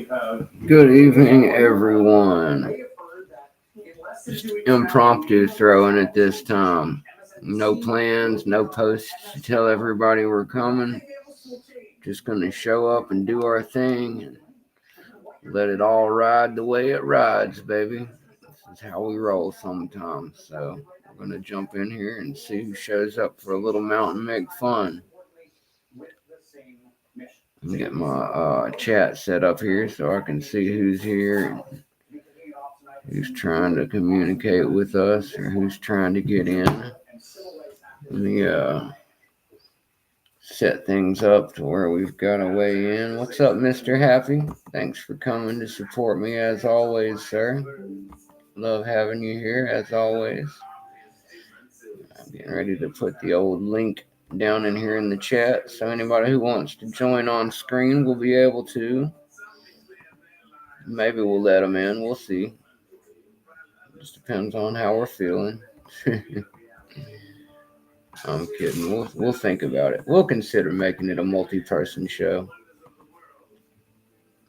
Good evening, everyone. Just impromptu throwing at this time. No plans, no posts to tell everybody we're coming. Just gonna show up and do our thing and let it all ride the way it rides, baby. This is how we roll sometimes. So we're gonna jump in here and see who shows up for a little Mounta1nM1ck fun. Get my chat set up here so I can see who's here and who's trying to communicate with us or who's trying to get in. Let me set things up to where we've got a way in. What's up, Mr. Happy? Thanks for coming to support me as always, sir. Love having you here as always. I'm getting ready to put the old link down in here in the chat so anybody who wants to join on screen will be able to. Maybe we'll let them in. We'll see. Just depends on how we're feeling. I'm kidding. We'll think about it. We'll consider making it a multi-person show.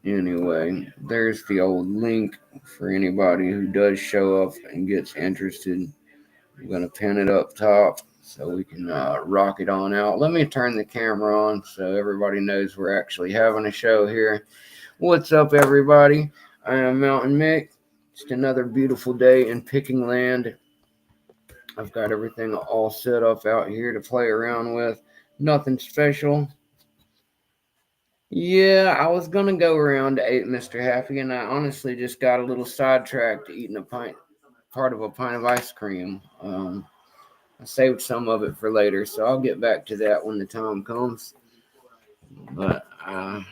Anyway, there's the old link for anybody who does show up and gets interested. I'm going to pin it up top so we can rock it on out. Let me turn the camera on so everybody knows we're actually having a show here. What's up, everybody? I am Mounta1nM1ck. Just another beautiful day in picking land. I've got everything all set up out here to play around with. Nothing special. Yeah, I was going to go around to 8, Mr. Happy, and I honestly just got a little sidetracked eating part of a pint of ice cream. I saved some of it for later, so I'll get back to that when the time comes. But I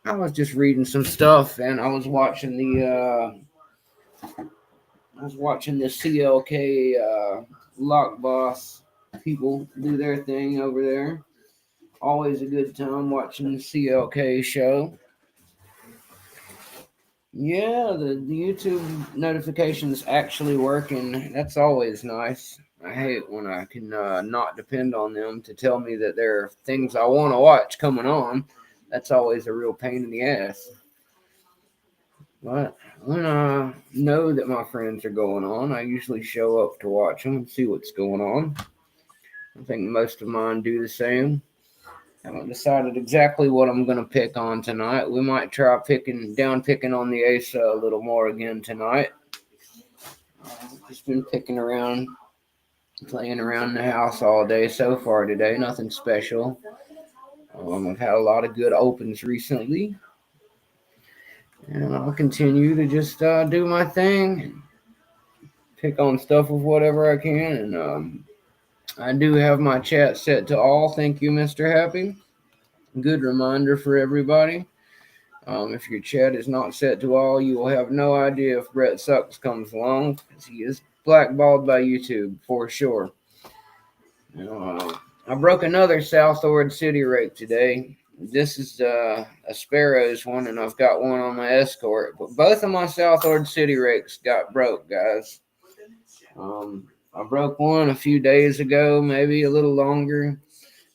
was just reading some stuff, and I was watching the CLK Lock Boss people do their thing over there. Always a good time watching the CLK show. Yeah, the YouTube notifications actually working. That's always nice. I hate when I can not depend on them to tell me that there are things I want to watch coming on. That's always a real pain in the ass. But when I know that my friends are going on, I usually show up to watch them and see what's going on. I think most of mine do the same. I haven't decided exactly what I'm going to pick on tonight. We might try picking on the Asa a little more again tonight. Just been picking around, playing around the house all day so far today. Nothing special. I've had a lot of good opens recently. And I'll continue to just do my thing. Pick on stuff with whatever I can. And I do have my chat set to all. Thank you, Mr. Happy. Good reminder for everybody. If your chat is not set to all, you will have no idea if Brett Sucks comes along, because he is blackballed by YouTube for sure. I broke another Southord City rake today. This is a Sparrows one, and I've got one on my Escort. But both of my Southord City rakes got broke, guys. I broke one a few days ago, maybe a little longer,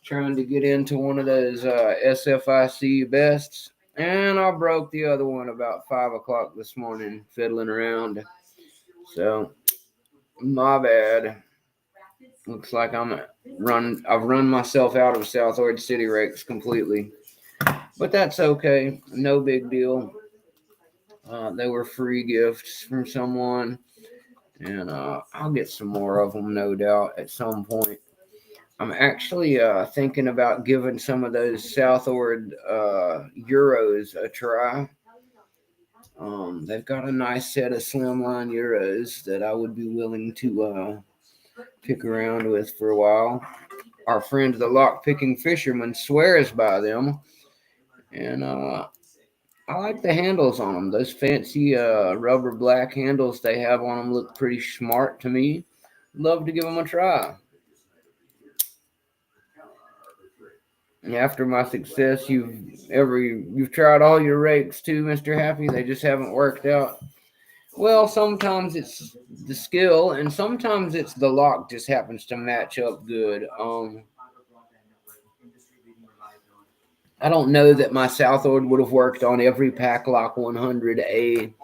trying to get into one of those SFIC bests. And I broke the other one about 5 o'clock this morning, fiddling around. So, my bad. Looks like I've run myself out of Southord City rakes completely. But that's okay. No big deal. They were free gifts from someone. And I'll get some more of them, no doubt, at some point. I'm actually thinking about giving some of those Southord Euros a try. They've got a nice set of slimline Euros that I would be willing to pick around with for a while. Our friend the Lockpicking Fisherman swears by them. And I like the handles on them. Those fancy rubber black handles they have on them look pretty smart to me. Love to give them a try. After my success, you've tried all your rakes too, Mr. Happy. They just haven't worked out. Well, sometimes it's the skill, and sometimes it's the lock just happens to match up good. I don't know that my Southord would have worked on every pack lock 100A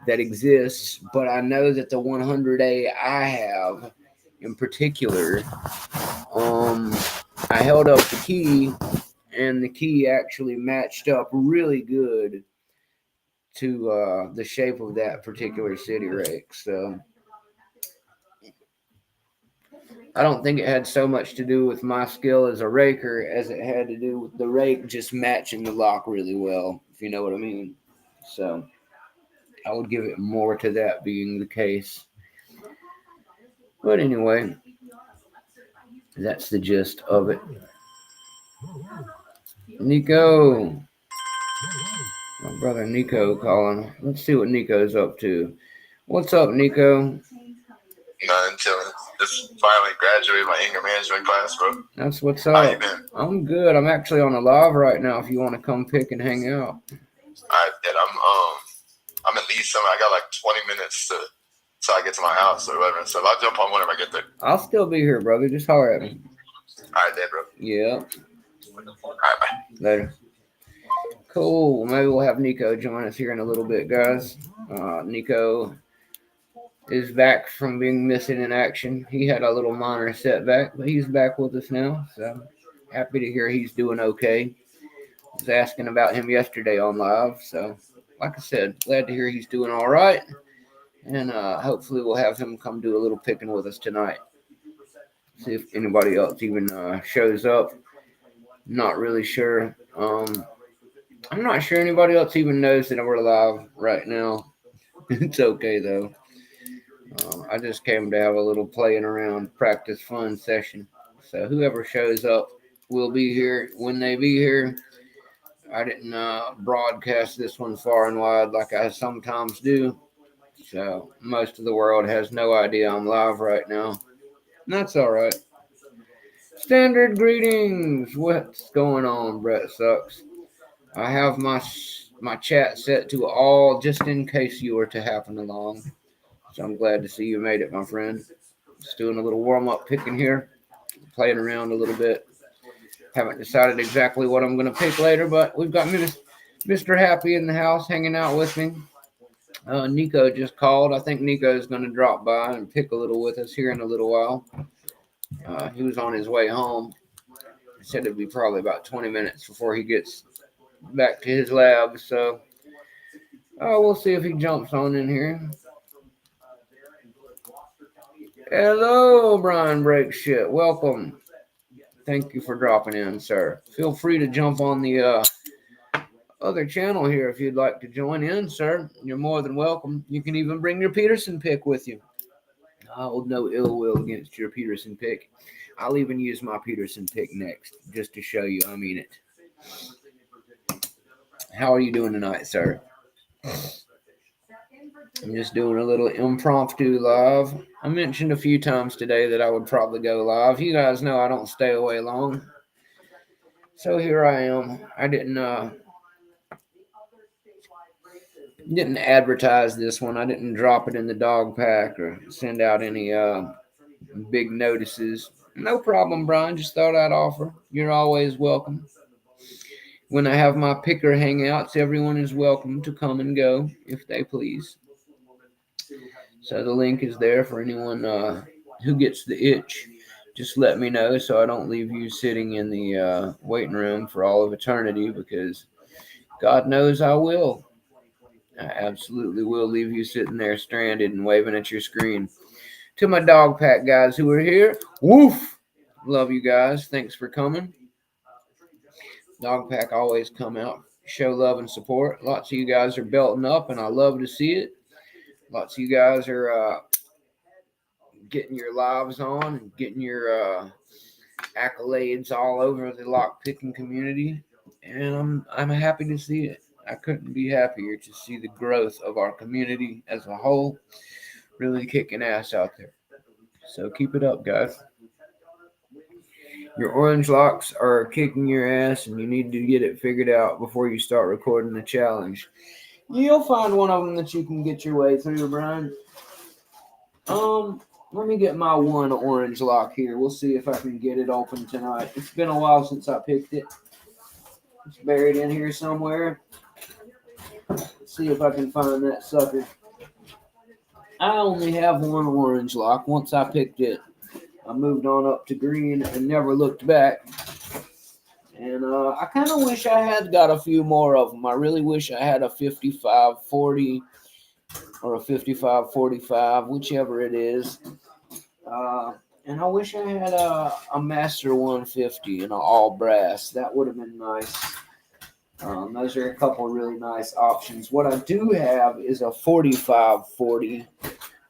that exists, but I know that the 100A I have in particular, I held up the key, and the key actually matched up really good to the shape of that particular city rake. So I don't think it had so much to do with my skill as a raker as it had to do with the rake just matching the lock really well, if you know what I mean. So I would give it more to that being the case. But anyway, that's the gist of it. Nico. My brother Nico calling. Let's see what Nico's up to. What's up, Nico? Nothing, chilling. Just finally graduated my anger management class, bro. That's what's up. How you been? I'm good. I'm actually on a live right now if you want to come pick and hang out. I did. I'm at least I got like 20 minutes till I get to my house or whatever. So I'll jump on whenever I get there. I'll still be here, brother. Just holler at me. Alright, then, bro. Yeah. Alright, bye. Later. Cool. Maybe we'll have Nico join us here in a little bit, guys. Nico is back from being missing in action. He had a little minor setback, but he's back with us now. So happy to hear he's doing okay. I was asking about him yesterday on live. So like I said, glad to hear he's doing all right. And hopefully we'll have him come do a little picking with us tonight. See if anybody else even shows up. Not really sure. I'm not sure anybody else even knows that we're live right now. It's okay though. I just came to have a little playing around, practice fun session. So whoever shows up will be here when they be here. I didn't broadcast this one far and wide like I sometimes do. So most of the world has no idea I'm live right now. And that's all right. Standard greetings. What's going on, Brett Sucks? I have my chat set to all just in case you were to happen along. So I'm glad to see you made it, my friend. Just doing a little warm-up picking here. Playing around a little bit. Haven't decided exactly what I'm going to pick later, but we've got Mr. Happy in the house hanging out with me. Nico just called. I think Nico is going to drop by and pick a little with us here in a little while. He was on his way home. He said it'd be probably about 20 minutes before he gets back to his lab. So we'll see if he jumps on in here. Hello, Brian Break Shit. Welcome. Thank you for dropping in, sir. Feel free to jump on the other channel here if you'd like to join in, sir. You're more than welcome. You can even bring your Peterson pick with you. I'll hold no ill will against your Peterson pick. I'll even use my Peterson pick next just to show you I mean it. How are you doing tonight, sir? I'm just doing a little impromptu live. I mentioned a few times today that I would probably go live. You guys know I don't stay away long. So here I am. I didn't advertise this one. I didn't drop it in the dog pack or send out any big notices. No problem, Brian. Just thought I'd offer. You're always welcome. When I have my picker hangouts, everyone is welcome to come and go if they please. So the link is there for anyone who gets the itch. Just let me know so I don't leave you sitting in the waiting room for all of eternity, because God knows I will. I absolutely will leave you sitting there stranded and waving at your screen. To my dog pack guys who are here, woof! Love you guys. Thanks for coming. Dog pack always come out, show love and support. Lots of you guys are belting up, and I love to see it. Lots of you guys are getting your lives on and getting your accolades all over the lock picking community, and I'm happy to see it. I couldn't be happier to see the growth of our community as a whole, really kicking ass out there. So keep it up, guys. Your orange locks are kicking your ass, and you need to get it figured out before you start recording the challenge. You'll find one of them that you can get your way through, Brian. Let me get my one orange lock here. We'll see if I can get it open tonight. It's been a while since I picked it. It's buried in here somewhere. Let's see if I can find that sucker. I only have one orange lock. Once I picked it, I moved on up to green and never looked back. And I kind of wish I had got a few more of them. I really wish I had a 55-40 or a 55-45, whichever it is. And I wish I had a Master 150 and an all brass. That would have been nice. Those are a couple really nice options. What I do have is a 45-40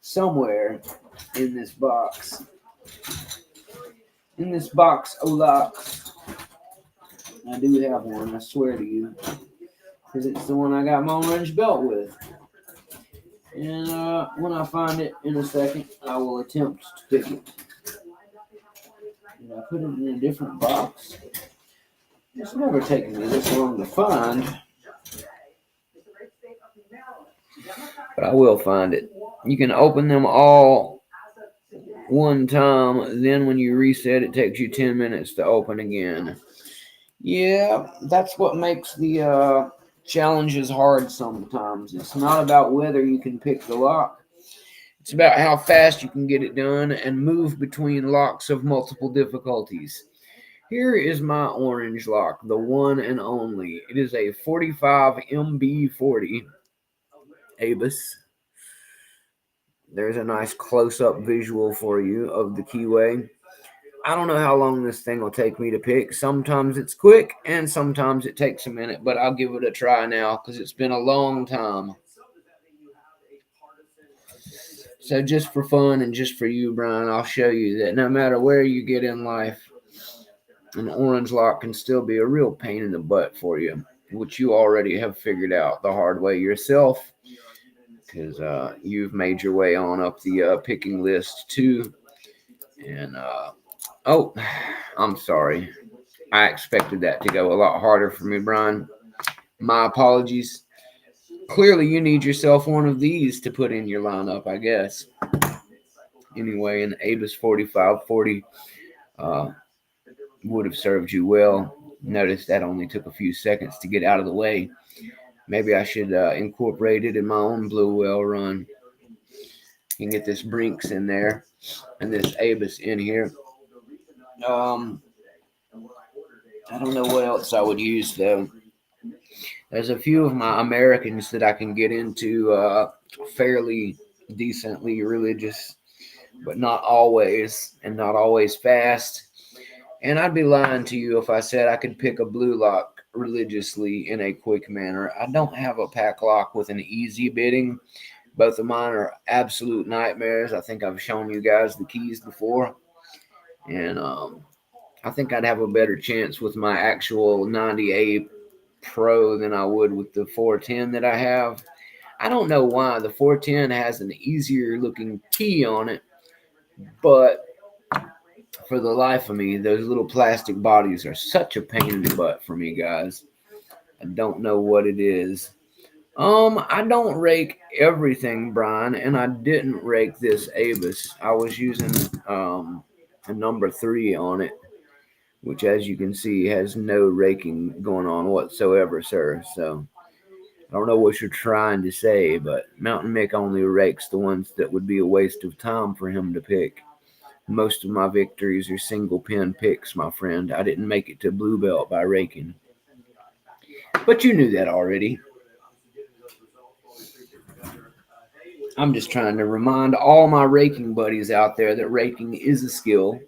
somewhere in this box. In this box of locks. I do have one, I swear to you. Because it's the one I got my orange belt with. And when I find it in a second, I will attempt to pick it. And I put it in a different box. It's never taken me this long to find. But I will find it. You can open them all one time. Then when you reset, it takes you 10 minutes to open again. Yeah, that's what makes the challenges hard sometimes. It's not about whether you can pick the lock. It's about how fast you can get it done and move between locks of multiple difficulties. Here is my orange lock, the one and only. It is a 45MB40 ABUS. There's a nice close-up visual for you of the keyway. I don't know how long this thing will take me to pick. Sometimes it's quick and sometimes it takes a minute, but I'll give it a try now because it's been a long time. So just for fun and just for you, Brian, I'll show you that no matter where you get in life, an orange lock can still be a real pain in the butt for you, which you already have figured out the hard way yourself because you've made your way on up the picking list too. And, oh, I'm sorry. I expected that to go a lot harder for me, Brian. My apologies. Clearly, you need yourself one of these to put in your lineup, I guess. Anyway, an ABUS 4540 would have served you well. Notice that only took a few seconds to get out of the way. Maybe I should incorporate it in my own blue whale run. You can get this Brinks in there and this ABUS in here. I don't know what else I would use, though. There's a few of my Americans that I can get into fairly decently religious, but not always, and not always fast. And I'd be lying to you if I said I could pick a blue lock religiously in a quick manner. I don't have a pack lock with an easy bidding. Both of mine are absolute nightmares. I think I've shown you guys the keys before. And I think I'd have a better chance with my actual 98 Pro than I would with the 410 that I have. I don't know why. The 410 has an easier looking key on it, but for the life of me, those little plastic bodies are such a pain in the butt for me, guys. I don't know what it is. I don't rake everything, Brian, and I didn't rake this ABUS. I was using a number 3 on it, which, as you can see, has no raking going on whatsoever, sir. So I don't know what you're trying to say, but Mounta1nM1ck only rakes the ones that would be a waste of time for him to pick. Most of my victories are single pin picks, my friend. I didn't make it to blue belt by raking. But you knew that already. I'm just trying to remind all my raking buddies out there that raking is a skill.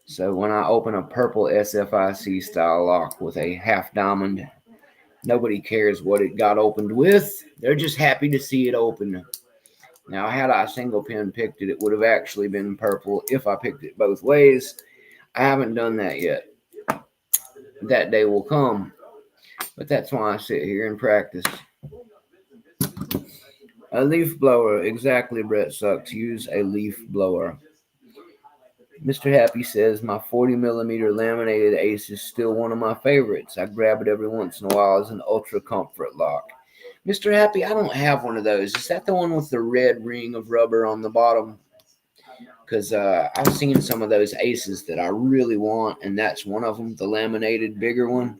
So when I open a purple SFIC style lock with a half diamond, nobody cares what it got opened with. They're just happy to see it open. Now, had I single pin picked it, it would have actually been purple if I picked it both ways. I haven't done that yet. That day will come. But that's why I sit here and practice. A leaf blower. Exactly, Brett Sucks. Use a leaf blower. Mr. Happy says, my 40mm laminated ace is still one of my favorites. I grab it every once in a while as an ultra comfort lock. Mr. Happy, I don't have one of those. Is that the one with the red ring of rubber on the bottom? Because I've seen some of those aces that I really want, and that's one of them, the laminated bigger one.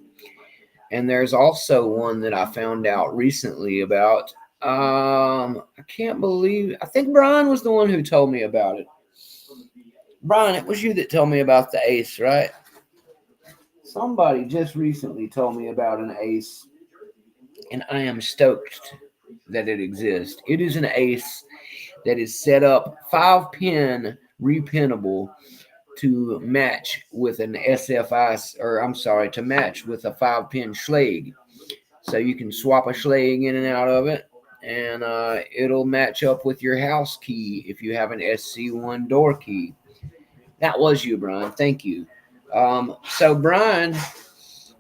And there's also one that I found out recently about. I can't believe, I think Brian was the one who told me about it. Brian, it was you that told me about the Ace, right? Somebody just recently told me about an Ace, and I am stoked that it exists. It is an Ace that is set up 5-pin repinnable to match with an SFI, or I'm sorry, to match with a 5-pin Schlage. So you can swap a Schlage in and out of it, and it'll match up with your house key if you have an SC1 door key. That was you, Brian. Thank you. So Brian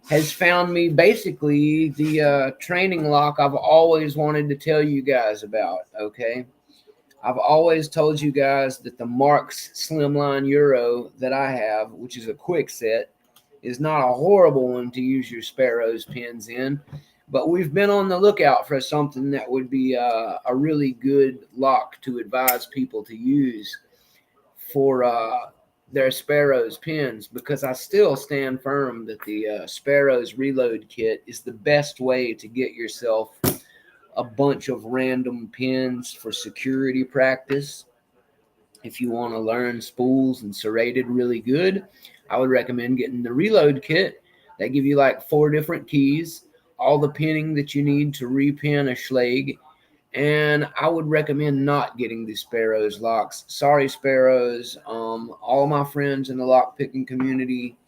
has found me basically the training lock I've always wanted to tell you guys about. Okay. I've always told you guys that the Marks Slimline Euro that I have, which is a quick set, is not a horrible one to use your Sparrows pins in. But we've been on the lookout for something that would be a really good lock to advise people to use for their Sparrows pins, because I still stand firm that the Sparrows reload kit is the best way to get yourself a bunch of random pins for security practice. If you want to learn spools and serrated really good, I would recommend getting the reload kit. They give you like 4 different keys, all the pinning that you need to repin a Schlage. And I would recommend not getting the Sparrows locks. Sorry, Sparrows. All my friends in the lockpicking community,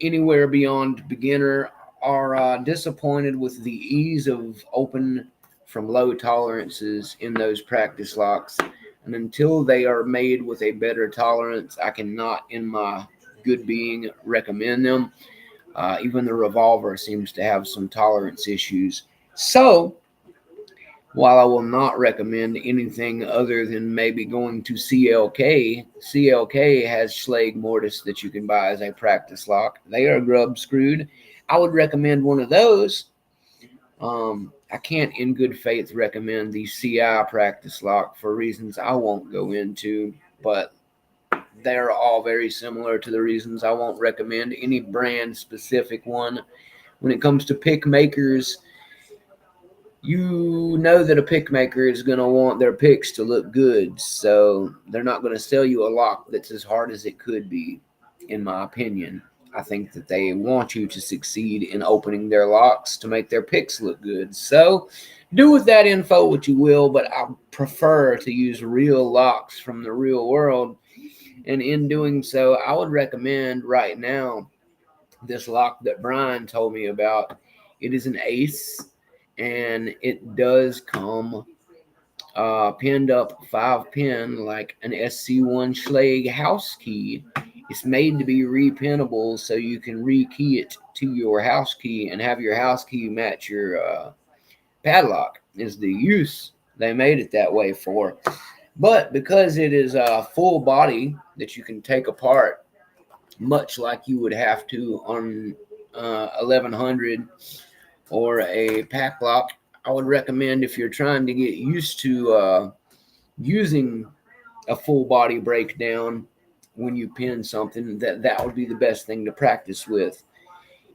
anywhere beyond beginner, are disappointed with the ease of open from low tolerances in those practice locks. And until they are made with a better tolerance, I cannot, in my good being, recommend them. Even the revolver seems to have some tolerance issues. So, while I will not recommend anything other than maybe going to CLK, CLK has Schlage mortise that you can buy as a practice lock. They are grub screwed. I would recommend one of those. I can't in good faith recommend the CI practice lock for reasons I won't go into, but they're all very similar to the reasons I won't recommend any brand specific one. When it comes to pick makers, you know that a pick maker is going to want their picks to look good, so they're not going to sell you a lock that's as hard as it could be, in my opinion. I think that they want you to succeed in opening their locks to make their picks look good. So do with that info what you will, but I prefer to use real locks from the real world. And in doing so, I would recommend right now this lock that Brian told me about. It is an Ace, and it does come pinned up 5-pin like an SC1 Schlage house key. It's made to be repinnable so you can rekey it to your house key and have your house key match your padlock, is the use they made it that way for. But because it is a full body that you can take apart, much like you would have to on 1100 or a pack lock, I would recommend, if you're trying to get used to using a full body breakdown when you pin something, that would be the best thing to practice with.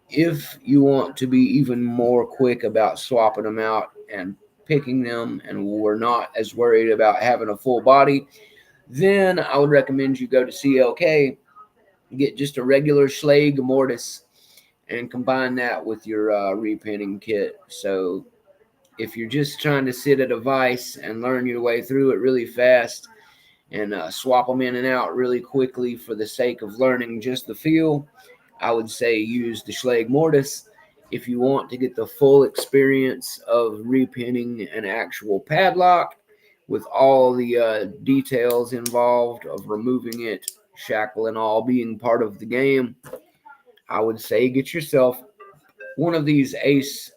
If you want to be even more quick about swapping them out and picking them, and we're not as worried about having a full body, then I would recommend you go to CLK, get just a regular Schlage mortise, and combine that with your repinning kit. So if you're just trying to sit at a vise and learn your way through it really fast and swap them in and out really quickly for the sake of learning just the feel, I would say use the Schlage mortise. If you want to get the full experience of repinning an actual padlock with all the details involved of removing it, shackle and all being part of the game, I would say get yourself one of these Ace.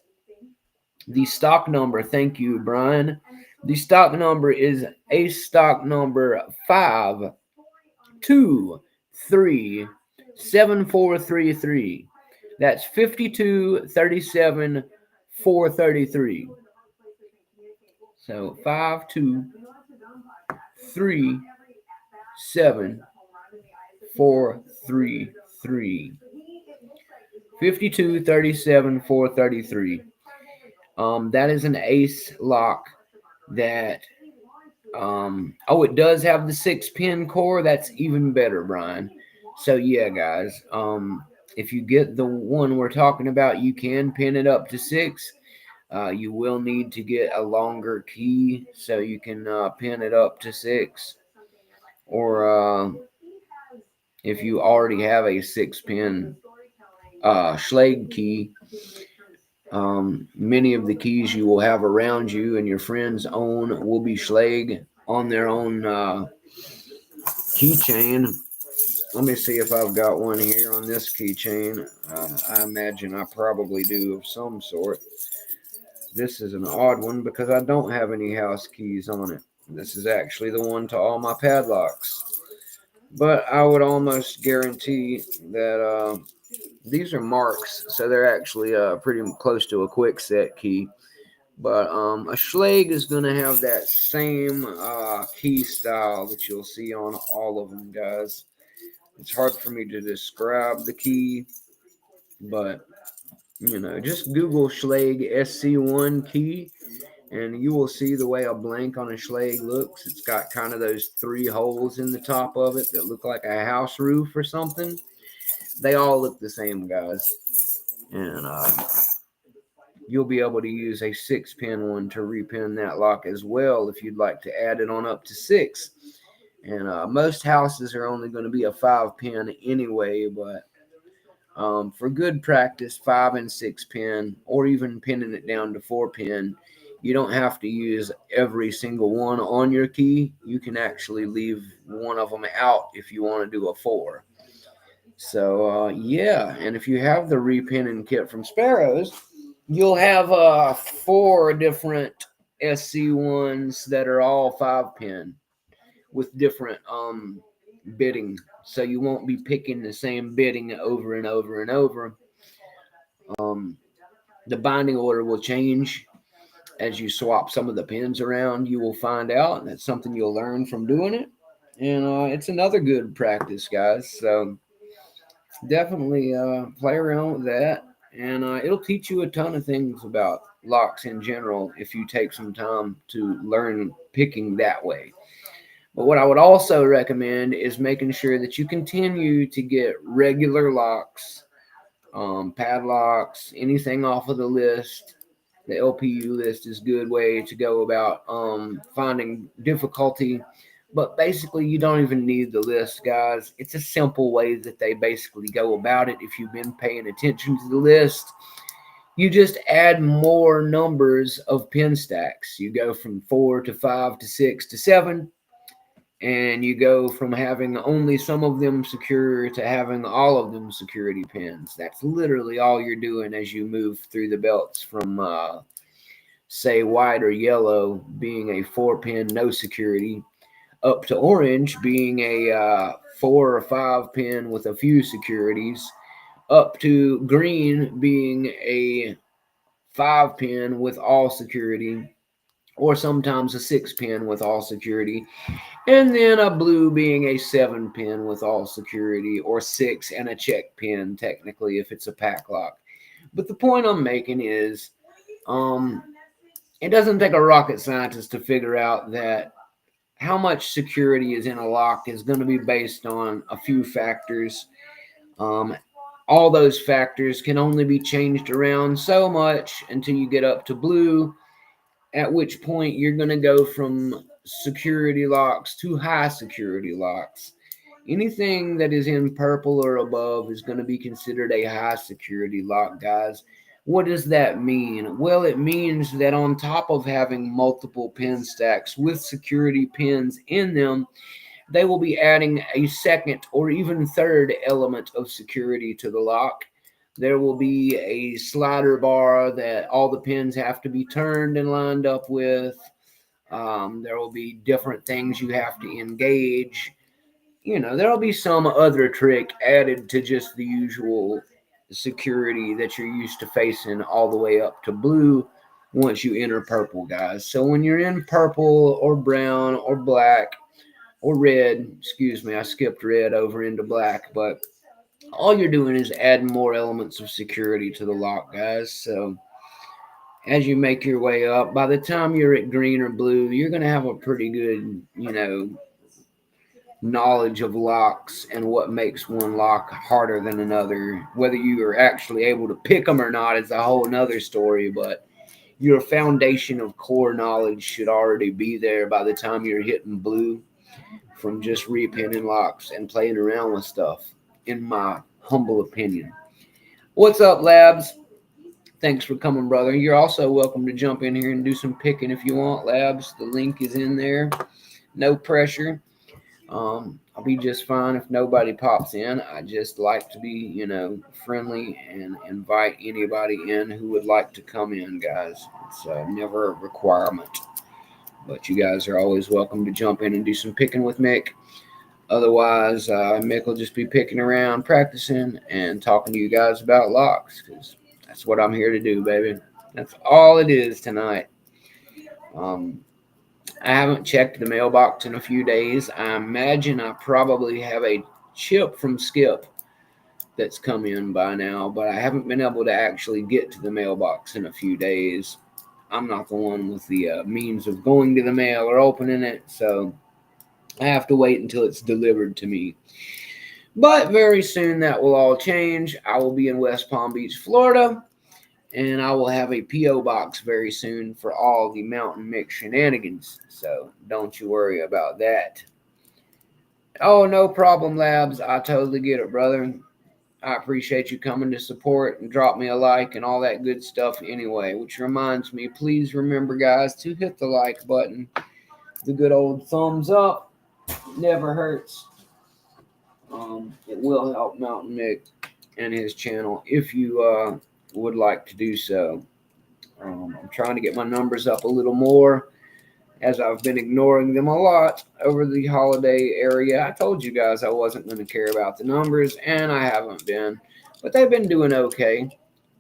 The stock number, thank you, Brian. The stock number is Ace stock number 5237433. That's 5237433. So 5237433. 52, 37, 433. That is an ace lock that it does have the 6-pin core. That's even better, Brian. So yeah, guys, if you get the one we're talking about, you can pin it up to 6. You will need to get a longer key so you can pin it up to 6. Or if you already have a 6-pin Schlage key, many of the keys you will have around you and your friends own will be Schlage on their own keychain. Let me see if I've got one here on this keychain. I imagine I probably do of some sort. This is an odd one because I don't have any house keys on it. This is actually the one to all my padlocks. But I would almost guarantee that these are marks, so they're actually pretty close to a quick set key. But a Schlage is going to have that same key style that you'll see on all of them, guys. It's hard for me to describe the key, but just Google Schlage SC1 key, and you will see the way a blank on a Schlage looks. It's got kind of those 3 holes in the top of it that look like a house roof or something. They all look the same, guys. And you'll be able to use a 6-pin one to repin that lock as well if you'd like to add it on up to 6. And most houses are only going to be a 5-pin anyway, but for good practice, 5 and 6-pin, or even pinning it down to 4-pin, you don't have to use every single one on your key. You can actually leave one of them out if you want to do a 4. So, yeah, and if you have the repinning kit from Sparrows, you'll have 4 different SC1s that are all 5-pin with different bitting. So you won't be picking the same bitting over and over and over. The binding order will change as you swap some of the pins around. You will find out, and that's something you'll learn from doing it. And it's another good practice, guys. So definitely play around with that, and it'll teach you a ton of things about locks in general if you take some time to learn picking that way. But what I would also recommend is making sure that you continue to get regular locks, padlocks, anything off of the list. The LPU list is a good way to go about finding difficulty. But basically, you don't even need the list, guys. It's a simple way that they basically go about it. If you've been paying attention to the list, you just add more numbers of pin stacks. You go from 4 to 5 to 6 to 7, and you go from having only some of them secure to having all of them security pins. That's literally all you're doing as you move through the belts from, say, white or yellow being a 4-pin no security, up to orange being a 4 or 5-pin with a few securities, up to green being a 5-pin with all security, or sometimes a 6-pin with all security, and then a blue being a 7-pin with all security, or 6 and a check pin, technically, if it's a pack lock. But the point I'm making is, it doesn't take a rocket scientist to figure out that how much security is in a lock is going to be based on a few factors. All those factors can only be changed around so much until you get up to blue, at which point you're going to go from security locks to high security locks. Anything that is in purple or above is going to be considered a high security lock, guys. What does that mean? Well, it means that on top of having multiple pin stacks with security pins in them, they will be adding a second or even third element of security to the lock. There will be a slider bar that all the pins have to be turned and lined up with. There will be different things you have to engage. There'll be some other trick added to just the usual security that you're used to facing all the way up to blue once you enter purple, guys. So when you're in purple or brown or black or red, excuse me, I skipped red over into black, but all you're doing is adding more elements of security to the lock, guys. So as you make your way up, by the time you're at green or blue, you're going to have a pretty good, knowledge of locks and what makes one lock harder than another. Whether you are actually able to pick them or not is a whole nother story, but your foundation of core knowledge should already be there by the time you're hitting blue from just repinning locks and playing around with stuff, in my humble opinion. What's up, Labs? Thanks for coming, brother. You're also welcome to jump in here and do some picking if you want, Labs. The link is in there. No pressure. I'll be just fine if nobody pops in. I just like to be, friendly and invite anybody in who would like to come in, guys. It's never a requirement, but you guys are always welcome to jump in and do some picking with Mick. Otherwise, Mick will just be picking around, practicing, and talking to you guys about locks, because that's what I'm here to do, baby. That's all it is tonight. I haven't checked the mailbox in a few days. I imagine I probably have a chip from Skip that's come in by now, but I haven't been able to actually get to the mailbox in a few days. I'm not the one with the means of going to the mail or opening it, so I have to wait until it's delivered to me. But very soon that will all change. I will be in West Palm Beach, Florida, and I will have a P.O. box very soon for all the Mounta1nM1ck shenanigans. So don't you worry about that. Oh, no problem, Labs. I totally get it, brother. I appreciate you coming to support and drop me a like and all that good stuff anyway. Which reminds me, please remember, guys, to hit the like button. The good old thumbs up never hurts. It will help Mounta1nM1ck and his channel if you would like to do so. I'm trying to get my numbers up a little more, as I've been ignoring them a lot over the holiday area. I told you guys I wasn't going to care about the numbers, and I haven't been, but they've been doing okay.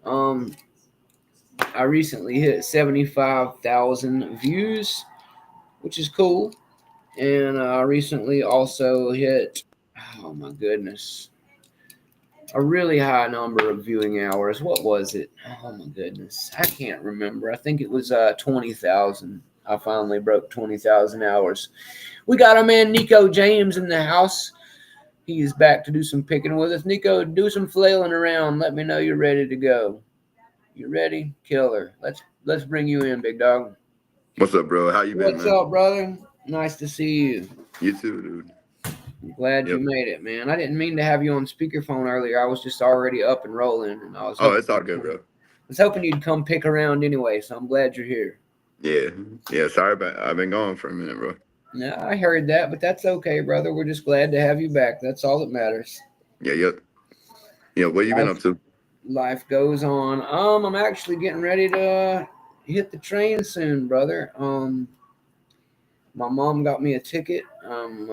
I recently hit 75,000 views, which is cool, and I recently also hit, oh my goodness, a really high number of viewing hours. What was it? Oh my goodness, I can't remember. I think it was 20,000. I finally broke 20,000 hours. We got our man Nico James in the house. He's back to do some picking with us. Nico, do some flailing around. Let me know you're ready to go. You ready? Killer. Let's bring you in, big dog. What's up, bro? How you been, What's man? up, brother? Nice to see you. You too, dude. I'm glad you made it, man. I didn't mean to have you on speakerphone earlier. I was just already up and rolling, and I was. Oh, it's all good, bro. I was hoping you'd come pick around anyway, so I'm glad you're here. Yeah. Sorry, but I've been gone for a minute, bro. Yeah, I heard that, but that's okay, brother. We're just glad to have you back. That's all that matters. Yeah. What you been up to? Life goes on. I'm actually getting ready to hit the train soon, brother. My mom got me a ticket. I'm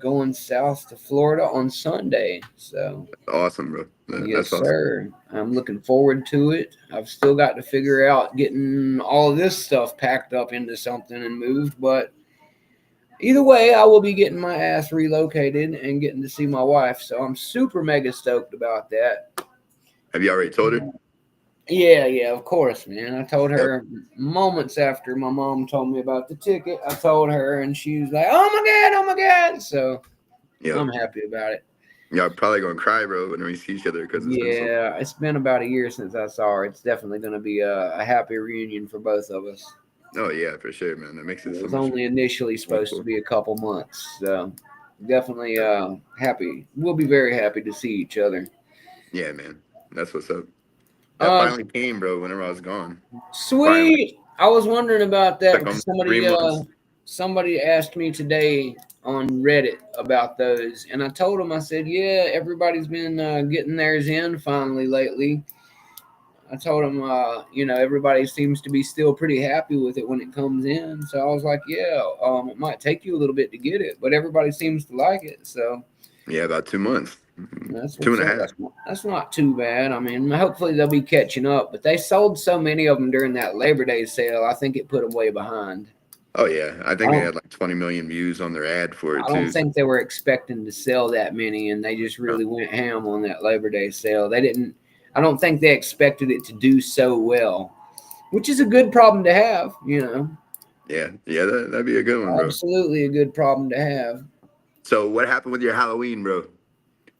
going south to Florida on Sunday. So Awesome, bro. yes, That's sir. I'm looking forward to it. I've still got to figure out getting all of this stuff packed up into something and moved, but either way, I will be getting my ass relocated and getting to see my wife. So I'm super mega stoked about that. Have you already told her? Yeah, of course, man. I told her moments after my mom told me about the ticket. I told her, and she was like, oh my God. So I'm happy about it. Y'all probably going to cry, bro, when we see each other. It's been about a year since I saw her. It's definitely going to be a happy reunion for both of us. Oh, yeah, for sure, man. That makes it so much. It was only initially supposed to be a couple months. So definitely happy. We'll be very happy to see each other. Yeah, man. That's what's up. That finally came, bro, whenever I was gone. Sweet. Finally. I was wondering about that because somebody asked me today on Reddit about those, and I told them, I said, yeah, everybody's been getting theirs in finally lately. I told them, everybody seems to be still pretty happy with it when it comes in. So I was like, yeah, it might take you a little bit to get it, but everybody seems to like it. So yeah, about 2 months. That's 2.5. That's not too bad. I mean, hopefully they'll be catching up. But they sold so many of them during that Labor Day sale. I think it put them way behind. Oh yeah, I I think they don't had like 20 million views on their ad for it I don't too. think they were expecting to sell that many, and they just No. really went ham on that Labor Day sale. They didn't. I don't think they expected it to do so well, which is a good problem to have. Yeah, that'd be a good one, bro. Absolutely a good problem to have. So what happened with your Halloween, bro,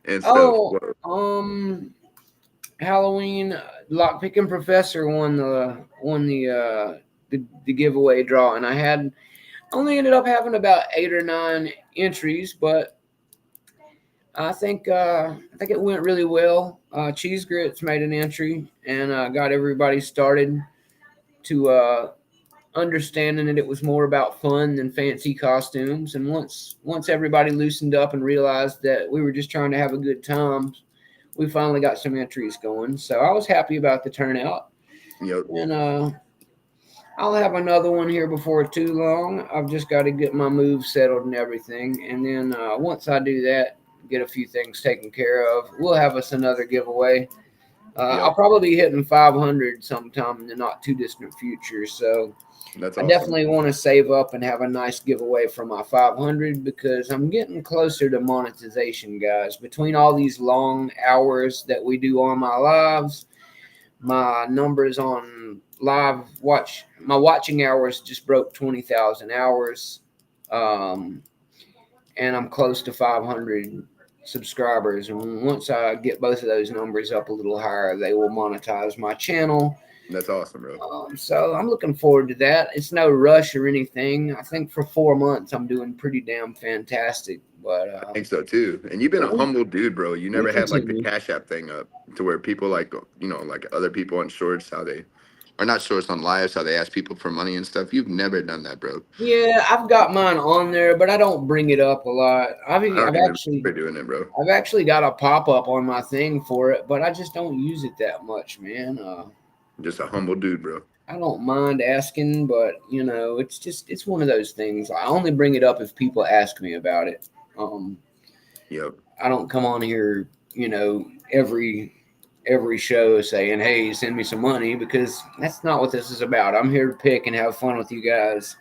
and stuff? Oh, What, Halloween lockpicking professor won the giveaway draw, and I had only ended up having about 8 or 9 entries, but I think it went really well. Cheese Grits made an entry and got everybody started to understanding that it was more about fun than fancy costumes. And once everybody loosened up and realized that we were just trying to have a good time, we finally got some entries going. So I was happy about the turnout, yep. and I'll have another one here before too long. I've just got to get my move settled and everything, and then once I do that, get a few things taken care of, we'll have us another giveaway. I'll Yep. probably be hitting 500 sometime in the not too distant future. So That's I awesome. definitely want to save up and have a nice giveaway for my 500 because I'm getting closer to monetization, guys. Between all these long hours that we do on my lives, my numbers on my watching hours just broke 20,000 hours. Um, and I'm close to 500 subscribers. And once I get both of those numbers up a little higher, they will monetize my channel. That's awesome, bro. So I'm looking forward to that. It's no rush or anything. I think for 4 months I'm doing pretty damn fantastic. But I think so too. And you've been a we, humble dude, bro. You we never had like the continue. Cash App thing up to where people like like other people on shorts how they or not shorts on lives how they ask people for money and stuff. You've never done that, bro. Yeah, I've got mine on there, but I don't bring it up a lot. I don't even remember doing it, bro. I've actually got a pop up on my thing for it, but I just don't use it that much, man. Just a humble dude, bro. I don't mind asking, but it's one of those things. I only bring it up if people ask me about it. Um, Yep. I don't come on here, every show saying, "Hey, send me some money," because that's not what this is about. I'm here to pick and have fun with you guys,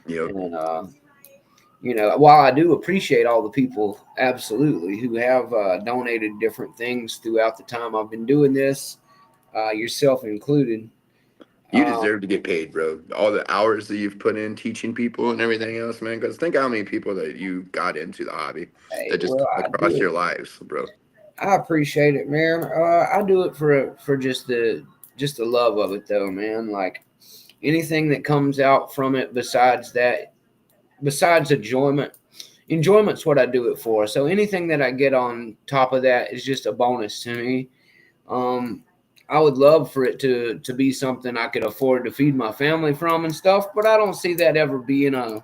Yep. and while I do appreciate all the people, absolutely, who have donated different things throughout the time I've been doing this, yourself included. You Um, deserve to get paid, bro. All the hours that you've put in teaching people and everything else, man. Because think how many people that you got into the hobby hey, that just well, come across your lives, bro. I appreciate it, man. I do it for just the love of it, though, man. Like anything that comes out from it besides that, besides enjoyment's what I do it for. So anything that I get on top of that is just a bonus to me. Um, I would love for it to be something I could afford to feed my family from and stuff, but I don't see that ever being a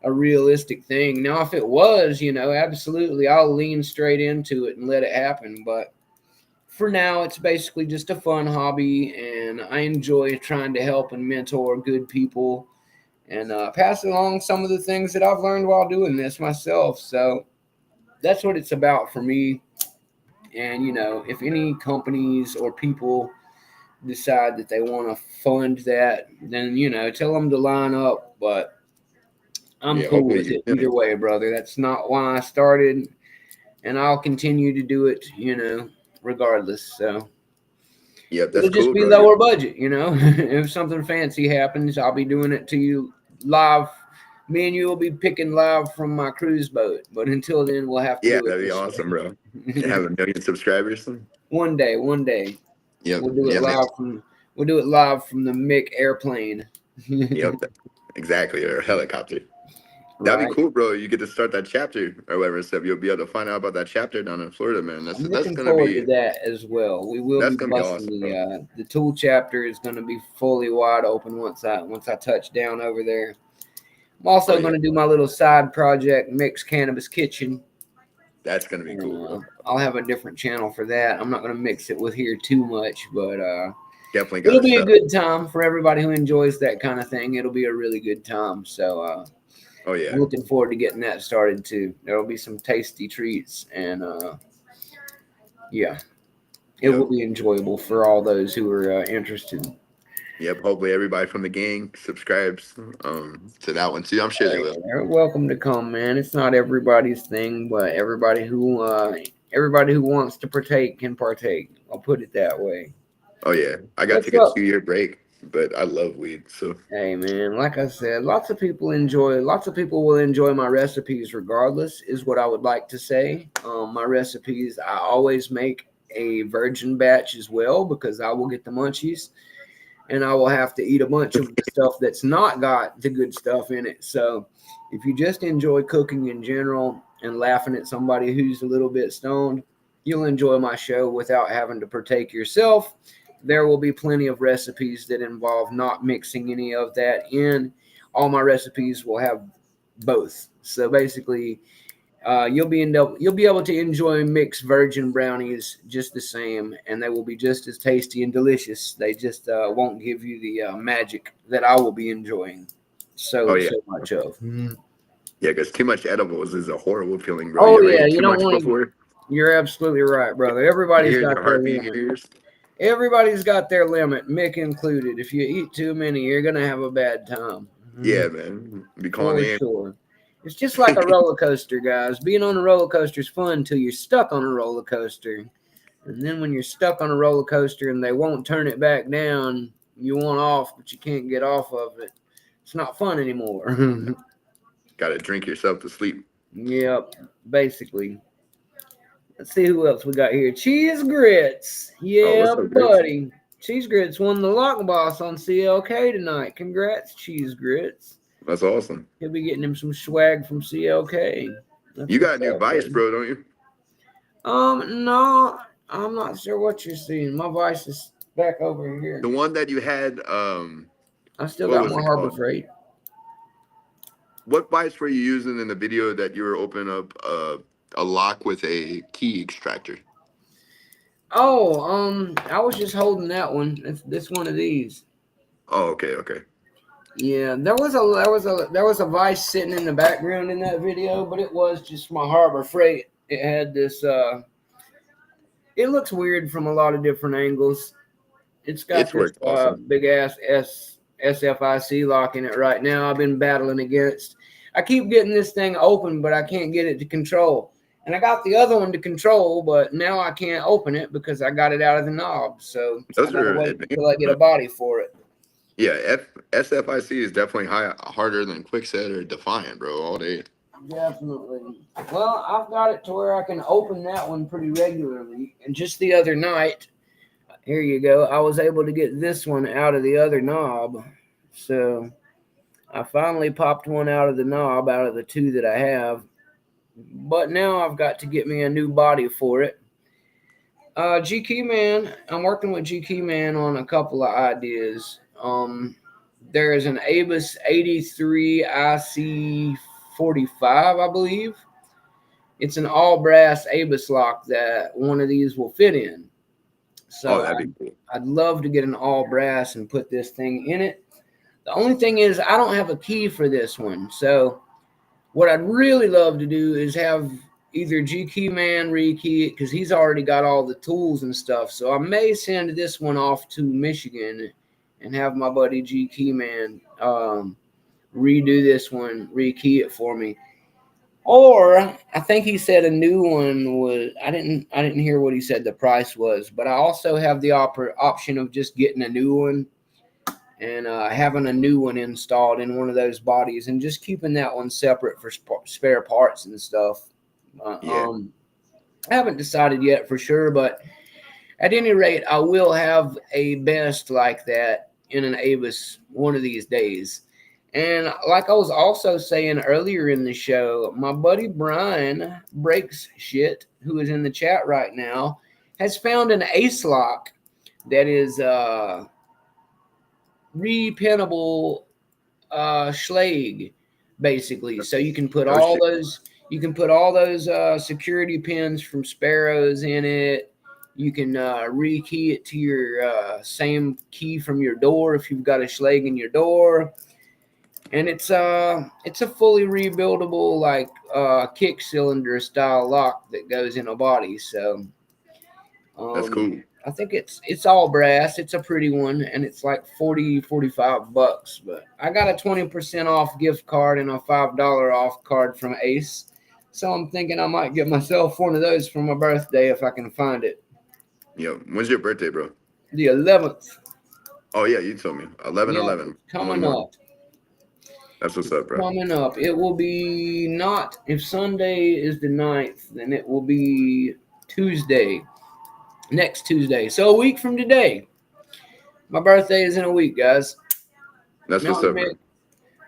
realistic thing. Now, if it was, absolutely, I'll lean straight into it and let it happen. But for now, it's basically just a fun hobby, and I enjoy trying to help and mentor good people and pass along some of the things that I've learned while doing this myself. So that's what it's about for me. And if any companies or people decide that they want to fund that, then tell them to line up. But I'm Yeah, cool hopefully with you it can. either way, brother. That's not why I started, and I'll continue to do it, regardless. So Yep, that's it'll just cool, be bro. lower budget, if something fancy happens, I'll be doing it to you live. Me and you will be picking live from my cruise boat. But until then, we'll have to Yeah, do it that'd be this awesome, bro. way. Have 1 million subscribers. One day, Yep. we'll do it Yeah, man. live from the Mick airplane. Yep. Exactly. Or a helicopter. That'd be Right. cool, bro. You get to start that chapter or whatever stuff. You'll be able to find out about that chapter down in Florida, man. I'm That's looking gonna forward to be that as well. We will that's be gonna be busting awesome, bro. the tool chapter is going to be fully wide open once I touch down over there. I'm Oh also yeah, going to do my little side project, Mix Cannabis Kitchen. that's gonna be And, cool, bro. I'll have a different channel for that. I'm not going to mix it with here too much, but Definitely got it'll to be a sub. good time for everybody who enjoys that kind of thing. It'll be a really good time. So Oh I'm yeah. looking forward to getting that started too. There'll be some tasty treats, and yeah, it will Yep. be enjoyable for all those who are interested. Yep. Hopefully everybody from the gang subscribes to that one too. I'm sure they will. They're welcome to come, man. It's not everybody's thing, but everybody who wants to partake can partake. I'll put it that way. Oh yeah, I got to What's take a up? 2 year break, but I love weed. So Hey man, like I said, lots of people will enjoy my recipes regardless, is what I would like to say. My recipes, I always make a virgin batch as well because I will get the munchies and I will have to eat a bunch of the stuff that's not got the good stuff in it. So if you just enjoy cooking in general and laughing at somebody who's a little bit stoned, you'll enjoy my show without having to partake yourself. There will be plenty of recipes that involve not mixing any of that in. All my recipes will have both. So basically, you'll be able to enjoy mixed virgin brownies just the same, and they will be just as tasty and delicious. They just won't give you the magic that I will be enjoying oh so yeah, much of. yeah, because too much edibles is a horrible feeling, bro. Oh You ever yeah, ate you too don't much want to. before? You're absolutely right, brother. You Everybody's hear got your their heartbeat in limit. your ears? Everybody's got their limit, Mick included. If you eat too many, you're gonna have a bad time. Yeah, man. Be calling For the sure. It's just like a roller coaster, guys. Being on a roller coaster is fun until you're stuck on a roller coaster. And then when you're stuck on a roller coaster and they won't turn it back down, you want off, but you can't get off of it. It's not fun anymore. Got to drink yourself to sleep. Yep, basically. Let's see who else we got here. Cheese Grits. Oh, Yeah, what's up, Grits? buddy. Cheese Grits won the Lock Boss on CLK tonight. Congrats, Cheese Grits. That's awesome. He'll be getting him some swag from CLK. That's You got what's a new up, Vice, buddy. bro, don't you? No, I'm not sure what you're seeing. My Vice is back over The here. one that you had, I still what got was my it Harbor called? Freight. What Vice were you using in the video that you were opening up a lock with a key extractor? Oh, I was just holding that one. It's this one of these. Oh, okay, okay. Yeah, there was a Vice sitting in the background in that video, but it was just my Harbor Freight. It had this. It looks weird from a lot of different angles. It's got It's this worked awesome. big ass SFIC lock in it right now. I've been battling against. I keep getting this thing open, but I can't get it to control. And I got the other one to control, but now I can't open it because I got it out of the knob. So I Those gotta are wait advanced. until I get a body for it. Yeah, SFIC is definitely harder than Quickset or Defiant, bro, all day. Definitely. Well, I've got it to where I can open that one pretty regularly. And just the other night, here you go, I was able to get this one out of the other knob. So I finally popped one out of the knob out of the two that I have. But now I've got to get me a new body for it. GK Man, I'm working with GK Man on a couple of ideas. There is an Abus 83 IC 45, I believe. It's an all brass Abus lock that one of these will fit in. Oh, So that'd be cool. I'd love to get an all brass and put this thing in it. The only thing is I don't have a key for this one. So what I'd really love to do is have either GK Man rekey it because he's already got all the tools and stuff. So I may send this one off to Michigan and have my buddy GK Man redo this one, rekey it for me. Or I think he said a new one was. I didn't hear what he said the price was, but I also have the option of just getting a new one and having a new one installed in one of those bodies and just keeping that one separate for spare parts and stuff. Yeah. I haven't decided yet for sure, but at any rate, I will have a best like that in an Avis one of these days. And like I was also saying earlier in the show, my buddy Brian Breaks Shit, who is in the chat right now, has found an ace lock that is repinnable Schlag, basically. So you can put Oh all shit. those security pins from Sparrows in it. You can rekey it to your same key from your door if you've got a Schlag in your door. And it's a fully rebuildable like kick cylinder style lock that goes in a body. So That's cool. I think it's all brass. It's a pretty one, and it's like 40-45 bucks. But I got a 20% off gift card and a $5 off card from Ace. So I'm thinking I might get myself one of those for my birthday if I can find it. Yo, when's your birthday, bro? The 11th. Oh yeah, you told me 11 Yeah, 11 coming 1-1. up. That's what's up, bro. Coming up. It will be not, if Sunday is the 9th, then it will be Tuesday. Next Tuesday. So a week from today. My birthday is in a week, guys. That's what's Mountain up, Mick man.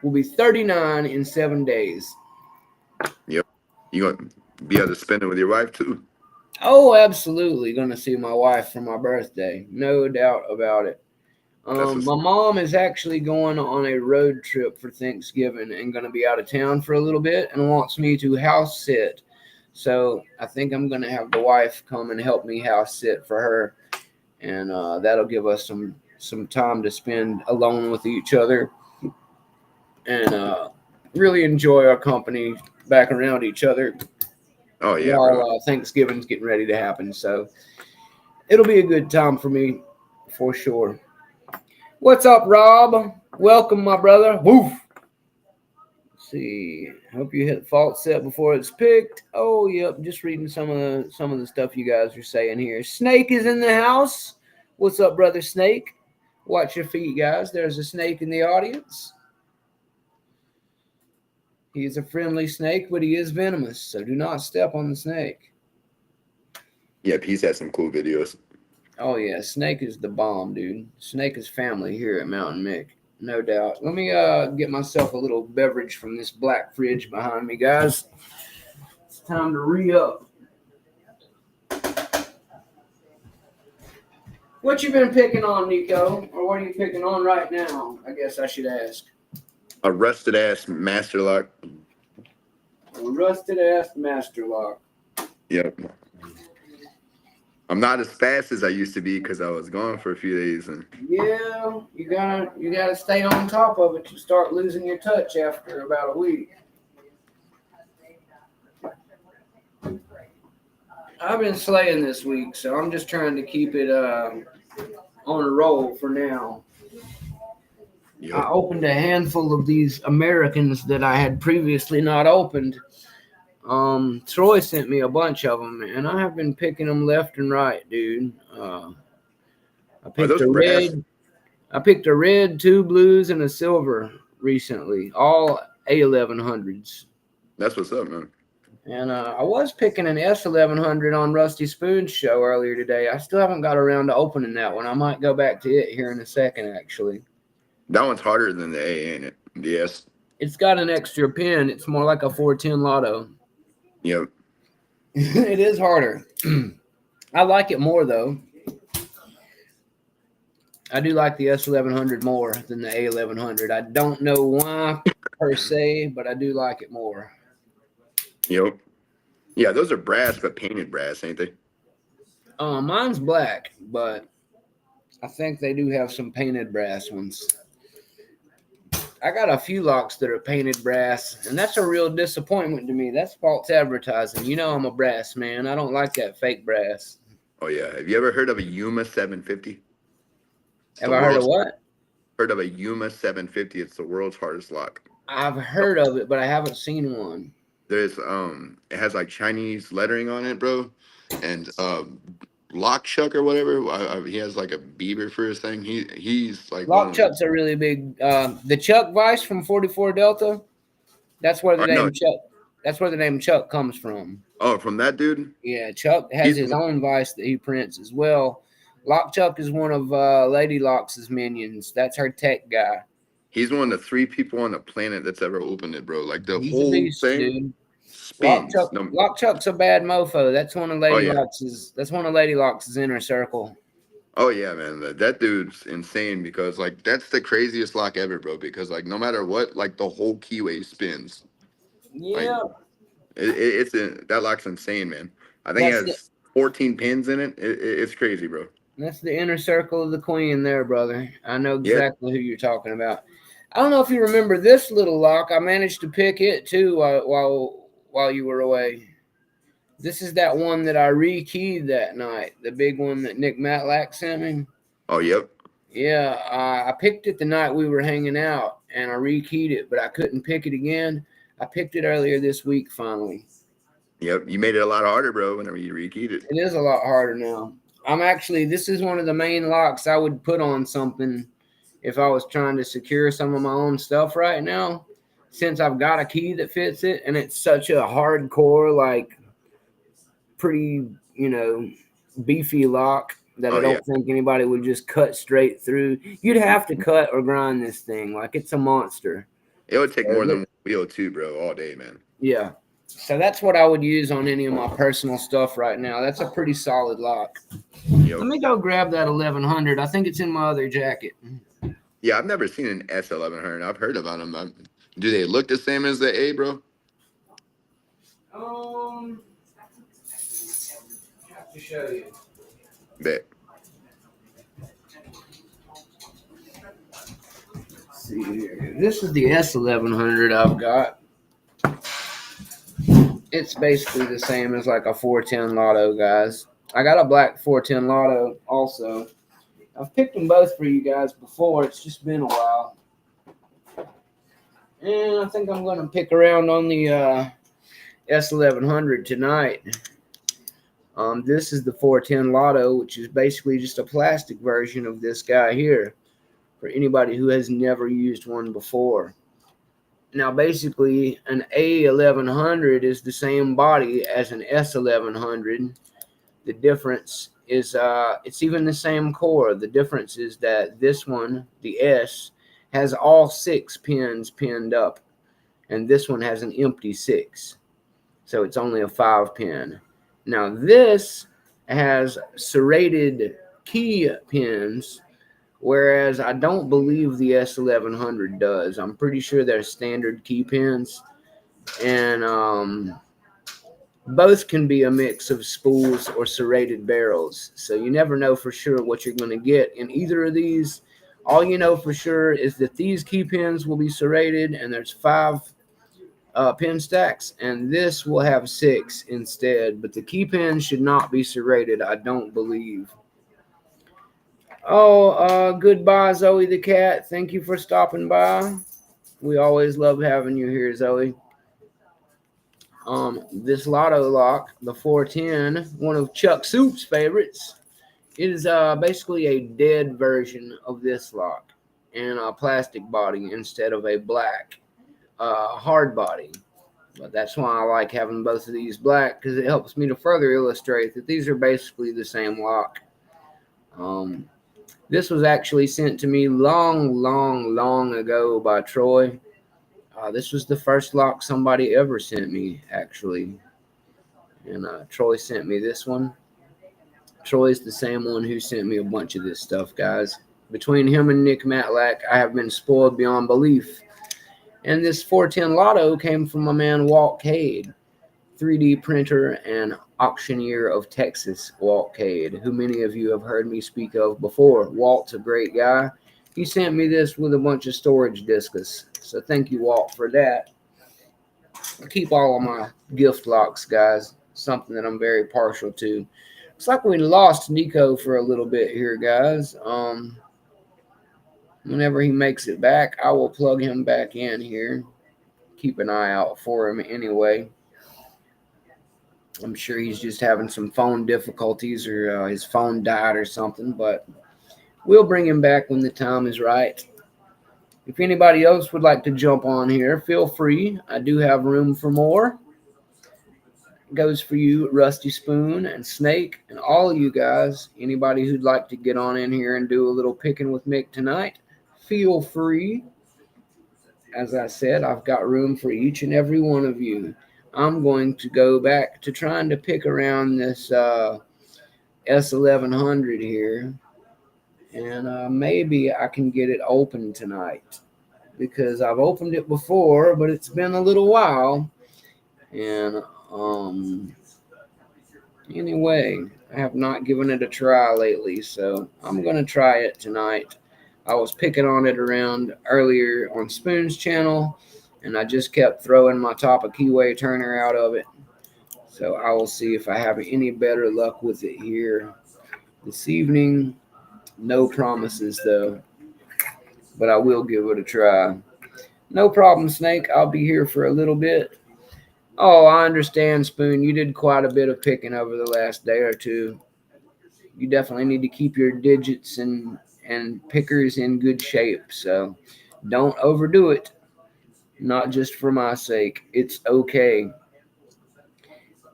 will be 39 in 7 days. Yep. You gonna be able to spend it with your wife too? Oh, absolutely. Going to see my wife for my birthday. No doubt about it. That's what's My mom is actually going on a road trip for Thanksgiving and going to be out of town for a little bit and wants me to house sit. So I think I'm going to have the wife come and help me house sit for her. And that'll give us some time to spend alone with each other and really enjoy our company back around each other. Oh yeah, while bro. Thanksgiving's getting ready to happen. So it'll be a good time for me for sure. What's up, Rob? Welcome, my brother. Woof. Let's see. Hope you hit fault set before it's picked. Oh, yep. Just reading some of the stuff you guys are saying here. Snake is in the house. What's up, brother Snake? Watch your feet, guys. There's a snake in the audience. He is a friendly snake, but he is venomous, so do not step on the snake. Yep, he's had some cool videos. Oh, yeah. Snake is the bomb, dude. Snake is family here at Mounta1nM1ck. No doubt. Let me get myself a little beverage from this black fridge behind me, guys. It's time to re-up. What you been picking on, Nico? Or what are you picking on right now? I guess I should ask. A rusted ass master lock. A rusted-ass master lock. Yep. I'm not as fast as I used to be because I was gone for a few days. And Yeah, you gotta stay on top of it. You start losing your touch after about a week. I've been slaying this week, so I'm just trying to keep it on a roll for now. yep. I opened a handful of these Americans that I had previously not opened. Troy sent me a bunch of them, and I have been picking them left and right, dude. I Are picked those a brass? red. I picked a red, two blues, and a silver recently, all A1100s. That's what's up, man. And I was picking an S1100 on Rusty Spoon's show earlier today. I still haven't got around to opening that one. I might go back to it here in a second, actually. That one's harder than the A, ain't it? Yes. It's got an extra pin. It's more like a 410 Lotto. Yep. It is harder. I like it more, though. I do like the S1100 more than the A1100. I don't know why per se, but I do like it more. Yep. Yeah, those are brass, but painted brass, ain't they? Mine's black, but I think they do have some painted brass ones. I got a few locks that are painted brass, and that's a real disappointment to me. That's false advertising. You know I'm a brass man. I don't like that fake brass. Oh yeah. Have you ever heard of a Yuma 750? It's Have the I heard of world's what? heard of a Yuma 750. It's the world's hardest lock. I've heard of it, but I haven't seen one. There's it has like Chinese lettering on it, bro, and Lock Chuck or whatever. He has like a beaver for his thing. He's like one Lock of them. Chuck's a really big. The Chuck Vice from 44 Delta. That's where the No, name Chuck. That's where the name Chuck comes from. oh, from that dude. Yeah, Chuck has He's his one- own vice that he prints as well. Lock Chuck is one of Lady Locks' minions. That's her tech guy. He's one of the 3 people on the planet that's ever opened it, bro. Like the He's a whole beast, thing dude. spins. Lock Chuck's a bad mofo. That's one of Oh, Lady yeah. Locks'. That's one of Lady Locks' inner circle. Oh yeah, man. That dude's insane because like that's the craziest lock ever, bro. Because like no matter what, like the whole keyway spins. Yeah, That lock's insane, man. I think it that's the has 14 pins in it. It's crazy, bro. that's the inner circle of the queen, there, brother. I know Yeah. exactly who you're talking about. I don't know if you remember this little lock. I managed to pick it too while you were away. This is that one that I rekeyed that night. The big one that Nick Matlack sent me. Oh, yep. Yeah, I picked it the night we were hanging out, and I rekeyed it, but I couldn't pick it again. I picked it earlier this week finally. Yep. You made it a lot harder, bro, whenever you rekeyed it. It is a lot harder now. This is one of the main locks I would put on something if I was trying to secure some of my own stuff right now, since I've got a key that fits it, and it's such a hardcore, like, pretty, beefy lock that I Oh, yeah. don't think anybody would just cut straight through. You'd have to cut or grind this thing. Like, it's a monster. It would take So more than one wheel, too, bro, all day, man. yeah. So that's what I would use on any of my personal stuff right now. That's a pretty solid lock. Yep. Let me go grab that 1100. I think it's in my other jacket. Yeah, I've never seen an S1100. I've heard about them. Do they look the same as the A, bro? I have to show you. Bet. Let's see here. This is the S1100 I've got. It's basically the same as like a 410 Lotto, guys. I got a black 410 Lotto also. I've picked them both for you guys before. It's just been a while. And I think I'm going to pick around on the S1100 tonight. This is the 410 Lotto, which is basically just a plastic version of this guy here for anybody who has never used one before. Now, basically, an A1100 is the same body as an S1100. The difference is it's even the same core. The difference is that this one, the S, has all 6 pins pinned up, and this one has an empty 6. So it's only a 5 pin. Now, this has serrated key pins, whereas I don't believe the S1100 does. I'm pretty sure they're standard key pins. And both can be a mix of spools or serrated barrels. So you never know for sure what you're going to get in either of these. All you know for sure is that these key pins will be serrated, and there's 5 pin stacks, and this will have 6 instead. But the key pins should not be serrated, I don't believe. Oh, goodbye, Zoe the cat. Thank you for stopping by. We always love having you here, Zoe. This Lotto lock, the 410, one of Chuck Soup's favorites, is basically a dead version of this lock in a plastic body instead of a black hard body. But that's why I like having both of these black, because it helps me to further illustrate that these are basically the same lock. This was actually sent to me long ago by Troy. This was the first lock somebody ever sent me, actually. And Troy sent me this one. Troy's the same one who sent me a bunch of this stuff, guys. Between him and Nick Matlack, I have been spoiled beyond belief. And this 410 Lotto came from my man Walt Cade, 3D printer and auctioneer of Texas, Walt Cade, who many of you have heard me speak of before. Walt's a great guy. He sent me this with a bunch of storage discus. So thank you, Walt, for that. I keep all of my gift locks, guys. Something that I'm very partial to. Looks like we lost Nico for a little bit here, guys. Whenever he makes it back, I will plug him back in here. Keep an eye out for him anyway. I'm sure he's just having some phone difficulties, or his phone died or something, but we'll bring him back when the time is right. If anybody else would like to jump on here, feel free. I do have room for more. It goes for you, Rusty Spoon and Snake, and all of you guys. Anybody who'd like to get on in here and do a little picking with Mick tonight, feel free. As I said, I've got room for each and every one of you. I'm going to go back to trying to pick around this S1100 here, and maybe I can get it open tonight, because I've opened it before, but it's been a little while. And anyway, I have not given it a try lately, so I'm going to try it tonight. I was picking on it around earlier on Spoon's channel, and I just kept throwing my top of keyway turner out of it. So I will see if I have any better luck with it here this evening. No promises though, but I will give it a try. No problem, Snake. I'll be here for a little bit. Oh, I understand, Spoon. You did quite a bit of picking over the last day or two. You definitely need to keep your digits and pickers in good shape. So don't overdo it. Not just for my sake. It's okay.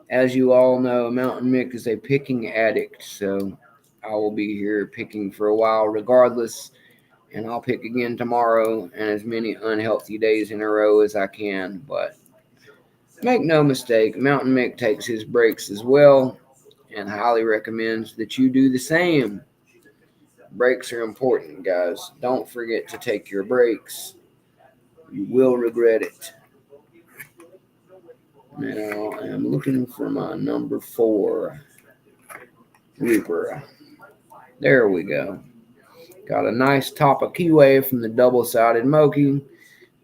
As you all know, Mounta1nM1ck is a picking addict. So I will be here picking for a while regardless. And I'll pick again tomorrow and as many unhealthy days in a row as I can. But make no mistake, Mounta1nM1ck takes his breaks as well and highly recommends that you do the same. Breaks are important, guys. Don't forget to take your breaks. You will regret it. Now I'm looking for my number 4 Reaper. There we go. Got a nice top of keyway from the double-sided Moki. I'm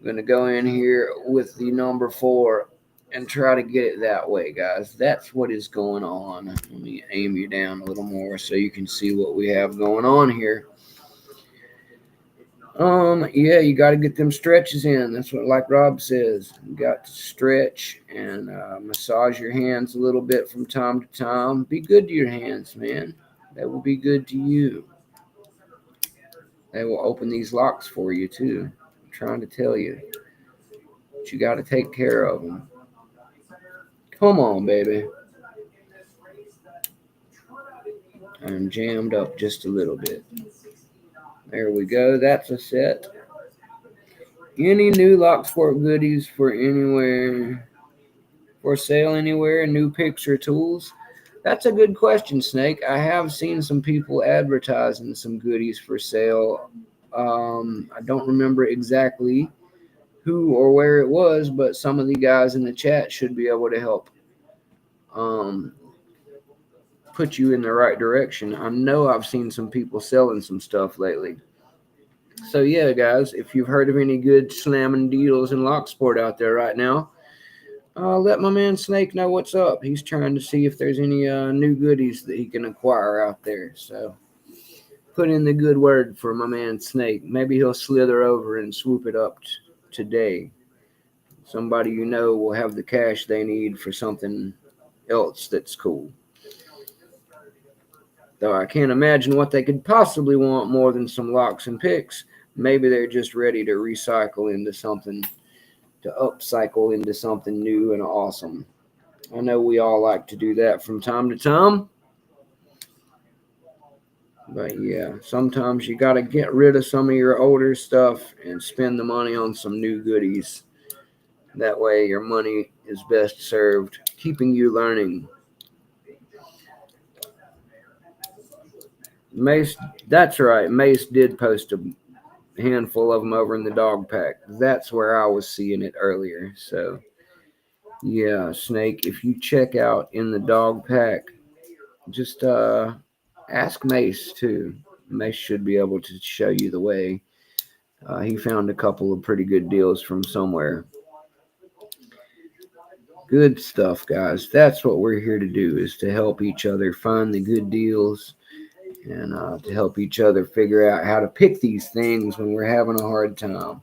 going to go in here with the number 4 and try to get it that way, guys. That's what is going on. Let me aim you down a little more so you can see what we have going on here. Yeah, you got to get them stretches in. That's what, like Rob says, you got to stretch and massage your hands a little bit from time to time. Be good to your hands, man. They will be good to you. They will open these locks for you too. I'm trying to tell you, but you got to take care of them. Come on, baby. I'm jammed up just a little bit. There we go. That's a set. Any new Locksport goodies for anywhere? For sale anywhere? New picks or tools? That's a good question, Snake. I have seen some people advertising some goodies for sale. I don't remember exactly who or where it was, but some of the guys in the chat should be able to help put you in the right direction. I know I've seen some people selling some stuff lately. So yeah, guys, if you've heard of any good slamming deals in Locksport out there right now, let my man Snake know what's up. He's trying to see if there's any new goodies that he can acquire out there. So put in the good word for my man Snake. Maybe he'll slither over and swoop it up today. Somebody you know will have the cash they need for something else that's cool. Though I can't imagine what they could possibly want more than some locks and picks. Maybe they're just ready to recycle into something, to upcycle into something new and awesome. I know we all like to do that from time to time. But yeah, sometimes you got to get rid of some of your older stuff and spend the money on some new goodies. That way your money is best served keeping you learning. Mace, that's right. Mace did post a handful of them over in the dog pack. That's where I was seeing it earlier. So yeah, Snake, if you check out in the dog pack, just ask Mace too. Mace should be able to show you the way. He found a couple of pretty good deals from somewhere. Good stuff, guys. That's what we're here to do, is to help each other find the good deals and to help each other figure out how to pick these things when we're having a hard time.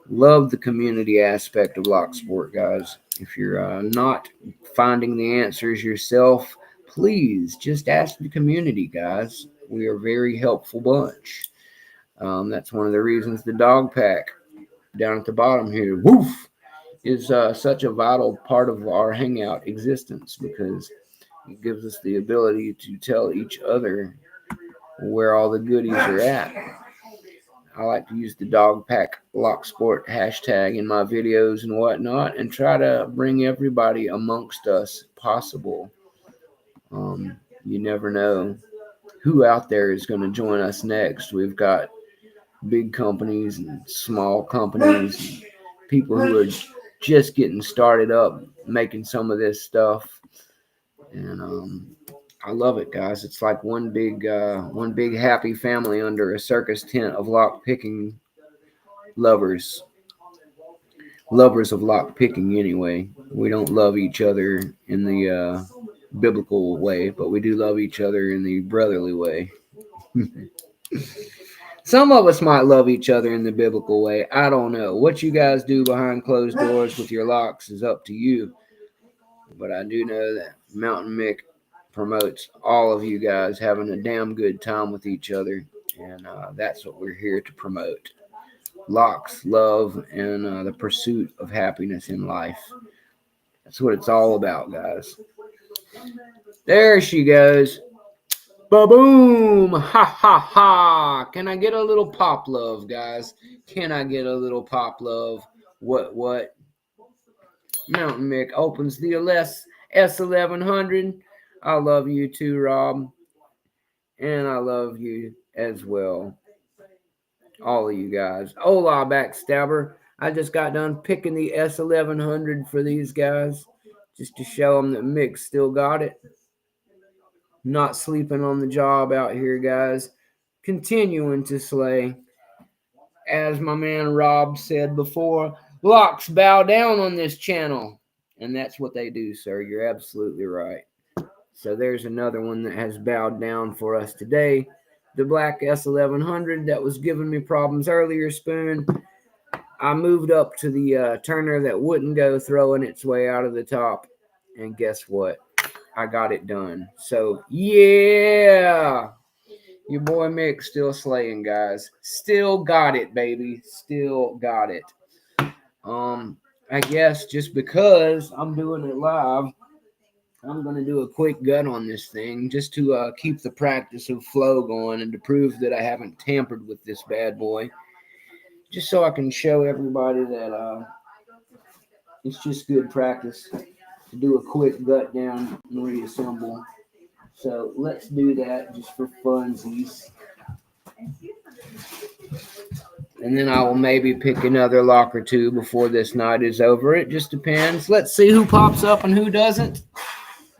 Love the community aspect of Locksport, guys. If you're not finding the answers yourself, please just ask the community, guys. We are a very helpful bunch. That's one of the reasons the dog pack down at the bottom here, woof, is such a vital part of our Hangout existence, because it gives us the ability to tell each other where all the goodies are at. I like to use the dog pack Locksport hashtag in my videos and whatnot, and try to bring everybody amongst us possible. You never know who out there is going to join us next. We've got big companies and small companies, and people who are just getting started up making some of this stuff, and I love it, guys. It's like one big happy family under a circus tent of lock picking lovers. lovers of lock picking anyway. We don't love each other in the biblical way, but we do love each other in the brotherly way. Some of us might love each other in the biblical way. I don't know. What you guys do behind closed doors with your locks is up to you. But I do know that Mounta1nM1ck promotes all of you guys having a damn good time with each other. And that's what we're here to promote. Locks, love, and the pursuit of happiness in life. That's what it's all about, guys. There she goes. Ba-boom! Ha ha ha! Can I get a little pop love, guys? Can I get a little pop love? What? Mounta1nM1ck opens the S1100. I love you too, Rob. And I love you as well. All of you guys. Hola, backstabber. I just got done picking the S1100 for these guys. Just to show them that Mick still got it. Not sleeping on the job out here, guys. Continuing to slay. As my man Rob said before, locks bow down on this channel. And that's what they do, sir. You're absolutely right. So there's another one that has bowed down for us today. The black S1100 that was giving me problems earlier, Spoon. I moved up to the turner that wouldn't go throwing its way out of the top. And guess what? I got it done. So, yeah. Your boy Mick still slaying, guys. Still got it, baby. Still got it. I guess just because I'm doing it live, I'm going to do a quick gut on this thing just to keep the practice of flow going and to prove that I haven't tampered with this bad boy. Just so I can show everybody that it's just good practice to do a quick gut down and reassemble. So let's do that just for funsies. And then I will maybe pick another lock or two before this night is over. It just depends. Let's see who pops up and who doesn't.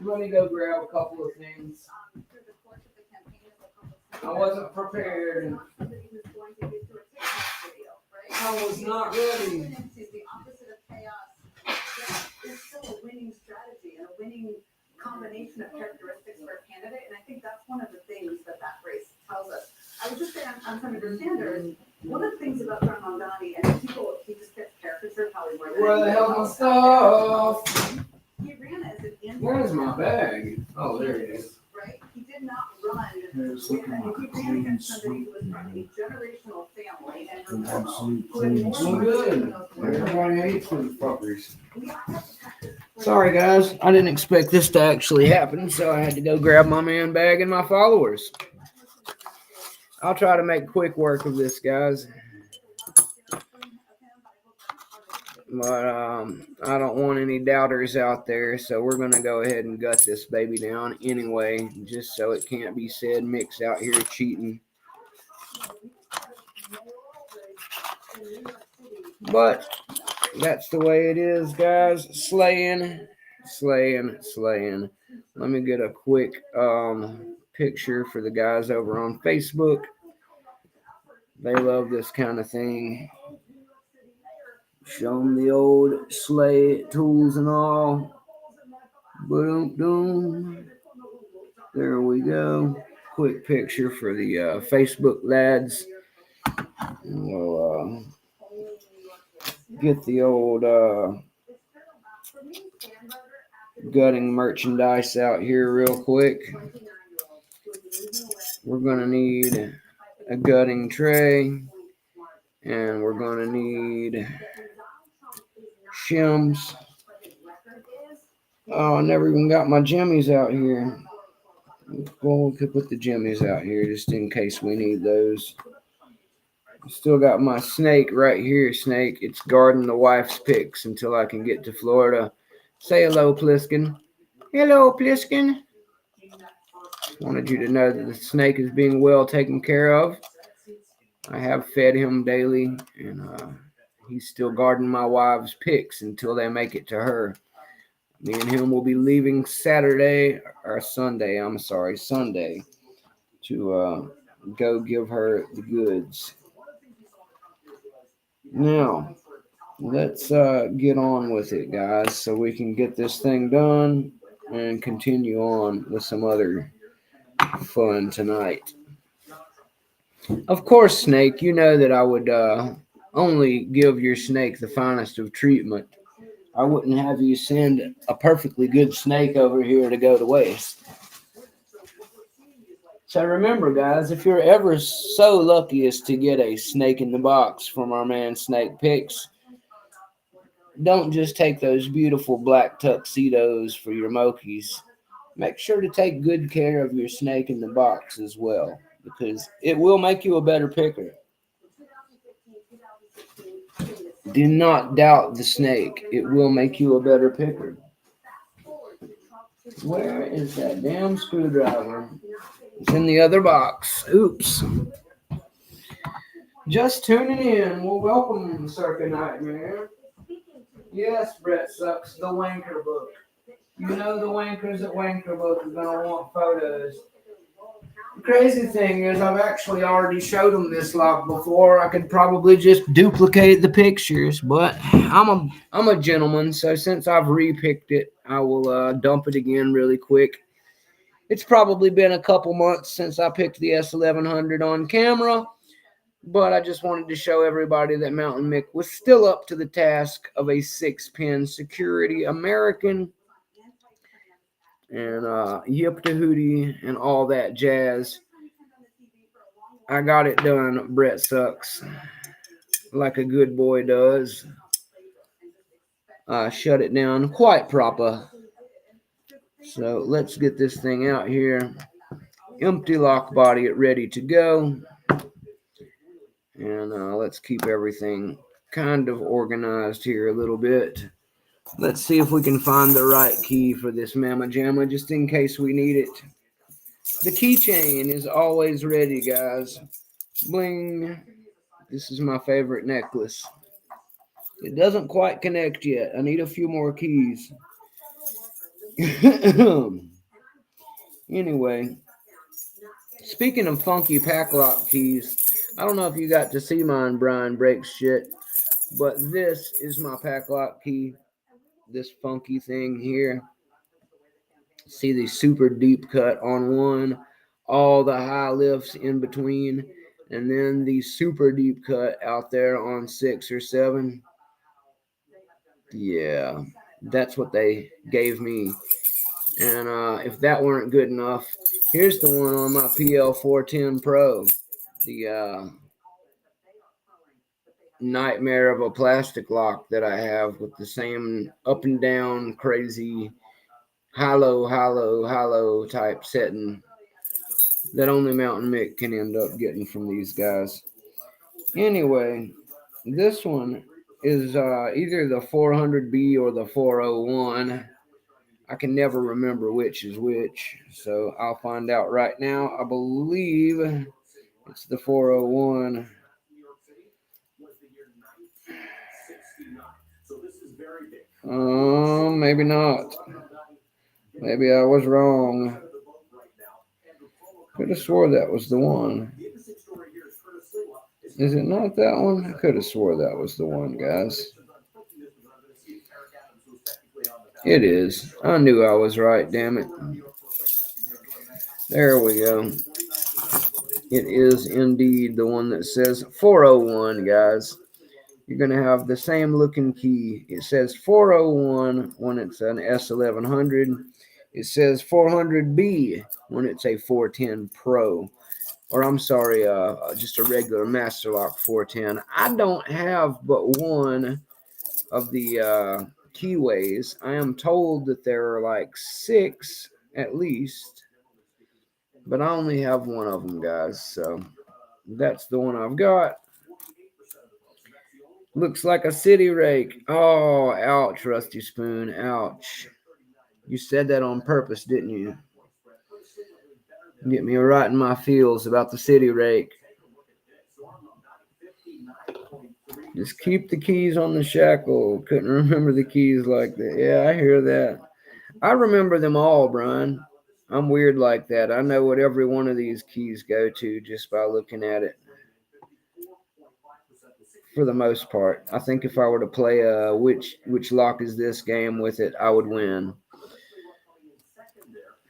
Let me go grab a couple of things. I wasn't prepared. I was not ready. It's still a winning strategy and a winning combination of characteristics for a candidate, and I think that's one of the things that race tells us. I was just saying on Senator Sanders, one of the things about John Mondani, and people, he just gets caricatured probably more than Where the hell my stuff? He ran as an independent. Where's my bag? Oh, there it is. Right? He did not run. He ran against somebody who was from a generational family and good. Everybody hates them fuckers. Sorry, guys. I didn't expect this to actually happen, so I had to go grab my man bag and my followers. I'll try to make quick work of this, guys. But I don't want any doubters out there, so we're going to go ahead and gut this baby down anyway, just so it can't be said Mick's out here cheating. But that's the way it is, guys. Slaying. Let me get a quick picture for the guys over on Facebook. They love this kind of thing. Show them the old slay tools and all. Boom. There we go. Quick picture for the Facebook lads. We'll get the old gutting merchandise out here real quick. We're going to need a gutting tray. And we're going to need shims. Oh, I never even got my jimmies out here. Well, we could put the jimmies out here just in case we need those. Still got my snake right here, Snake. It's guarding the wife's picks until I can get to Florida. Say hello, Pliskin. Hello, Pliskin. Wanted you to know that the snake is being well taken care of. I have fed him daily, and he's still guarding my wife's picks until they make it to her. Me and him will be leaving Sunday, to go give her the goods. Now, let's get on with it, guys, so we can get this thing done and continue on with some other fun tonight. Of course, Snake, you know that I would only give your snake the finest of treatment. I wouldn't have you send a perfectly good snake over here to go to waste. So remember, guys, if you're ever so lucky as to get a snake in the box from our man Snake Picks, don't just take those beautiful black tuxedos for your Mokies. Make sure to take good care of your snake in the box as well, because it will make you a better picker. Do not doubt the snake. It will make you a better picker. Where is that damn screwdriver? It's in the other box. Oops. Just tuning in. Well, welcome, Circa Nightmare. Yes, Brett Sucks, the Wanker Book. You know the wankers at Wanker Book are going to want photos. The crazy thing is I've actually already showed them this lock before. I could probably just duplicate the pictures, but I'm a gentleman, so since I've repicked it, I will dump it again really quick. It's probably been a couple months since I picked the S1100 on camera, but I just wanted to show everybody that Mounta1nM1ck was still up to the task of a 6-pin security American and yip to hootie and all that jazz. I got it done, Brett Sucks, like a good boy does. Shut it down quite proper. So let's get this thing out here. Empty lock body, it ready to go. And let's keep everything kind of organized here a little bit. Let's see if we can find the right key for this Mama Jamma, just in case we need it. The keychain is always ready, guys. Bling. This is my favorite necklace. It doesn't quite connect yet. I need a few more keys. Anyway, speaking of funky pack lock keys, I don't know if you got to see mine, Brian Breaks Shit, but this is my pack lock key. This funky thing here. See the super deep cut on one, all the high lifts in between, and then the super deep cut out there on 6 or 7. Yeah, that's what they gave me. And if that weren't good enough, here's the one on my PL410 Pro. The nightmare of a plastic lock that I have with the same up and down crazy hollow type setting that only Mounta1nM1ck can end up getting from these guys. Anyway, this one is either the 400B or the 401. I can never remember which is which, so I'll find out right now. I believe it's the 401. Maybe not. Maybe I was wrong. Could have swore that was the one. Is it not that one? I could have swore that was the one, guys. It is. I knew I was right, damn it. There we go. It is indeed the one that says 401, guys. You're going to have the same looking key. It says 401 when it's an S1100. It says 400B when it's a 410 Pro. Or I'm sorry, just a regular Master Lock 410. I don't have but one of the keyways. I am told that there are like 6 at least. But I only have one of them, guys. So that's the one I've got. Looks like a city rake. Oh, ouch, Rusty Spoon. Ouch. You said that on purpose, didn't you? Get me right in my feels about the city rake. Just keep the keys on the shackle. Couldn't remember the keys like that. Yeah, I hear that. I remember them all, Brian. I'm weird like that. I know what every one of these keys go to just by looking at it. for the most part. I think if I were to play which lock is this game with it, I would win.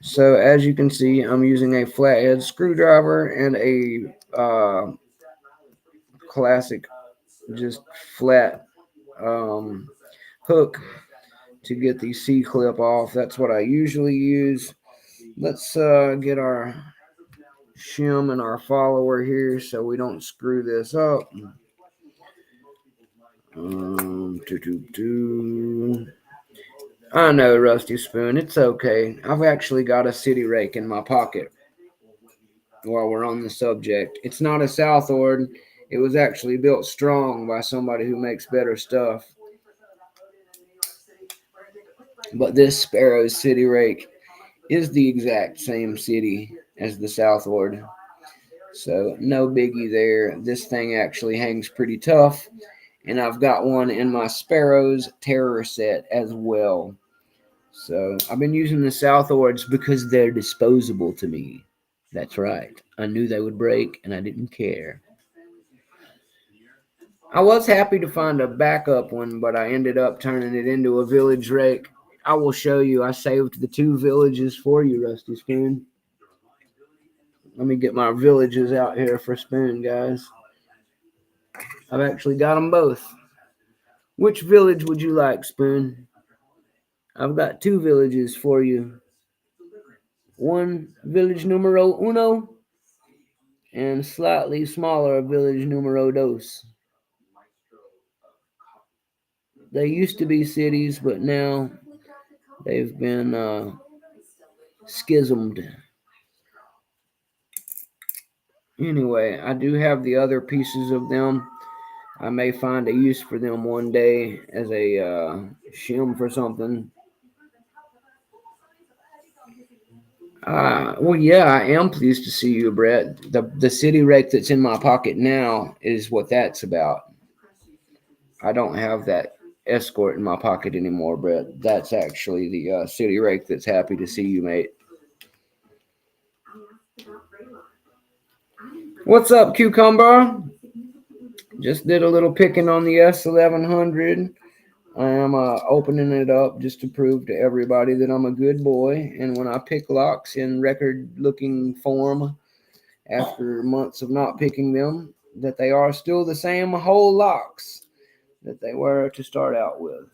So as you can see, I'm using a flathead screwdriver and a classic just flat hook to get the C-clip off. That's what I usually use. Let's get our shim and our follower here so we don't screw this up. I know, Rusty Spoon. It's okay. I've actually got a city rake in my pocket while we're on the subject. It's not a Southord. It was actually built strong by somebody who makes better stuff. But this Sparrow's city rake is the exact same city as the Southord. So no biggie there. This thing actually hangs pretty tough. And I've got one in my Sparrow's Terror set as well. So I've been using the Southords because they're disposable to me. That's right. I knew they would break and I didn't care. I was happy to find a backup one, but I ended up turning it into a village rake. I will show you. I saved the 2 villages for you, Rusty Spoon. Let me get my villages out here for Spoon, guys. I've actually got them both. Which village would you like, Spoon? I've got 2 villages for you. One village numero uno and slightly smaller village numero dos. They used to be cities, but now they've been schismed. Anyway, I do have the other pieces of them. I may find a use for them one day as a shim for something. Well, yeah, I am pleased to see you, Brett. The city rake that's in my pocket now is what that's about. I don't have that escort in my pocket anymore, Brett. That's actually the city rake that's happy to see you, mate. What's up, Cucumber? Just did a little picking on the S1100. I am opening it up just to prove to everybody that I'm a good boy. And when I pick locks in record-looking form, after months of not picking them, that they are still the same whole locks that they were to start out with.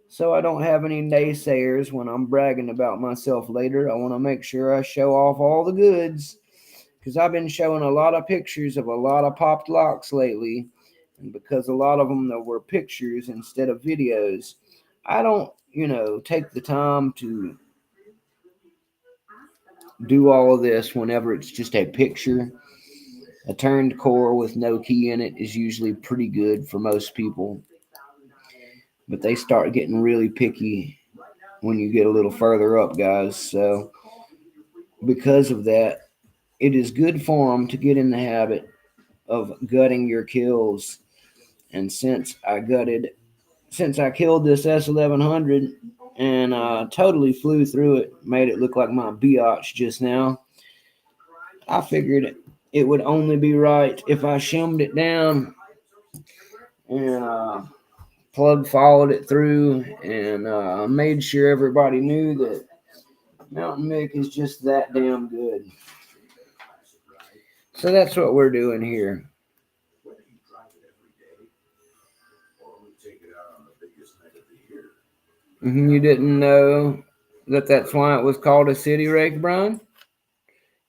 So I don't have any naysayers when I'm bragging about myself later. I want to make sure I show off all the goods, because I've been showing a lot of pictures of a lot of popped locks lately. And because a lot of them were pictures instead of videos, I don't, take the time to do all of this whenever it's just a picture. A turned core with no key in it is usually pretty good for most people. But they start getting really picky when you get a little further up, guys. So because of that, it is good form to get in the habit of gutting your kills. And since I killed this S1100 and totally flew through it, made it look like my biatch just now, I figured it would only be right if I shimmed it down and plug followed it through and made sure everybody knew that Mounta1nM1ck is just that damn good. So that's what we're doing here. You didn't know that's why it was called a city rake, Brian?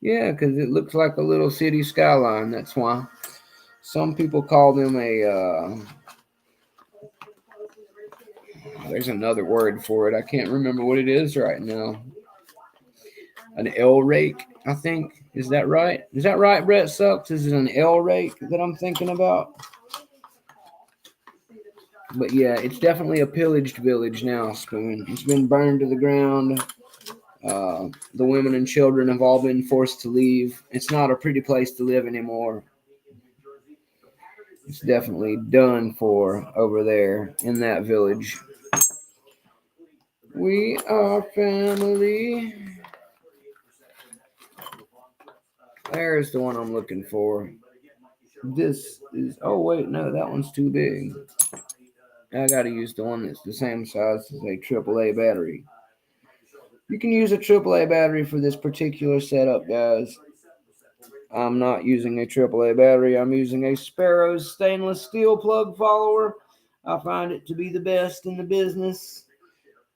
Yeah, because it looks like a little city skyline. That's why. Some people call them there's another word for it. I can't remember what it is right now. An L rake, I think. Is that right? Is that right, Brett Sucks? Is it an L rake that I'm thinking about? But yeah, it's definitely a pillaged village now, Spoon. It's been burned to the ground. The women and children have all been forced to leave. It's not a pretty place to live anymore. It's definitely done for over there in that village. We are family. There's the one I'm looking for. This is, oh wait, no, that one's too big. I gotta use the one that's the same size as a AAA battery. You can use a AAA battery for this particular setup, guys. I'm not using a AAA battery. I'm using a Sparrow's stainless steel plug follower. I find it to be the best in the business.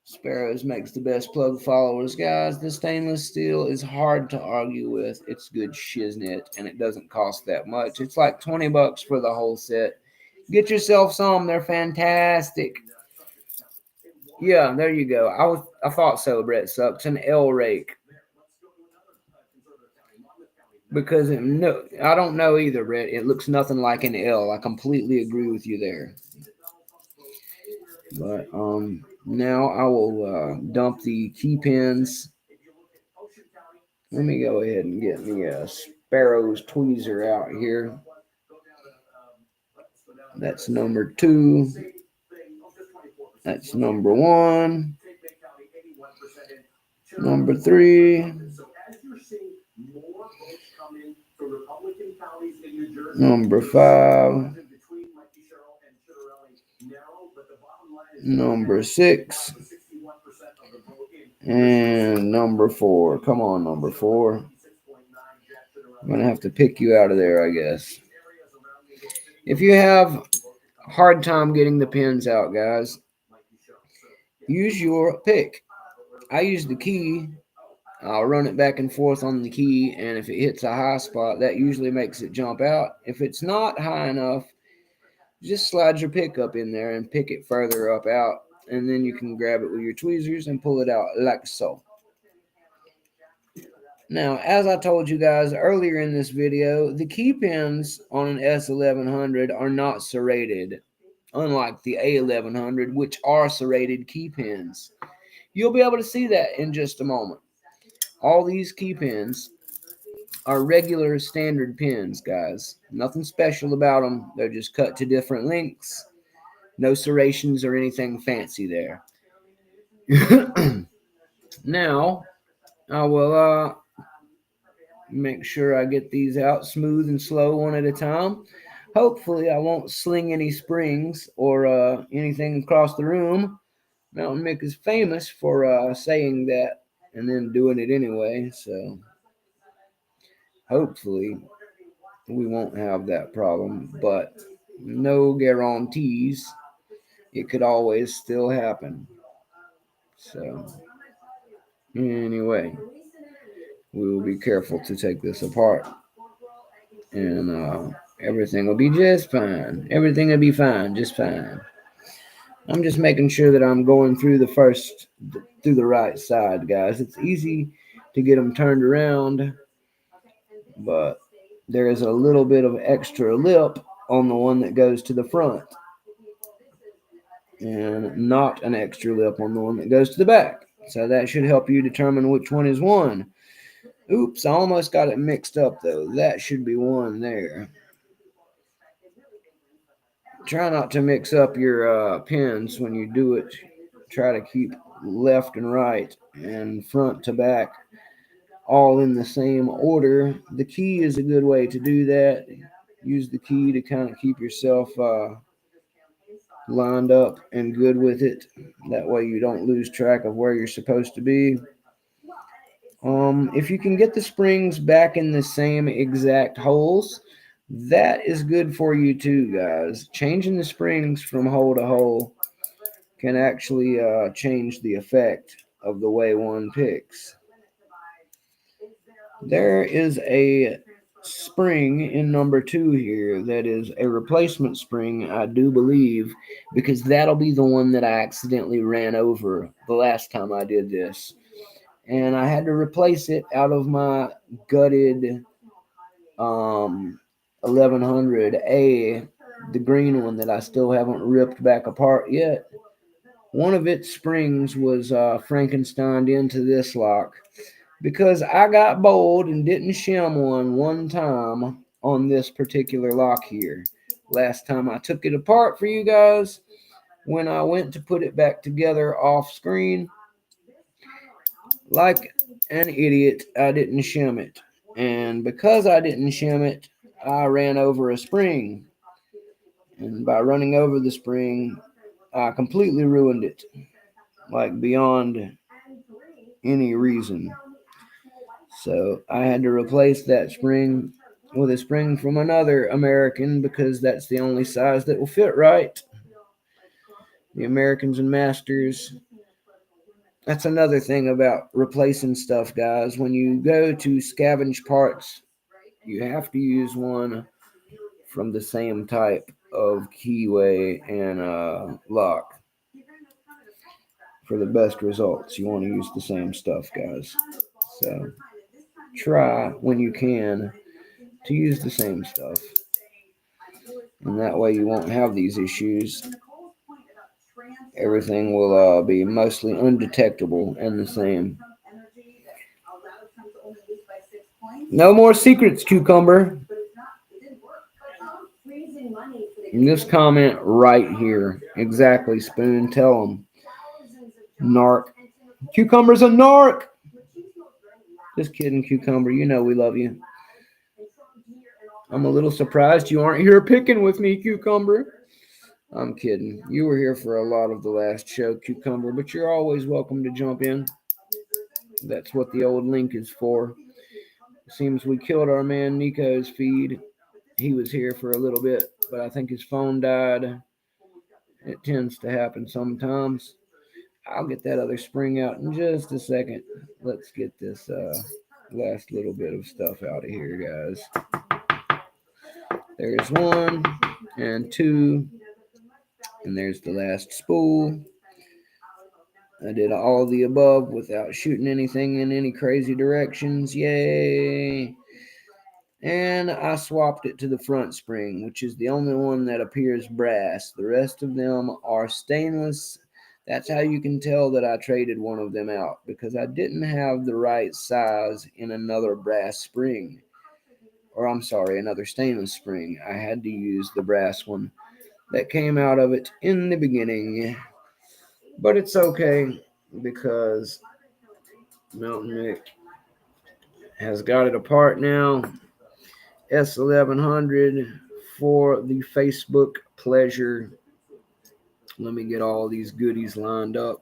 Sparrows makes the best plug followers, guys. The stainless steel is hard to argue with. It's good shiznit, and it doesn't cost that much. It's like $20 for the whole set. Get yourself some. They're fantastic. Yeah, there you go. I thought so, Brett Sucks. An L rake. Because no, I don't know either, Brett. It looks nothing like an L. I completely agree with you there. But now I will dump the key pins. Let me go ahead and get me a Sparrow's tweezer out here. That's number 2. That's number 1. Number 3. Number 5. Number 6. And number 4. Come on, number 4. I'm going to have to pick you out of there, I guess. If you have a hard time getting the pins out, guys, use your pick. I use the key. I'll run it back and forth on the key, and if it hits a high spot, that usually makes it jump out. If it's not high enough, just slide your pick up in there and pick it further up out, and then you can grab it with your tweezers and pull it out like so. Now, as I told you guys earlier in this video, the key pins on an S1100 are not serrated, unlike the A1100, which are serrated key pins. You'll be able to see that in just a moment. All these key pins are regular standard pins, guys. Nothing special about them. They're just cut to different lengths. No serrations or anything fancy there. Now, I will make sure I get these out smooth and slow one at a time. Hopefully, I won't sling any springs or anything across the room. Mounta1nM1ck is famous for saying that and then doing it anyway, so hopefully we won't have that problem, but no guarantees. It could always still happen. So anyway, we will be careful to take this apart, and everything will be just fine. Everything will be fine, just fine. I'm just making sure that I'm going through the right side, guys. It's easy to get them turned around, but there is a little bit of extra lip on the one that goes to the front, and not an extra lip on the one that goes to the back. So that should help you determine which one is one. Oops, I almost got it mixed up, though. That should be one there. Try not to mix up your pins when you do it. Try to keep left and right and front to back all in the same order. The key is a good way to do that. Use the key to kind of keep yourself lined up and good with it. That way you don't lose track of where you're supposed to be. If you can get the springs back in the same exact holes, that is good for you too, guys. Changing the springs from hole to hole can actually change the effect of the way one picks. There is a spring in number 2 here that is a replacement spring, I do believe, because that'll be the one that I accidentally ran over the last time I did this. And I had to replace it out of my gutted 1100A, the green one that I still haven't ripped back apart yet. One of its springs was Frankensteined into this lock because I got bold and didn't shim one time on this particular lock here. Last time I took it apart for you guys, when I went to put it back together off screen, like an idiot, I didn't shim it. And because I didn't shim it, I ran over a spring. And by running over the spring, I completely ruined it. Like beyond any reason. So I had to replace that spring with a spring from another American because that's the only size that will fit right. The Americans and Masters. That's another thing about replacing stuff, guys. When you go to scavenge parts, you have to use one from the same type of keyway and lock for the best results. You want to use the same stuff, guys. So try when you can to use the same stuff. And that way you won't have these issues. Everything will be mostly undetectable and the same. No more secrets, Cucumber. And this comment right here. Exactly, Spoon. Tell them. Narc. Cucumber's a narc. Just kidding, Cucumber. You know we love you. I'm a little surprised you aren't here picking with me, Cucumber. I'm kidding. You were here for a lot of the last show, Cucumber, but you're always welcome to jump in. That's what the old link is for. It seems we killed our man Nico's feed. He was here for a little bit, but I think his phone died. It tends to happen sometimes. I'll get that other spring out in just a second. Let's get this last little bit of stuff out of here, guys. There's 1 and 2, and there's the last spool. I did all of the above without shooting anything in any crazy directions. Yay! And I swapped it to the front spring, which is the only one that appears brass. The rest of them are stainless. That's how you can tell that I traded one of them out, because I didn't have the right size in another brass spring. Or I'm sorry, another stainless spring. I had to use the brass one that came out of it in the beginning. But it's okay, because Mounta1nM1ck has got it apart now. S1100 for the Facebook pleasure. Let me get all these goodies lined up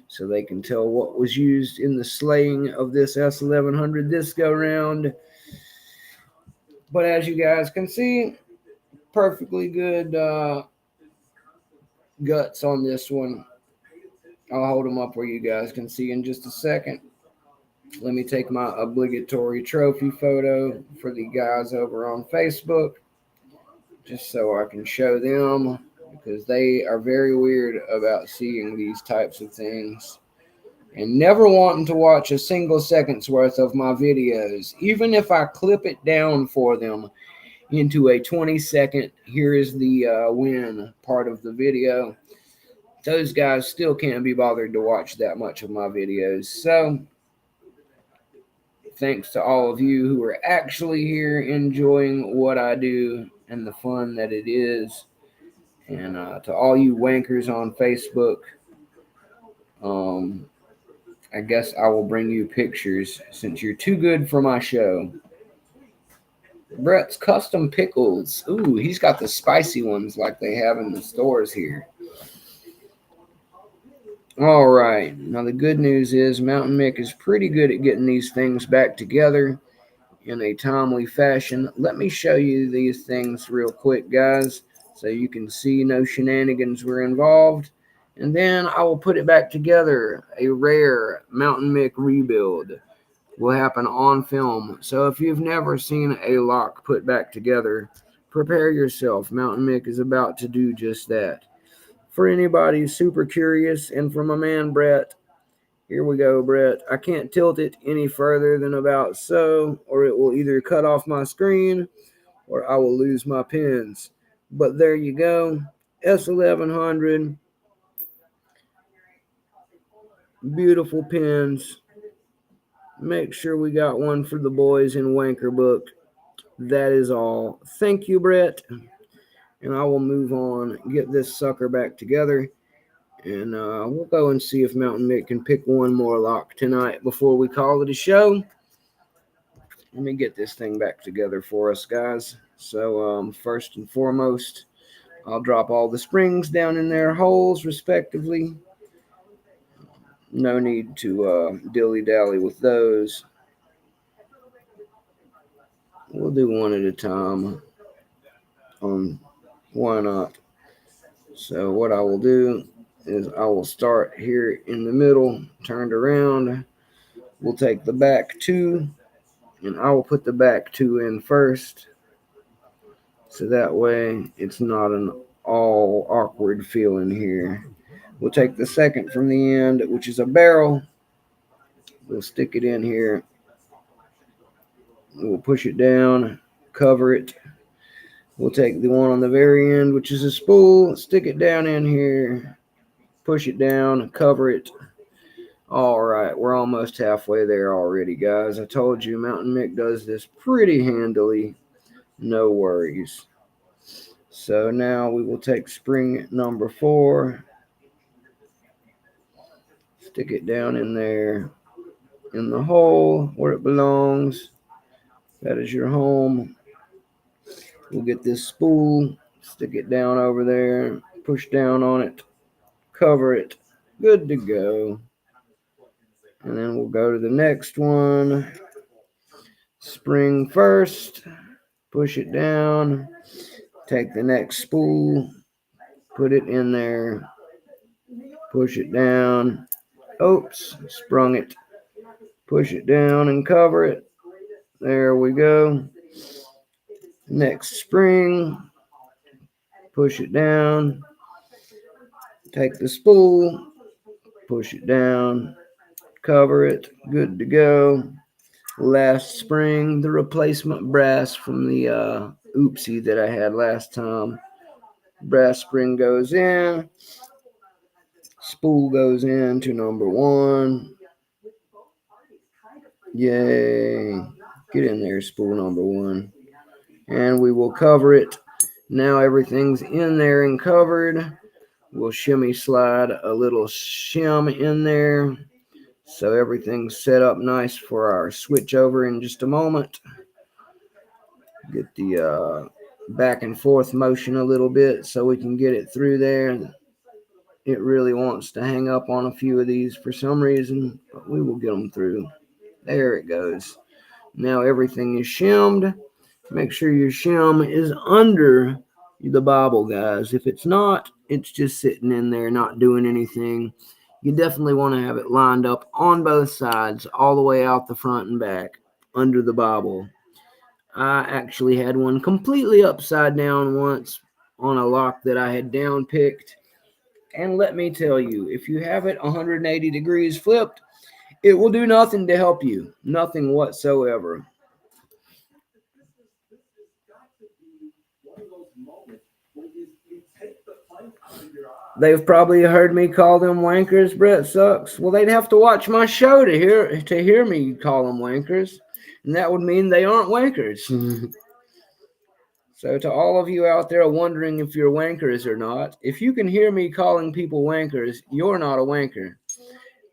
so they can tell what was used in the slaying of this S1100 this go round. But as you guys can see, perfectly good guts on this one. I'll hold them up where you guys can see in just a second. Let me take my obligatory trophy photo for the guys over on Facebook, just so I can show them, because they are very weird about seeing these types of things and never wanting to watch a single second's worth of my videos, even if I clip it down for them into a 20-second, here is the win part of the video. Those guys still can't be bothered to watch that much of my videos. So thanks to all of you who are actually here enjoying what I do and the fun that it is. And to all you wankers on Facebook, I guess I will bring you pictures since you're too good for my show. Brett's Custom Pickles. Ooh, he's got the spicy ones like they have in the stores here. All right. Now, the good news is Mounta1nM1ck is pretty good at getting these things back together in a timely fashion. Let me show you these things real quick, guys, so you can see no shenanigans were involved. And then I will put it back together. A rare Mounta1nM1ck rebuild will happen on film. So if you've never seen a lock put back together, prepare yourself. Mounta1nM1ck is about to do just that. For anybody super curious, and for my man Brett, here we go, Brett. I can't tilt it any further than about so, or it will either cut off my screen or I will lose my pins. But there you go. S1100. Beautiful pins. Make sure we got one for the boys in Wanker Book. That is all. Thank you, Brett. And I will move on, get this sucker back together. And we'll go and see if Mounta1nM1ck can pick one more lock tonight before we call it a show. Let me get this thing back together for us, guys. So first and foremost, I'll drop all the springs down in their holes respectively. No need to dilly-dally with those. We'll do one at a time. Why not? So what I will do is I will start here in the middle, turned around. We'll take the back two, and I will put the back two in first. So that way it's not an all awkward feeling here. We'll take the second from the end, which is a barrel. We'll stick it in here. We'll push it down, cover it. We'll take the one on the very end, which is a spool, stick it down in here, push it down, cover it. All right, we're almost halfway there already, guys. I told you Mounta1nM1ck does this pretty handily. No worries. So now we will take spring number 4, stick it down in there in the hole where it belongs. That is your home. We'll get this spool, stick it down over there, push down on it, cover it. Good to go. And then we'll go to the next one. Spring first, push it down, take the next spool, put it in there, push it down. Oops, sprung it. Push it down and cover it. There we go. Next spring, push it down, take the spool, push it down, cover it. Good to go. Last spring, the replacement brass from the oopsie that I had last time. Brass spring goes in, spool goes into number 1. Yay. Get in there, spool number 1. And we will cover it. Now everything's in there and covered. We'll shimmy slide a little shim in there. So everything's set up nice for our switch over in just a moment. Get the back and forth motion a little bit so we can get it through there. It really wants to hang up on a few of these for some reason, but we will get them through. There it goes. Now everything is shimmed. Make sure your shim is under the bobble, guys. If it's not, it's just sitting in there not doing anything. You definitely want to have it lined up on both sides, all the way out the front and back, under the bobble. I actually had one completely upside down once on a lock that I had down picked. And let me tell you, if you have it 180 degrees flipped, it will do nothing to help you. Nothing whatsoever. They've probably heard me call them wankers. Brett sucks. Well, they'd have to watch my show to hear me call them wankers, and that would mean they aren't wankers. So to all of you out there wondering if you're wankers or not, if you can hear me calling people wankers, you're not a wanker.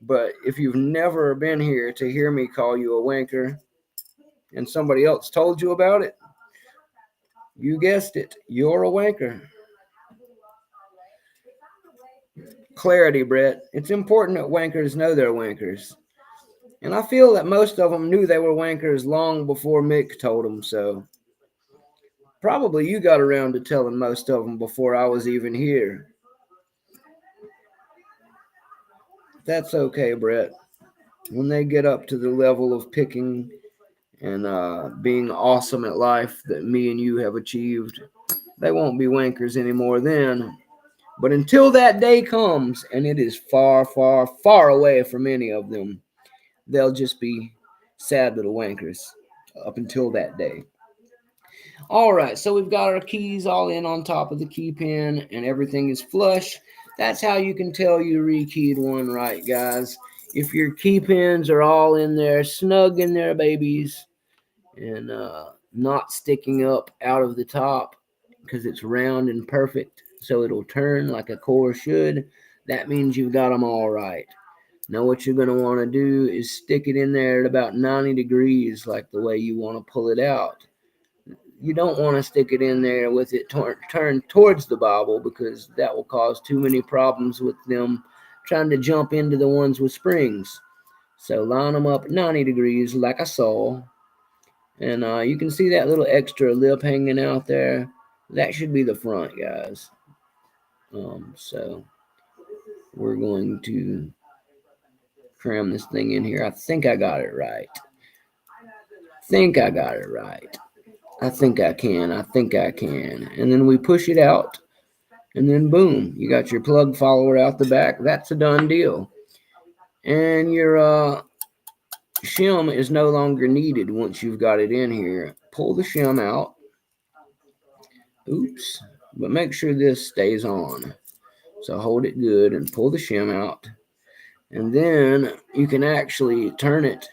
But if you've never been here to hear me call you a wanker, and somebody else told you about it, you guessed it, you're a wanker. Clarity, Brett. It's important that wankers know they're wankers. And I feel that most of them knew they were wankers long before Mick told them so. Probably you got around to telling most of them before I was even here. That's okay, Brett. When they get up to the level of picking and being awesome at life that me and you have achieved, they won't be wankers anymore then. But until that day comes, and it is far, far, far away from any of them, they'll just be sad little wankers up until that day. All right, so we've got our keys all in on top of the key pin, and everything is flush. That's how you can tell you rekeyed one right, guys. If your key pins are all in there, snug in there, babies, and not sticking up out of the top because it's round and perfect, so it'll turn like a core should, that means you've got them all right. Now what you're going to want to do is stick it in there at about 90 degrees, like the way you want to pull it out. you don't want to stick it in there with it turned towards the bobble, because that will cause too many problems with them trying to jump into the ones with springs. So line them up 90 degrees like I saw. And you can see that little extra lip hanging out there. That should be the front, guys. So we're going to cram this thing in here. I think I got it right. I think I can. And then we push it out. And then boom, you got your plug follower out the back. That's a done deal. And your shim is no longer needed once you've got it in here. Pull the shim out. Oops. But make sure this stays on. So hold it good and pull the shim out. And then you can actually turn it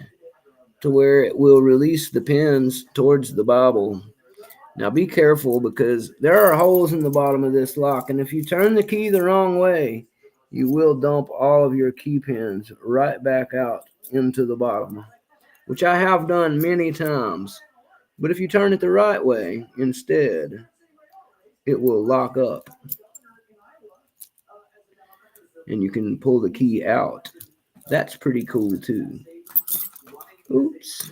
to where it will release the pins towards the bobble. Now be careful, because there are holes in the bottom of this lock, and if you turn the key the wrong way, you will dump all of your key pins right back out into the bottom, which I have done many times. But if you turn it the right way instead, it will lock up and you can pull the key out. That's pretty cool too. Oops.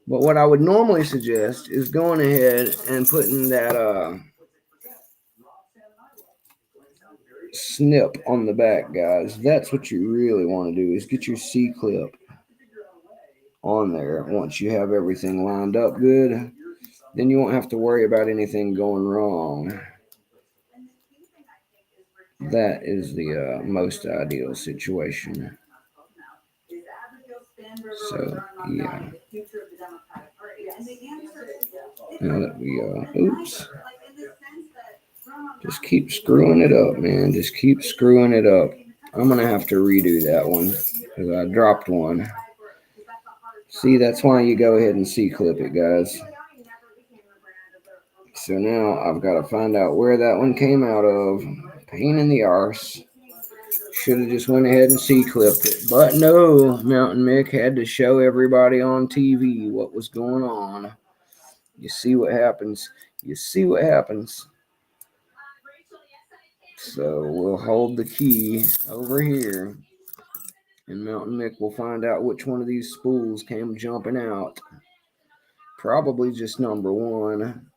But what I would normally suggest is going ahead and putting that snip on the back, guys. That's what you really want to do, is get your C-clip on there. Once you have everything lined up good, then you won't have to worry about anything going wrong. That is the most ideal situation. So, yeah. Now that we, oops. Just keep screwing it up, man. Just keep screwing it up. I'm going to have to redo that one because I dropped one. See, that's why you go ahead and C-clip it, guys. So now I've got to find out where that one came out of. Pain in the arse. Should have just went ahead and C-clipped it. But no, Mounta1nM1ck had to show everybody on TV what was going on. You see what happens. You see what happens. So we'll hold the key over here, and Mounta1nM1ck will find out which one of these spools came jumping out. Probably just number one,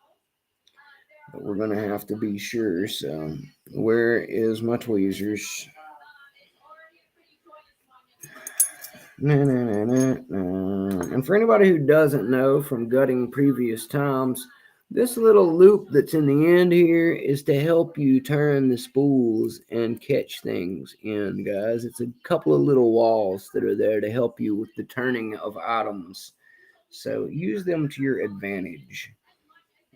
but we're going to have to be sure. So where is my tweezers? And for anybody who doesn't know from gutting previous times, this little loop that's in the end here is to help you turn the spools and catch things in, guys. It's a couple of little walls that are there to help you with the turning of items. So use them to your advantage.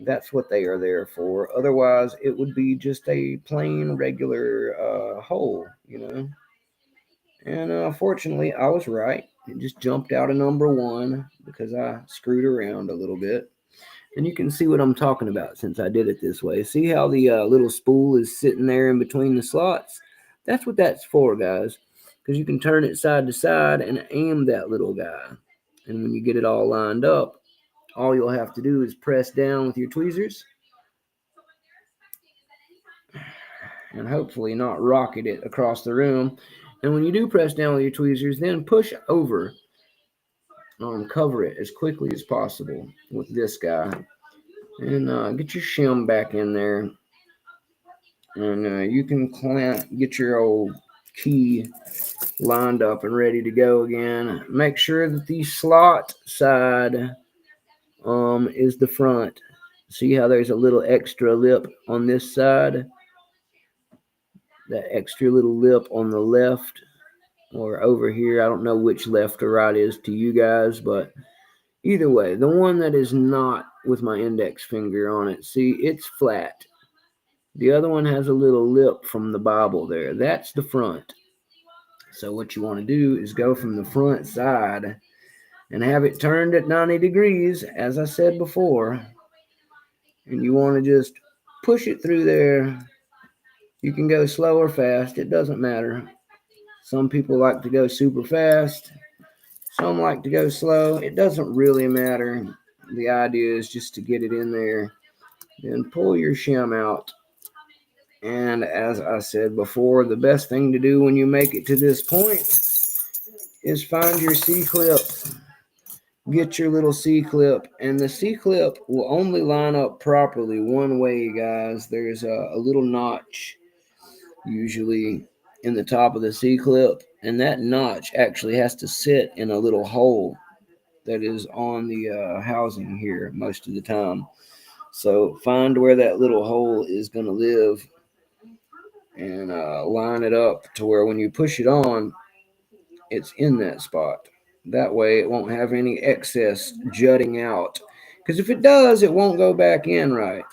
That's what they are there for. Otherwise, it would be just a plain, regular hole, you know. And fortunately, I was right. It just jumped out of number one because I screwed around a little bit. And you can see what I'm talking about since I did it this way. See how the little spool is sitting there in between the slots? That's what that's for, guys. Because you can turn it side to side and aim that little guy. And when you get it all lined up, all you'll have to do is press down with your tweezers. And hopefully not rocket it across the room. And when you do press down with your tweezers, then push over. Cover it as quickly as possible with this guy. And get your shim back in there. And you can get your old key lined up and ready to go again. Make sure that the slot side is the front. See how there's a little extra lip on this side? That extra little lip on the left or over here. I don't know which left or right is to you guys, but either way, the one that is not with my index finger on it, see, it's flat. The other one has a little lip from the Bible there. That's the front. So what you want to do is go from the front side and have it turned at 90 degrees, as I said before. And you want to just push it through there. You can go slow or fast. It doesn't matter. Some people like to go super fast. Some like to go slow. It doesn't really matter. the idea is just to get it in there. Then pull your shim out. And as I said before, the best thing to do when you make it to this point is find your C-clip. Get your little C-clip, and the C-clip will only line up properly one way, guys. There's a little notch usually in the top of the C-clip, and that notch actually has to sit in a little hole that is on the housing here most of the time. So find where that little hole is going to live and line it up to where when you push it on, it's in that spot. That way it won't have any excess jutting out. Because if it does, it won't go back in right.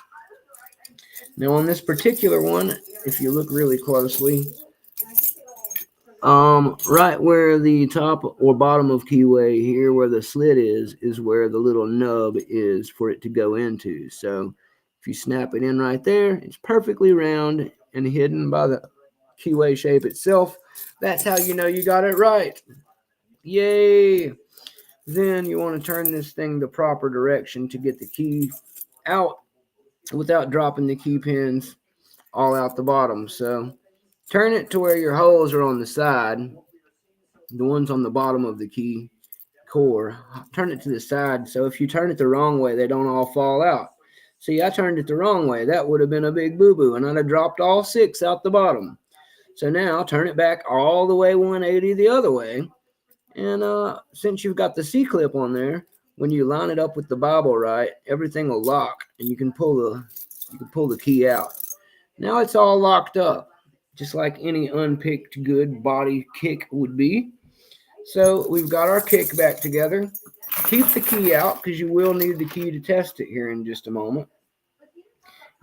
Now on this particular one, if you look really closely, right where the top or bottom of keyway here, where the slit is where the little nub is for it to go into. So if you snap it in right there, it's perfectly round and hidden by the keyway shape itself. That's how you know you got it right. Yay! Then you want to turn this thing the proper direction to get the key out without dropping the key pins all out the bottom. So turn it to where your holes are on the side, the ones on the bottom of the key core. Turn it to the side, so if you turn it the wrong way, they don't all fall out. See, I turned it the wrong way. That would have been a big boo-boo, and I'd have dropped all 6 out the bottom. So now turn it back all the way 180 the other way. And since you've got the C-clip on there, when you line it up with the Bible right, everything will lock, and you can pull the key out. Now it's all locked up, just like any unpicked good body kick would be. So we've got our kick back together. Keep the key out because you will need the key to test it here in just a moment.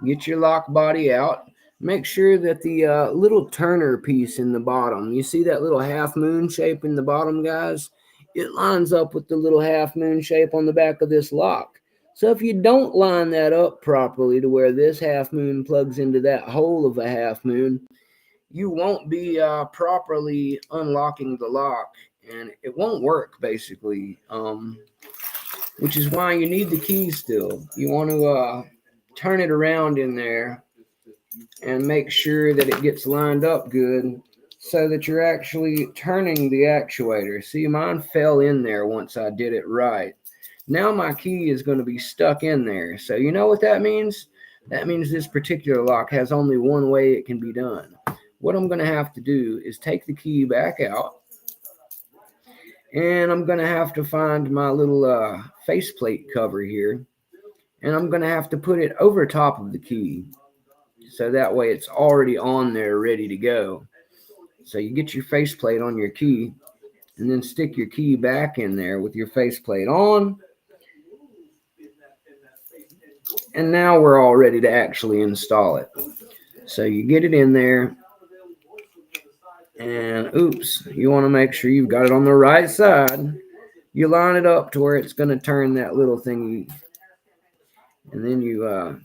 Get your lock body out. Make sure that the little turner piece in the bottom, you see that little half moon shape in the bottom, guys? It lines up with the little half moon shape on the back of this lock. So if you don't line that up properly to where this half moon plugs into that hole of a half moon, you won't be properly unlocking the lock, and it won't work, basically, which is why you need the key still. You want to turn it around in there and make sure that it gets lined up good so that you're actually turning the actuator. See, mine fell in there once I did it right. Now my key is going to be stuck in there. So you know what that means? That means this particular lock has only one way it can be done. What I'm going to have to do is take the key back out, and I'm going to have to find my little faceplate cover here, and I'm going to have to put it over top of the key. So that way it's already on there ready to go. So you get your faceplate on your key and then stick your key back in there with your faceplate on. And now we're all ready to actually install it. So you get it in there. And oops, you want to make sure you've got it on the right side. You line it up to where it's going to turn that little thingy. And then you,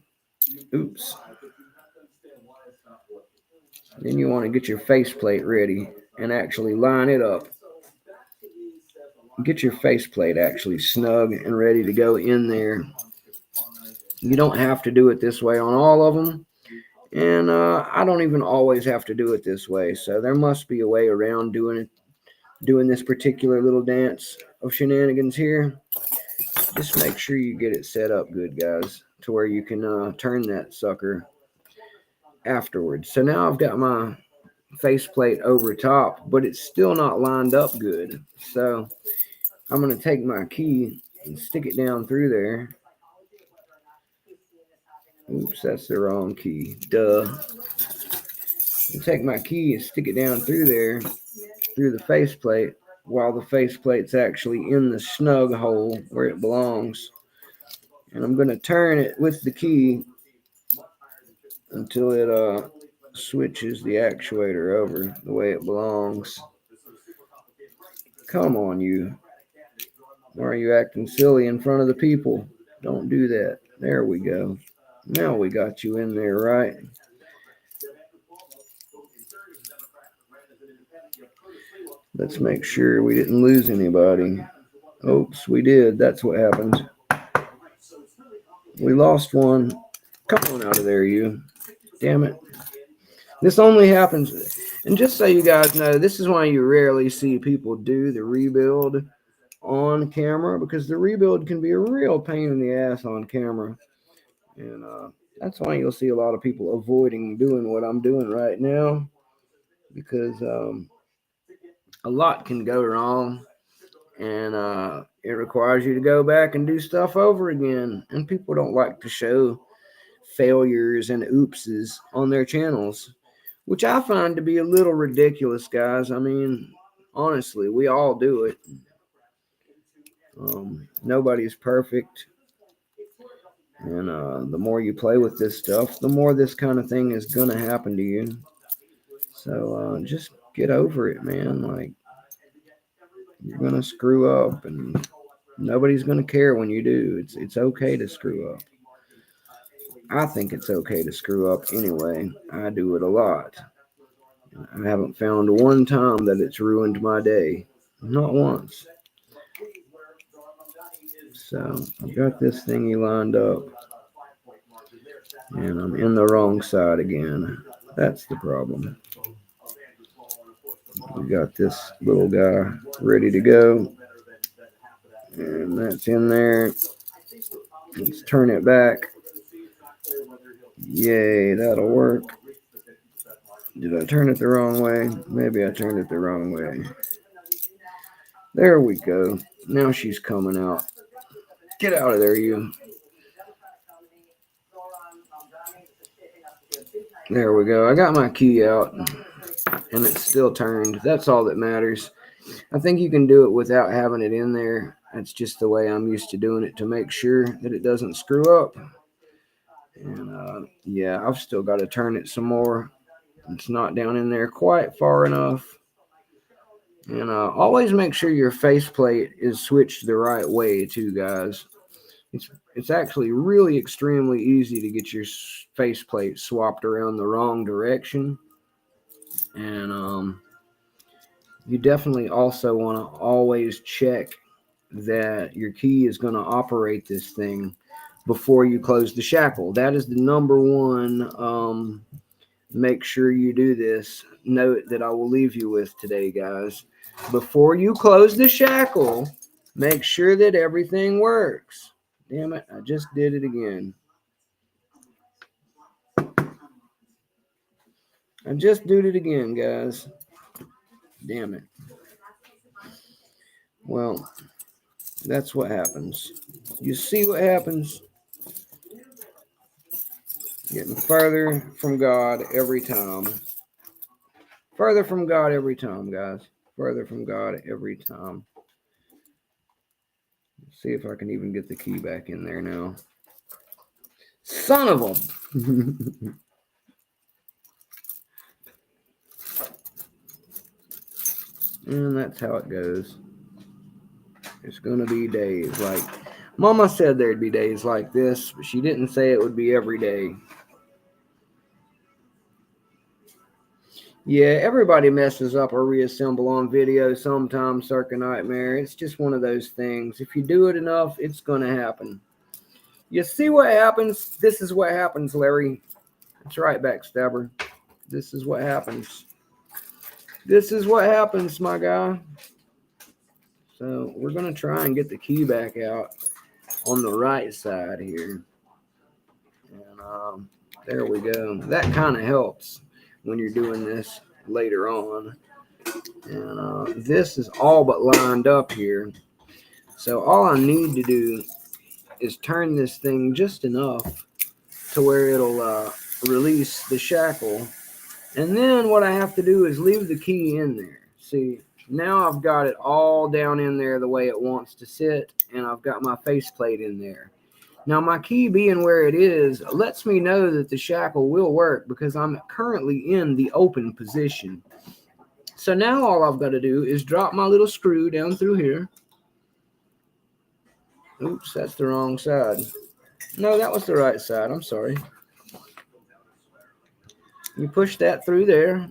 oops. Then you want to get your faceplate ready and actually line it up. Get your faceplate actually snug and ready to go in there. You don't have to do it this way on all of them. And I don't even always have to do it this way. So there must be a way around doing this particular little dance of shenanigans here. Just make sure you get it set up good, guys, to where you can turn that sucker afterwards. So now I've got my faceplate over top, but it's still not lined up good. So I'm going to take my key and stick it down through there. Oops, that's the wrong key. Duh. And take my key and stick it down through there, through the faceplate, while the faceplate's actually in the snug hole where it belongs. And I'm going to turn it with the key until it switches the actuator over the way it belongs. Come on, you. Why are you acting silly in front of the people? Don't do that. There we go. Now we got you in there, right? Let's make sure we didn't lose anybody. Oops, we did. That's what happened. We lost one. Come on out of there, you. Damn it. This only happens, and just so you guys know, this is why you rarely see people do the rebuild on camera, because the rebuild can be a real pain in the ass on camera. And that's why you'll see a lot of people avoiding doing what I'm doing right now, because a lot can go wrong, and it requires you to go back and do stuff over again. And people don't like to show failures and oopses on their channels, which I find to be a little ridiculous, guys. I mean, honestly, we all do it. Nobody's perfect. And the more you play with this stuff, the more this kind of thing is going to happen to you. So just get over it, man. Like, you're going to screw up, and nobody's going to care when you do. It's okay to screw up. I think it's okay to screw up anyway. I do it a lot. I haven't found one time that it's ruined my day. Not once. So I've got this thingy lined up, and I'm in the wrong side again. That's the problem. We got this little guy ready to go, and that's in there. Let's turn it back. Yay, that'll work. Did I turn it the wrong way? Maybe I turned it the wrong way. There we go. Now she's coming out. Get out of there, you. There we go. I got my key out, and it's still turned. That's all that matters. I think you can do it without having it in there. That's just the way I'm used to doing it, to make sure that it doesn't screw up. And yeah, I've still got to turn it some more. It's not down in there quite far enough. And always make sure your faceplate is switched the right way too, guys. It's actually really extremely easy to get your faceplate swapped around the wrong direction. And you definitely also want to always check that your key is going to operate this thing before you close the shackle. That is the number one. Make sure you do this note that I will leave you with today, guys. Before you close the shackle, make sure that everything works. Damn it, I just did it again. I just did it again, guys. Damn it. Well, that's what happens. You see what happens? Getting further from God every time. Further from God every time, guys. Further from God every time. Let's see if I can even get the key back in there now. Son of a... And that's how it goes. It's going to be days like... Mama said there'd be days like this, but she didn't say it would be every day. Yeah, everybody messes up or reassemble on video sometimes, Circa Nightmare. It's just one of those things. If you do it enough, it's going to happen. You see what happens? This is what happens, Larry. That's right, Backstabber. This is what happens. This is what happens, my guy. So we're going to try and get the key back out on the right side here. And there we go. That kind of helps when you're doing this later on. And this is all but lined up here. So all I need to do is turn this thing just enough to where it'll release the shackle. And then what I have to do is leave the key in there. See, now I've got it all down in there the way it wants to sit, and I've got my faceplate in there. Now, my key being where it is lets me know that the shackle will work because I'm currently in the open position. So now all I've got to do is drop my little screw down through here. Oops, that's the wrong side. No, that was the right side. I'm sorry. You push that through there,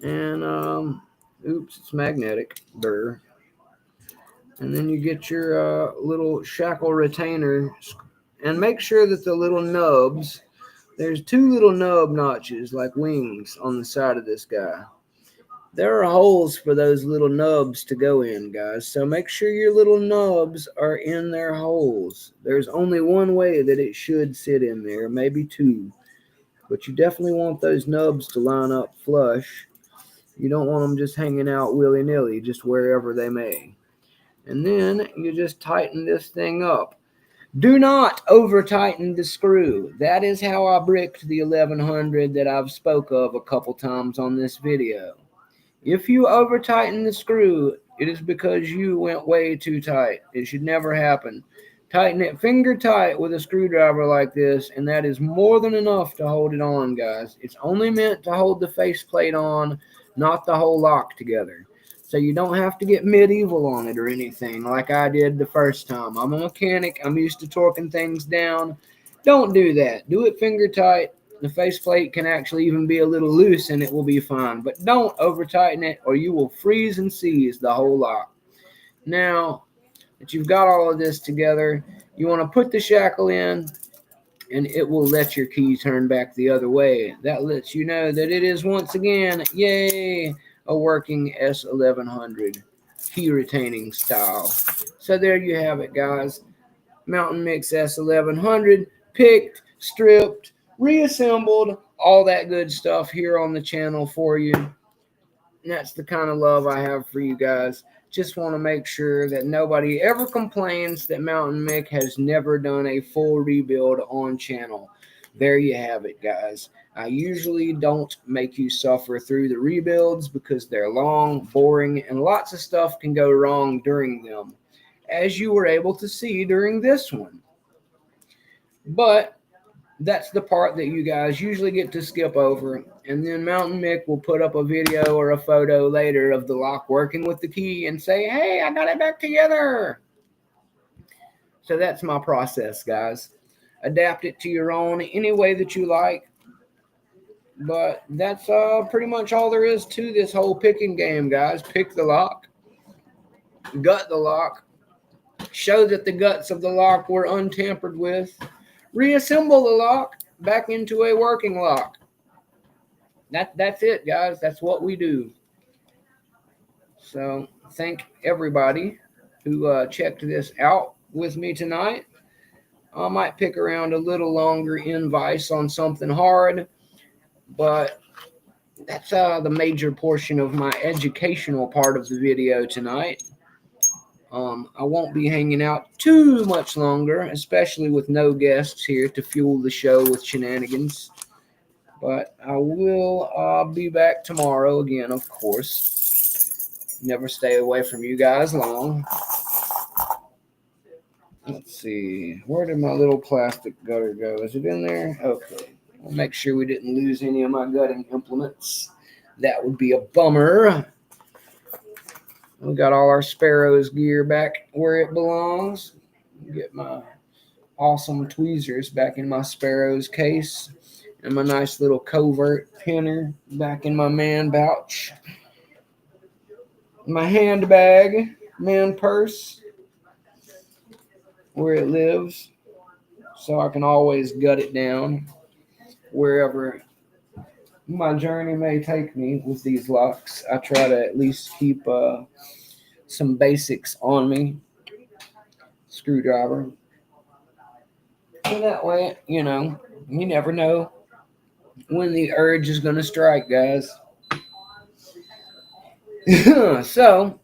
and oops, it's magnetic. Brr. And then you get your little shackle retainer And make sure that the little nubs, there's 2 little nub notches like wings on the side of this guy. There are holes for those little nubs to go in, guys. So make sure your little nubs are in their holes. There's only one way that it should sit in there, maybe 2. But you definitely want those nubs to line up flush. You don't want them just hanging out willy-nilly, just wherever they may. And then you just tighten this thing up. Do not over-tighten the screw. That is how I bricked the 1100 that I've spoke of a couple times on this video. If you over-tighten the screw, it is because you went way too tight. It should never happen. Tighten it finger tight with a screwdriver like this, and that is more than enough to hold it on, guys. It's only meant to hold the faceplate on, not the whole lock together. So you don't have to get medieval on it or anything like I did the first time. I'm a mechanic. I'm used to torquing things down. Don't do that. Do it finger tight. The faceplate can actually even be a little loose and it will be fine. But don't over tighten it or you will freeze and seize the whole lock. Now that you've got all of this together, you want to put the shackle in and it will let your key turn back the other way. That lets you know that it is once again, yay, a working S1100 key retaining style. So there you have it, guys. Mounta1nM1ck S1100 picked, stripped, reassembled, all that good stuff here on the channel for you. And that's the kind of love I have for you guys. Just want to make sure that nobody ever complains that Mounta1nM1ck has never done a full rebuild on channel. There you have it, guys. I usually don't make you suffer through the rebuilds because they're long, boring, and lots of stuff can go wrong during them, as you were able to see during this one. But that's the part that you guys usually get to skip over, and then Mounta1nM1ck will put up a video or a photo later of the lock working with the key and say, hey, I got it back together. So that's my process, guys. Adapt it to your own any way that you like. But that's pretty much all there is to this whole picking game, guys. Pick the lock, gut the lock, show that the guts of the lock were untampered with, reassemble the lock back into a working lock. That's it, guys. That's what we do. So thank everybody who checked this out with me tonight. I might pick around a little longer in Vice on something hard, but that's the major portion of my educational part of the video tonight. I won't be hanging out too much longer, especially with no guests here to fuel the show with shenanigans. But I will be back tomorrow again, of course. Never stay away from you guys long. Let's see. Where did my little plastic gutter go? Is it in there? Okay. I'll make sure we didn't lose any of my gutting implements. That would be a bummer. We got all our Sparrows gear back where it belongs. Get my awesome tweezers back in my Sparrows case. And my nice little covert pinner back in my man pouch. My handbag, man purse, where it lives. So I can always gut it down wherever my journey may take me with these locks. I try to at least keep some basics on me. Screwdriver. So that way, you know, you never know when the urge is going to strike, guys. So,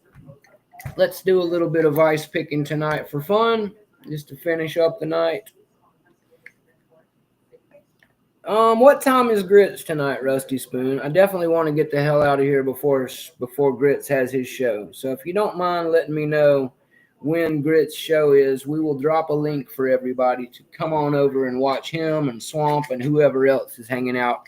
let's do a little bit of ice picking tonight for fun, just to finish up the night. What time is Grits tonight, Rusty Spoon? I definitely want to get the hell out of here before Grits has his show. So if you don't mind letting me know when Grits' show is, we will drop a link for everybody to come on over and watch him and Swamp and whoever else is hanging out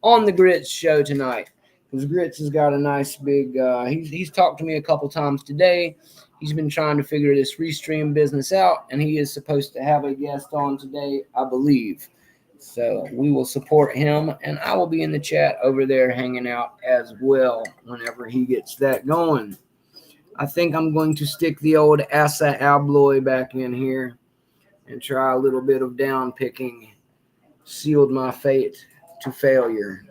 on the Grits show tonight. Because Grits has got a nice big, he's talked to me a couple times today. He's been trying to figure this restream business out, and he is supposed to have a guest on today, I believe. So we will support him, and I will be in the chat over there hanging out as well whenever he gets that going. I think I'm going to stick the old Asa Abloy back in here and try a little bit of down picking sealed my fate to failure.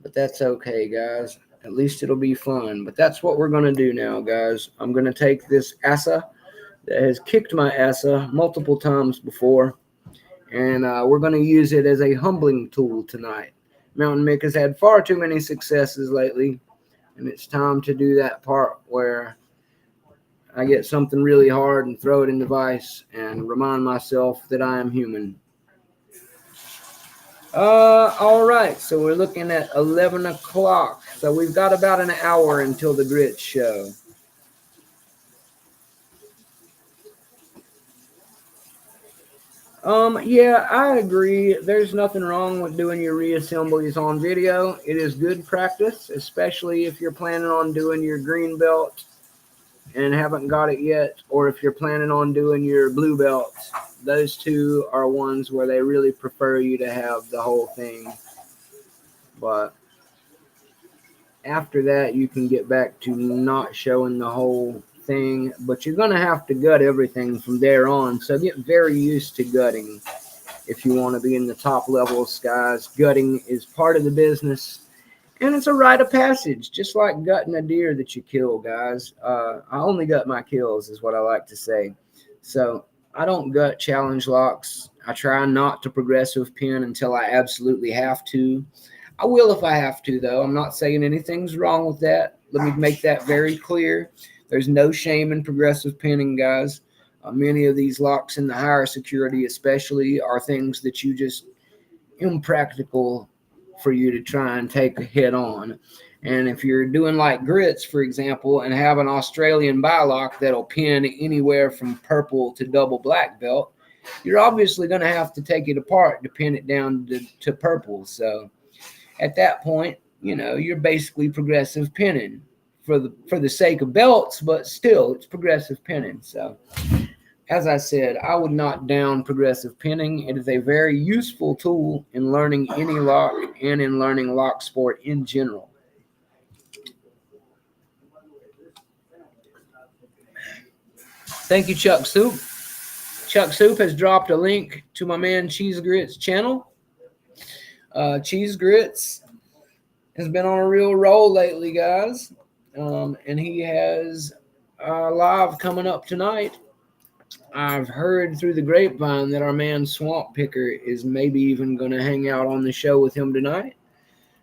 But that's okay, guys. At least it'll be fun. But that's what we're going to do now, guys. I'm going to take this Asa that has kicked my Asa multiple times before, and we're going to use it as a humbling tool tonight. Mounta1nM1ck has had far too many successes lately, and it's time to do that part where I get something really hard and throw it in the vise and remind myself that I am human. All right, so we're looking at 11 o'clock. So we've got about an hour until the grits show. Yeah, I agree. There's nothing wrong with doing your reassemblies on video. It is good practice, especially if you're planning on doing your green belt and haven't got it yet, or if you're planning on doing your blue belt. Those two are ones where they really prefer you to have the whole thing. But after that, you can get back to not showing the whole thing, but you're going to have to gut everything from there on. So get very used to gutting if you want to be in the top levels, guys. Gutting is part of the business, and it's a rite of passage, just like gutting a deer that you kill, guys. I only gut my kills, is what I like to say. So I don't gut challenge locks. I try not to progressive pin until I absolutely have to. I will if I have to, though. I'm not saying anything's wrong with that. Let me make that very clear. There's no shame in progressive pinning, guys. Many of these locks in the higher security especially are things that you just impractical for you to try and take a hit on. And if you're doing like grits, for example, and have an Australian bilock that'll pin anywhere from purple to double black belt, you're obviously going to have to take it apart to pin it down to purple. So at that point, you know, you're basically progressive pinning for the sake of belts, but still it's progressive pinning. So as I said, I would not down progressive pinning. It is a very useful tool in learning any lock and in learning lock sport in general. Thank you, Chuck Soup. Chuck Soup has dropped a link to my man Cheese Grits channel. Cheese Grits has been on a real roll lately, guys. And he has a live coming up tonight. I've heard through the grapevine that our man Swamp Picker is maybe even going to hang out on the show with him tonight.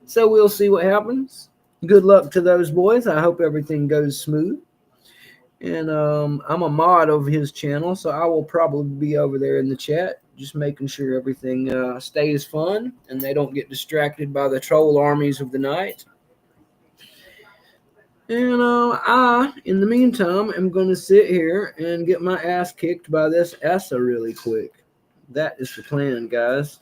So we'll see what happens. Good luck to those boys. I hope everything goes smooth. And I'm a mod of his channel, so I will probably be over there in the chat, just making sure everything stays fun and they don't get distracted by the troll armies of the night. And I, in the meantime, am going to sit here and get my ass kicked by this Asa really quick. That is the plan, guys.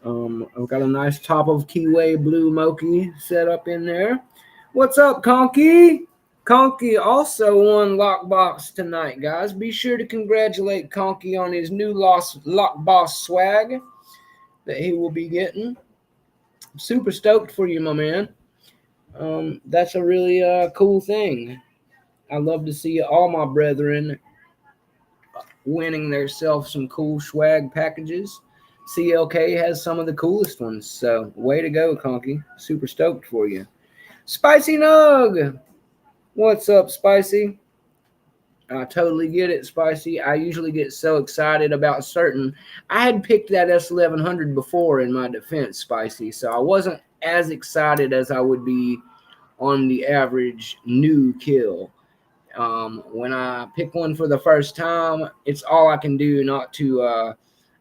I've got a nice top of keyway blue Moki set up in there. What's up, Conky? Conky also won Lockbox tonight, guys. Be sure to congratulate Conky on his new Lockbox swag that he will be getting. I'm super stoked for you, my man. That's a really cool thing. I love to see all my brethren winning themselves some cool swag packages. CLK has some of the coolest ones, so way to go, Conky. Super stoked for you. Spicy Nug! What's up, Spicy? I totally get it, Spicy. I usually get so excited about certain. I had picked that S1100 before in my defense, Spicy, so I wasn't as excited as I would be on the average new kill. When I pick one for the first time, it's all I can do not to.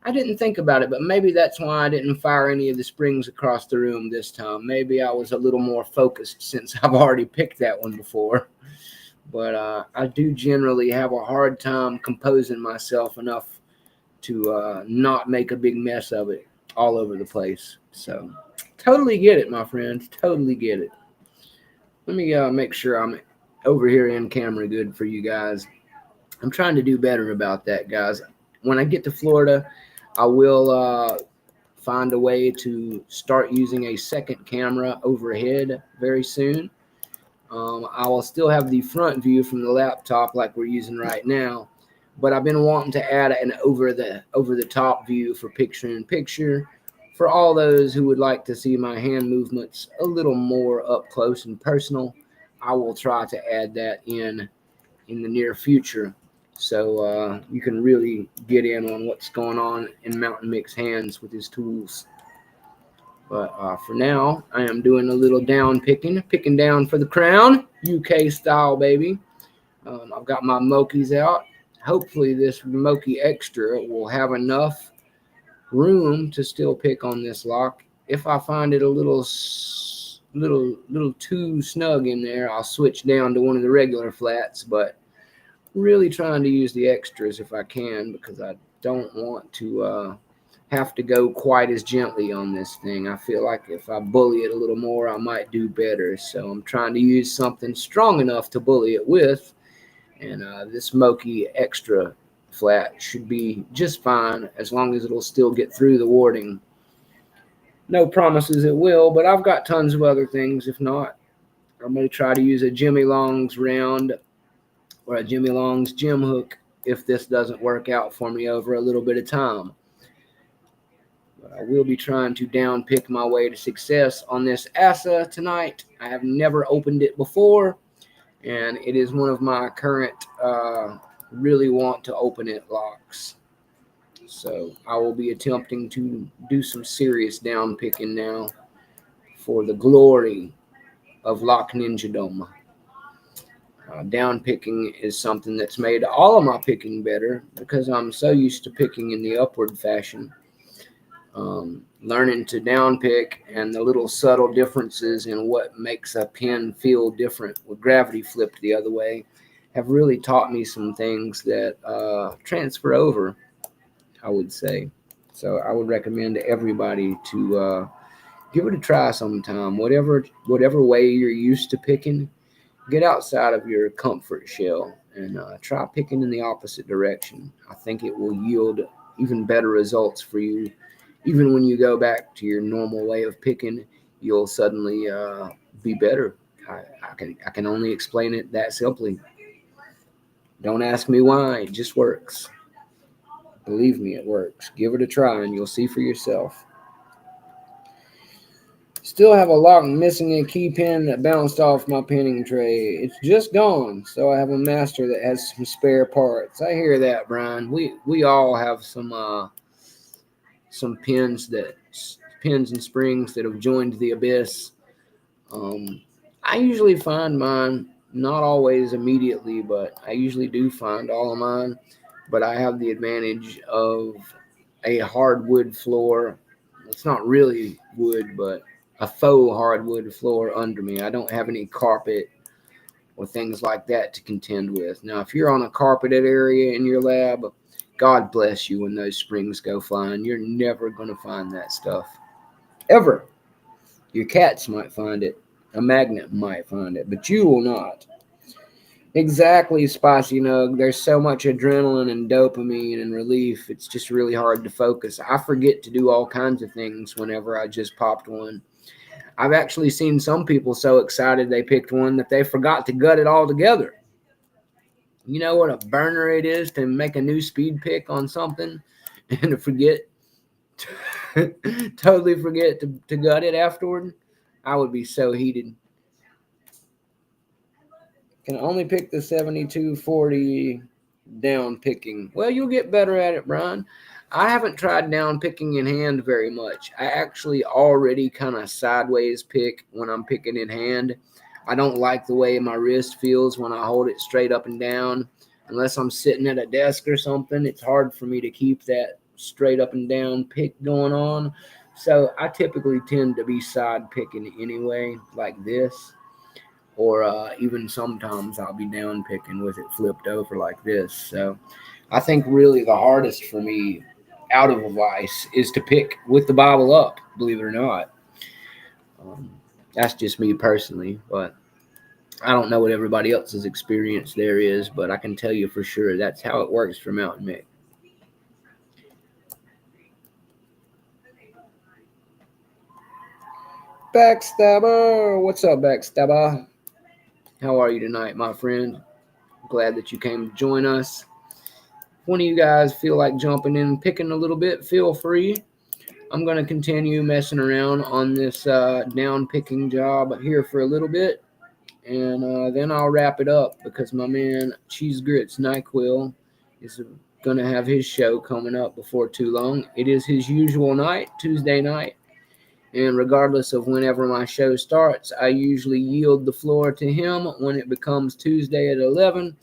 I didn't think about it, but maybe that's why I didn't fire any of the springs across the room this time. Maybe I was a little more focused since I've already picked that one before. But I do generally have a hard time composing myself enough to not make a big mess of it all over the place. So totally get it, my friend. Totally get it. Let me make sure I'm over here in camera good for you guys. I'm trying to do better about that, guys. When I get to Florida, I will find a way to start using a second camera overhead very soon. I will still have the front view from the laptop like we're using right now, but I've been wanting to add an over the top view for picture in picture for all those who would like to see my hand movements a little more up close and personal. I will try to add that in the near future, so you can really get in on what's going on in Mounta1nM1ck's hands with his tools. But for now, I am doing a little down picking down for the crown, UK style, baby. I've got my Mokies out. Hopefully, this Moki Extra will have enough room to still pick on this lock. If I find it a little too snug in there, I'll switch down to one of the regular flats. But really trying to use the extras if I can, because I don't want to have to go quite as gently on this thing. I feel like if I bully it a little more, I might do better. So I'm trying to use something strong enough to bully it with. And this Moki Extra flat should be just fine as long as it'll still get through the warding. No promises it will, but I've got tons of other things. If not, I'm going to try to use a Jimmy Long's round or a Jimmy Long's gym hook if this doesn't work out for me over a little bit of time. But I will be trying to down pick my way to success on this Asa tonight. I have never opened it before, and it is one of my current really want to open it locks. So I will be attempting to do some serious down picking now for the glory of Lock Ninja-dom. Down picking is something that's made all of my picking better because I'm so used to picking in the upward fashion. Learning to down pick and the little subtle differences in what makes a pin feel different with gravity flipped the other way have really taught me some things that transfer over, I would say. So I would recommend to everybody to give it a try sometime. Whatever way you're used to picking, get outside of your comfort shell and try picking in the opposite direction. I think it will yield even better results for you. Even when you go back to your normal way of picking, you'll suddenly be better. I can only explain it that simply. Don't ask me why. It just works. Believe me, it works. Give it a try and you'll see for yourself. Still have a lock missing a key pin that bounced off my pinning tray. It's just gone, so I have a master that has some spare parts. I hear that, Brian. We all have some pins and springs that have joined the abyss. I usually find mine, not always immediately, but I usually do find all of mine. But I have the advantage of a hardwood floor. It's not really wood, but a faux hardwood floor under me. I don't have any carpet or things like that to contend with. Now, if you're on a carpeted area in your lab, God bless you when those springs go flying. You're never going to find that stuff. Ever. Your cats might find it. A magnet might find it, but you will not. Exactly, Spicy Nug. There's so much adrenaline and dopamine and relief. It's just really hard to focus. I forget to do all kinds of things whenever I just popped one. I've actually seen some people so excited they picked one that they forgot to gut it all together. You know what a burner it is to make a new speed pick on something and to forget, totally forget to gut it afterward? I would be so heated. Can only pick the 7240 down picking. Well, you'll get better at it, Brian. I haven't tried down picking in hand very much. I actually already kind of sideways pick when I'm picking in hand. I don't like the way my wrist feels when I hold it straight up and down. Unless I'm sitting at a desk or something, it's hard for me to keep that straight up and down pick going on. So I typically tend to be side picking anyway, like this. Or even sometimes I'll be down picking with it flipped over like this. So I think really the hardest for me out of a vice is to pick with the Bible up, believe it or not. That's just me personally, but I don't know what everybody else's experience there is, but I can tell you for sure that's how it works for Mounta1nM1ck. Backstabber! What's up, Backstabber? How are you tonight, my friend? Glad that you came to join us. one of you guys feel like jumping in and picking a little bit, feel free. I'm going to continue messing around on this down picking job here for a little bit, and then I'll wrap it up because my man Cheese Grits NyQuil is going to have his show coming up before too long. It is his usual night, Tuesday night, and regardless of whenever my show starts, I usually yield the floor to him when it becomes Tuesday at 11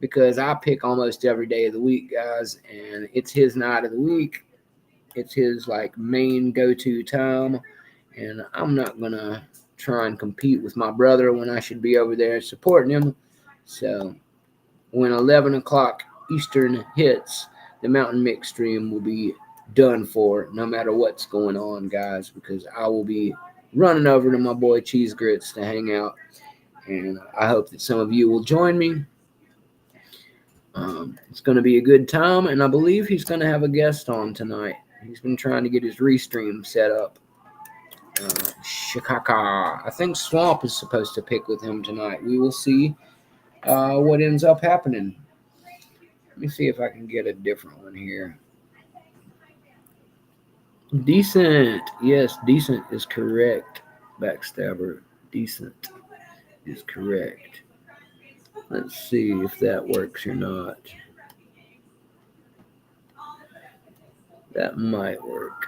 because I pick almost every day of the week, guys, and it's his night of the week. It's his like main go-to time, and I'm not gonna try and compete with my brother when I should be over there supporting him. So when 11 o'clock Eastern hits, the Mounta1nM1ck stream will be done for, no matter what's going on, guys, because I will be running over to my boy Cheese Grits to hang out, and I hope that some of you will join me. It's going to be a good time, and I believe he's going to have a guest on tonight. He's been trying to get his restream set up. Shikaka. I think Swamp is supposed to pick with him tonight. We will see what ends up happening. Let me see if I can get a different one here. Decent. Yes, decent is correct. Backstabber. Decent is correct. Let's see if that works or not. That might work.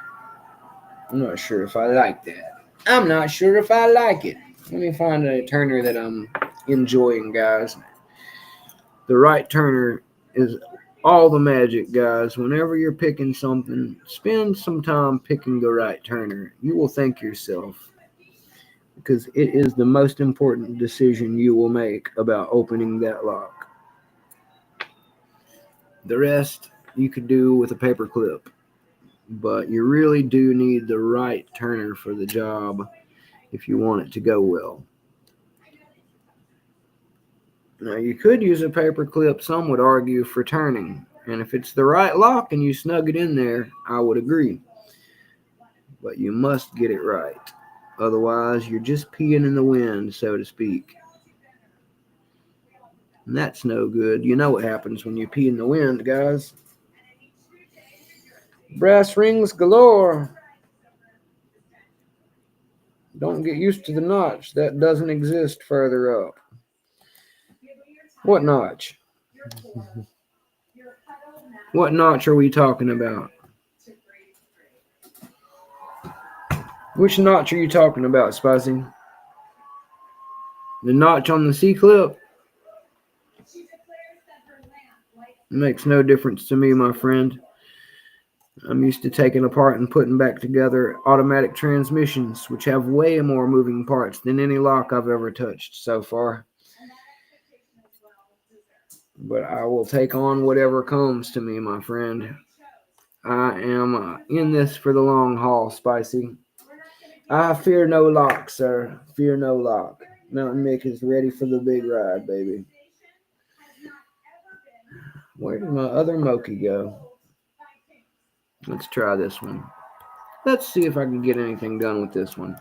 I'm not sure if I like that. I'm not sure if I like it. Let me find a turner that I'm enjoying, guys. The right turner is all the magic, guys. Whenever you're picking something, spend some time picking the right turner. You will thank yourself because it is the most important decision you will make about opening that lock. The rest you could do with a paper clip, but you really do need the right turner for the job if you want it to go well. Now, you could use a paper clip, some would argue, for turning. And if it's the right lock and you snug it in there, I would agree. But you must get it right. Otherwise, you're just peeing in the wind, so to speak. And that's no good. You know what happens when you pee in the wind, guys. Brass rings galore. Don't get used to the notch. That doesn't exist further up. What notch? What notch are we talking about? Which notch are you talking about, Spicy? The notch on the C-clip? Makes no difference to me, my friend. I'm used to taking apart and putting back together automatic transmissions, which have way more moving parts than any lock I've ever touched so far. But I will take on whatever comes to me, my friend. I am in this for the long haul, Spicy. I fear no lock, sir. Fear no lock. Mounta1nM1ck is ready for the big ride, baby. Where did my other Moki go? Let's try this one. Let's see if I can get anything done with this one.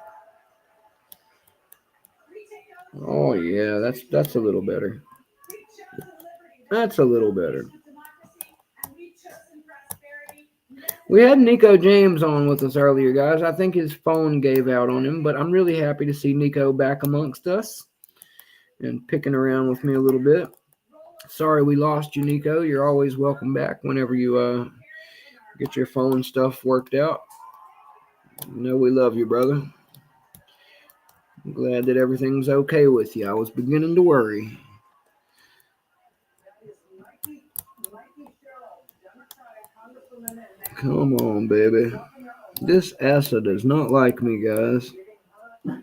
Oh yeah, that's a little better. That's a little better. We had Nico James on with us earlier, guys. I think his phone gave out on him, but I'm really happy to see Nico back amongst us and picking around with me a little bit. Sorry we lost you, Nico. You're always welcome back whenever you get your phone stuff worked out. You know we love you, brother. I'm glad that everything's okay with you. I was beginning to worry. Come on, baby. This Asa does not like me, guys. I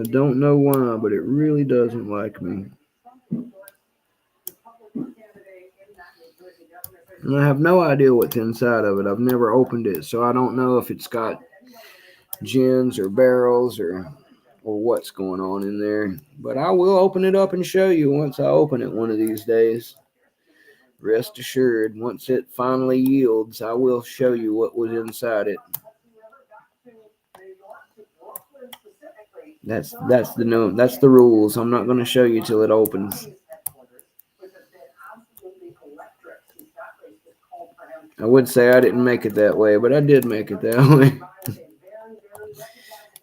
don't know why, but it really doesn't like me. And I have no idea what's inside of it. I've never opened it, so I don't know if it's got gins or barrels or what's going on in there. But I will open it up and show you once I open it one of these days. Rest assured, once it finally yields, I will show you what was inside it. That's the rules. I'm not going to show you till it opens. I would say I didn't make it that way, but I did make it that way.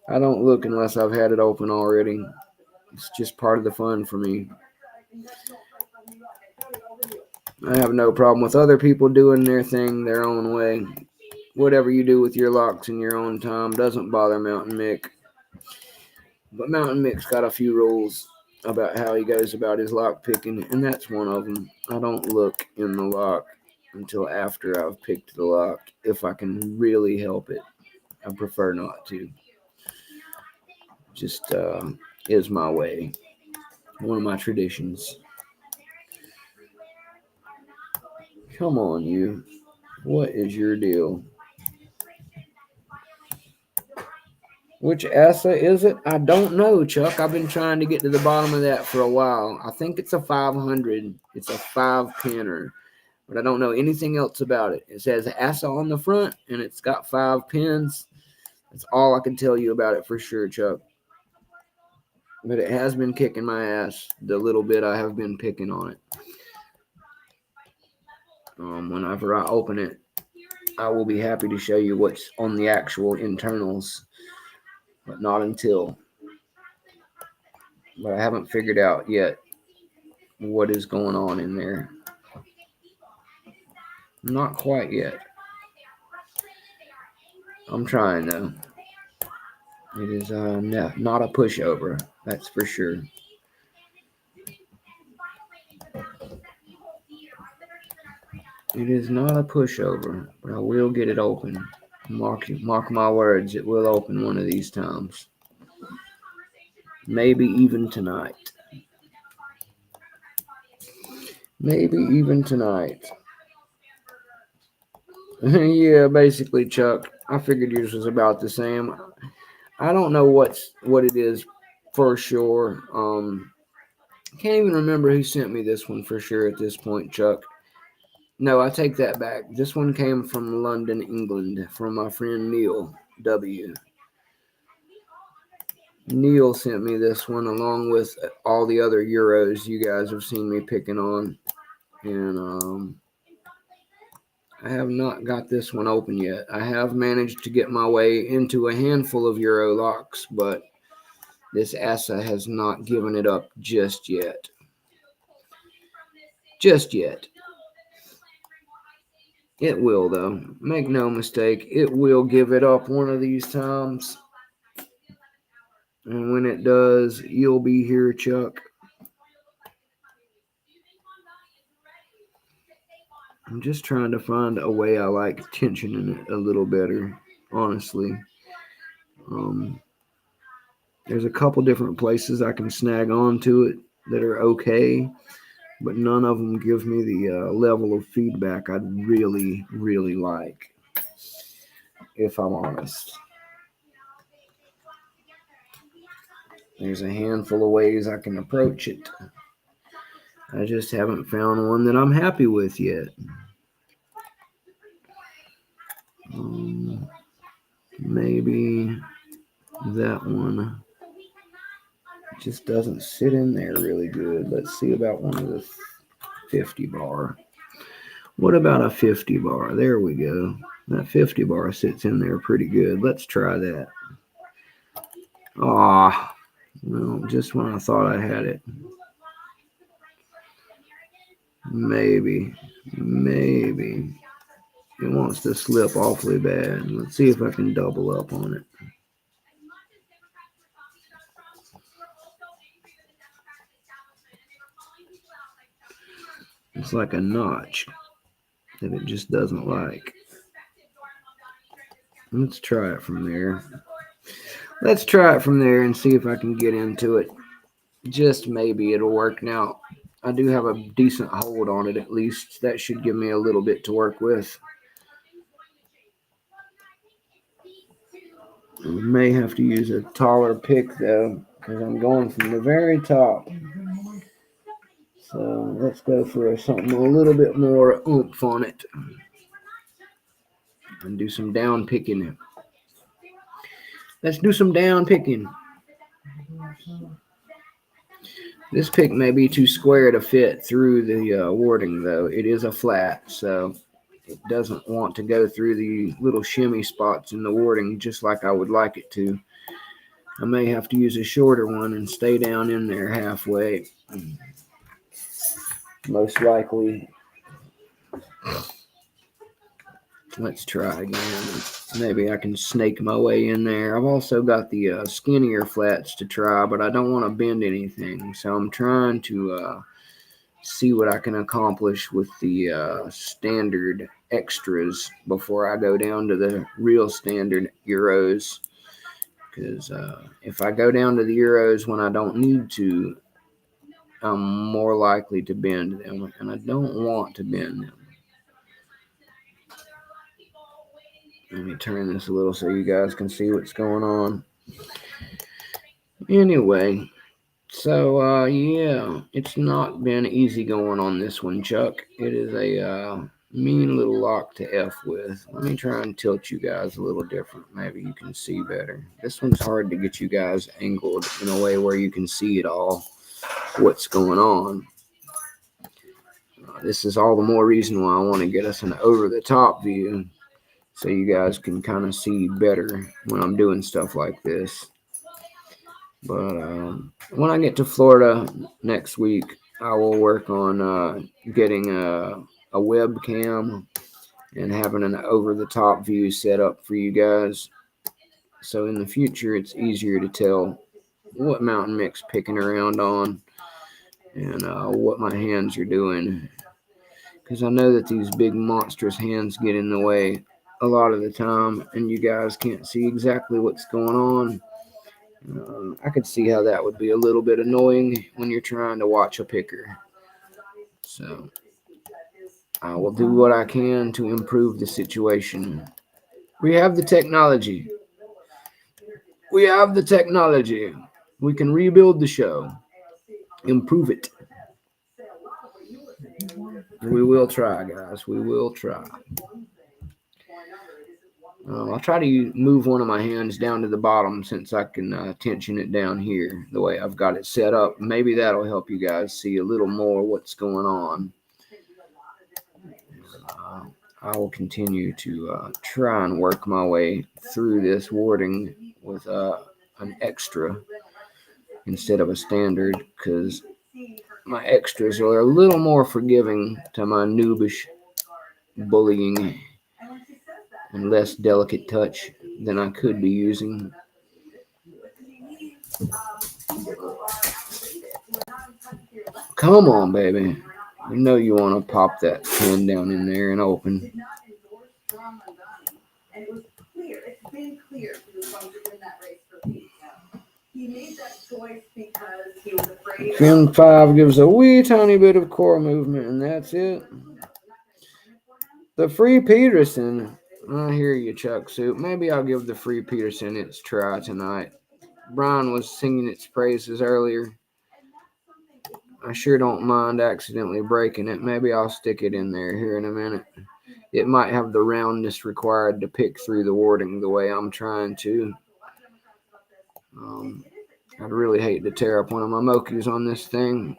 I don't look unless I've had it open already. It's just part of the fun for me. I have no problem with other people doing their thing their own way. Whatever you do with your locks in your own time doesn't bother Mounta1nM1ck. But Mounta1nM1ck's got a few rules about how he goes about his lock picking, and that's one of them. I don't look in the lock until after I've picked the lock, if I can really help it. I prefer not to. Just is my way. One of my traditions. Come on, you. What is your deal? Which Asa is it? I don't know, Chuck. I've been trying to get to the bottom of that for a while. I think it's a 500. It's a 5-pinner. But I don't know anything else about it. It says Asa on the front, and it's got 5 pins. That's all I can tell you about it for sure, Chuck. But it has been kicking my ass the little bit I have been picking on it. Whenever I open it, I will be happy to show you what's on the actual internals. But not until. But I haven't figured out yet what is going on in there. Not quite yet. I'm trying though. It is not a pushover, that's for sure. It is not a pushover, but I will get it open. Mark my words, it will open one of these times. Maybe even tonight. Maybe even tonight. Yeah, basically, Chuck. I figured yours was about the same. I don't know what it is for sure. Can't even remember who sent me this one for sure at this point, Chuck. No, I take that back. This one came from London, England, from my friend Neil W. Neil sent me this one along with all the other Euros you guys have seen me picking on. And I have not got this one open yet. I have managed to get my way into a handful of Euro locks, but this Asa has not given it up just yet. Just yet. It will, though. Make no mistake, it will give it up one of these times. And when it does, you'll be here, Chuck. I'm just trying to find a way I like tensioning it a little better, honestly. There's a couple different places I can snag onto it that are okay, but none of them give me the level of feedback I'd really, really like, if I'm honest. There's a handful of ways I can approach it. I just haven't found one that I'm happy with yet. Maybe that one just doesn't sit in there really good. Let's see about one of the 50 bar. What about a 50 bar? There we go. That 50 bar sits in there pretty good. Let's try that. Ah, well, just when I thought I had it. Maybe. It wants to slip awfully bad. Let's see if I can double up on it. It's like a notch that it just doesn't like. Let's try it from there. Let's try it from there and see if I can get into it. Just maybe it'll work. Now, I do have a decent hold on it at least. That should give me a little bit to work with. I may have to use a taller pick though, because I'm going from the very top. So let's go for something a little bit more oomph on it. And do some down picking. Let's do some down picking. This pick may be too square to fit through the warding though. It is a flat, so it doesn't want to go through the little shimmy spots in the warding just like I would like it to. I may have to use a shorter one and stay down in there halfway. Most likely. Let's try again. Maybe I can snake my way in there. I've also got the skinnier flats to try, but I don't want to bend anything. So I'm trying to see what I can accomplish with the standard extras before I go down to the real standard Euros. Because if I go down to the Euros when I don't need to, I'm more likely to bend them, and I don't want to bend them. Let me turn this a little so you guys can see what's going on. Anyway, so yeah, it's not been easy going on this one, Chuck. It is a mean little lock to F with. Let me try and tilt you guys a little different. Maybe you can see better. This one's hard to get you guys angled in a way where you can see it all, what's going on. This is all the more reason why I want to get us an over-the-top view so you guys can kind of see better when I'm doing stuff like this. But when I get to Florida next week, I will work on getting a webcam and having an over-the-top view set up for you guys. So in the future, it's easier to tell what Mounta1nM1ck's picking around on and what my hands are doing. Because I know that these big monstrous hands get in the way a lot of the time, and you guys can't see exactly what's going on. I could see how that would be a little bit annoying when you're trying to watch a picker. So I will do what I can to improve the situation. We have the technology. We have the technology. We can rebuild the show. Improve it. We will try, guys. We will try. I'll try to move one of my hands down to the bottom since I can tension it down here the way I've got it set up. Maybe that'll help you guys see a little more what's going on. I will continue to try and work my way through this warding with an extra instead of a standard, because my extras are a little more forgiving to my noobish bullying and less delicate touch than I could be using. Come on, baby. You know you want to pop that pin down in there and open. It's been clear he was going to win that race for Pete. He made that choice because he was afraid. Fin 5 gives a wee tiny bit of core movement, and that's it. The free Peterson. I hear you, Chuck Soup. Maybe I'll give the free Peterson its try tonight. Brian was singing its praises earlier. I sure don't mind accidentally breaking it. Maybe I'll stick it in there here in a minute. It might have the roundness required to pick through the warding the way I'm trying to. I'd really hate to tear up one of my Mokies on this thing.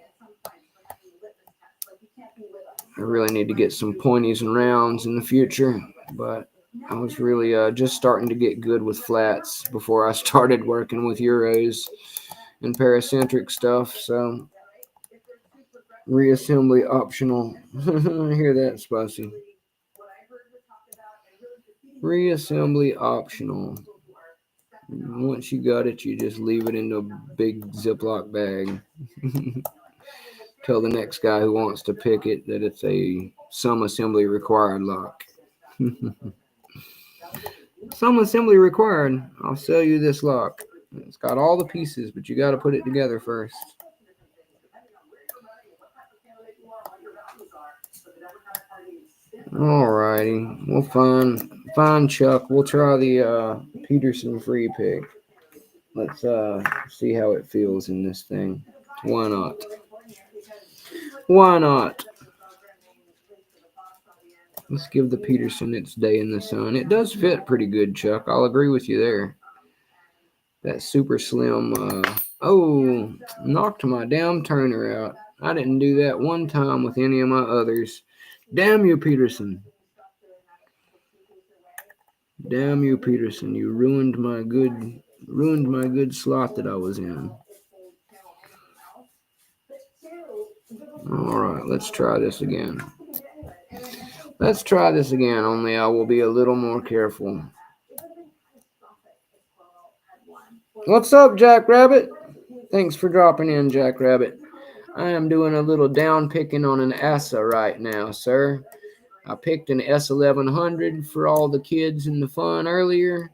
I really need to get some pointies and rounds in the future, but I was really just starting to get good with flats before I started working with Euros and paracentric stuff, so reassembly optional. I hear that, Spicy. Reassembly optional. Once you got it, you just leave it in a big Ziploc bag. Tell the next guy who wants to pick it that it's a some assembly required lock. Some assembly required. I'll sell you this lock. It's got all the pieces, but you got to put it together first. Alrighty, we'll find Chuck. We'll try the Peterson free pick. Let's see how it feels in this thing. Why not? Why not? Let's give the Peterson its day in the sun. It does fit pretty good, Chuck. I'll agree with you there. That super slim. Knocked my damn turner out. I didn't do that one time with any of my others. Damn you, Peterson. Damn you, Peterson! You ruined my good slot that I was in. All right, let's try this again. Only I will be a little more careful. What's up, Jackrabbit? Thanks for dropping in, Jackrabbit. I am doing a little down picking on an ASA right now, sir. I picked an S1100 for all the kids in the fun earlier,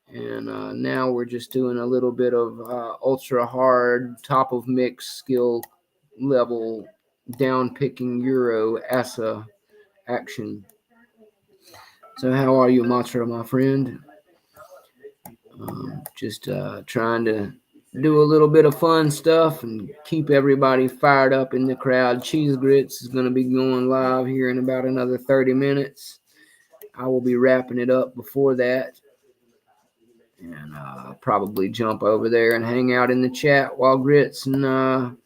and now we're just doing a little bit of ultra hard, top of mix skill level down picking Euro ASA action. So how are you, Matra, my friend? Just trying to do a little bit of fun stuff and keep everybody fired up in the crowd. Cheese Grits is going to be going live here in about another 30 minutes. I will be wrapping it up before that. And probably jump over there and hang out in the chat while Grits and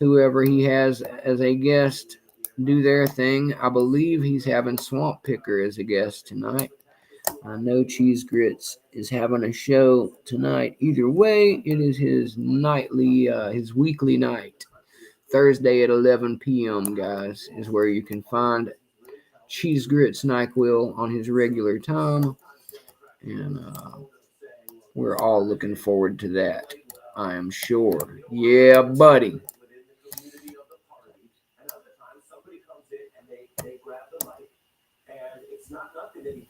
whoever he has as a guest do their thing. I believe he's having Swamp Picker as a guest tonight. I know Cheese Grits is having a show tonight. Either way, it is his weekly night. Thursday at 11 p.m., guys, is where you can find Cheese Grits NyQuil on his regular time. And we're all looking forward to that, I am sure. Yeah, buddy.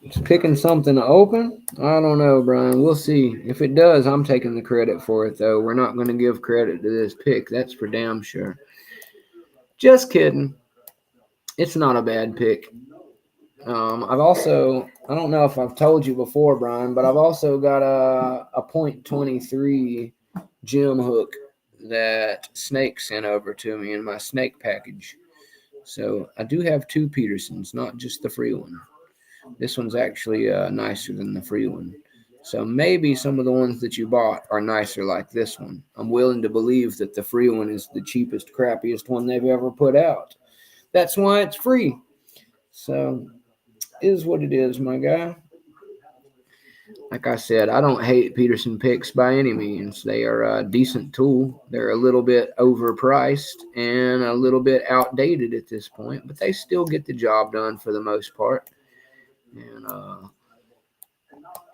It's picking something to open? I don't know, Brian. We'll see. If it does, I'm taking the credit for it, though. We're not going to give credit to this pick. That's for damn sure. Just kidding. It's not a bad pick. I've also, I don't know if I've told you before, Brian, but I've also got a .23 gem hook that Snake sent over to me in my Snake package. So I do have two Petersons, not just the free one. This one's actually nicer than the free one. So maybe some of the ones that you bought are nicer like this one. I'm willing to believe that the free one is the cheapest, crappiest one they've ever put out. That's why it's free. So is what it is, my guy. Like I said, I don't hate Peterson picks by any means. They are a decent tool. They're a little bit overpriced and a little bit outdated at this point, but they still get the job done for the most part. And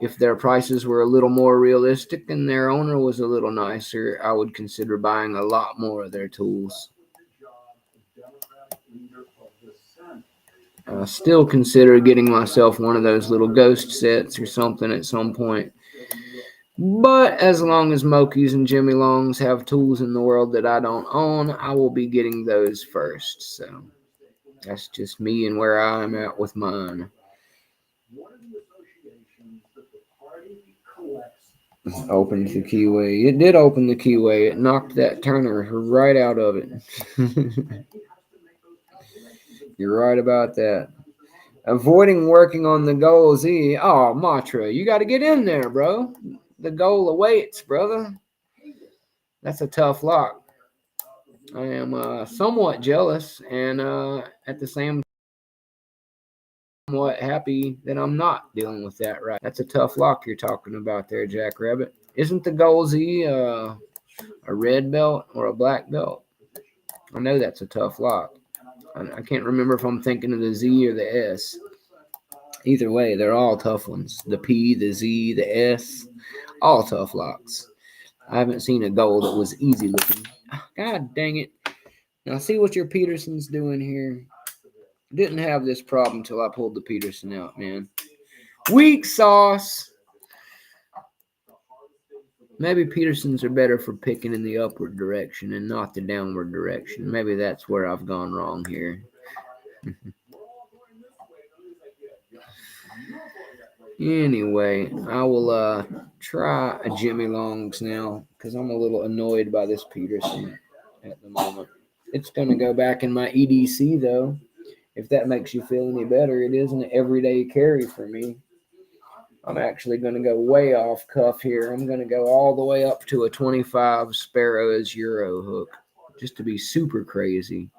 if their prices were a little more realistic and their owner was a little nicer, I would consider buying a lot more of their tools. I still consider getting myself one of those little ghost sets or something at some point. But as long as Mokies and Jimmy Longs have tools in the world that I don't own, I will be getting those first. So that's just me and where I'm at with mine. Opens the keyway. It did open the keyway. It knocked that Turner right out of it. You're right about that. Avoiding working on the goal Z. Oh, Matra, you got to get in there, bro. The goal awaits, brother. That's a tough lock. I am somewhat jealous and at the same time somewhat happy that I'm not dealing with that right. That's a tough lock you're talking about there, Jackrabbit. Isn't the goal Z a red belt or a black belt? I know that's a tough lock. I can't remember if I'm thinking of the Z or the S. Either way, they're all tough ones. The P, the Z, the S, all tough locks. I haven't seen a goal that was easy looking. God dang it. Now see what your Peterson's doing here. Didn't have this problem till I pulled the Peterson out, man. Weak sauce. Maybe Petersons are better for picking in the upward direction and not the downward direction. Maybe that's where I've gone wrong here. Anyway, I will try a Jimmy Longs now because I'm a little annoyed by this Peterson at the moment. It's going to go back in my EDC, though. If that makes you feel any better, it is an everyday carry for me. I'm actually going to go way off cuff here. I'm going to go all the way up to a 25 Sparrows Euro hook just to be super crazy.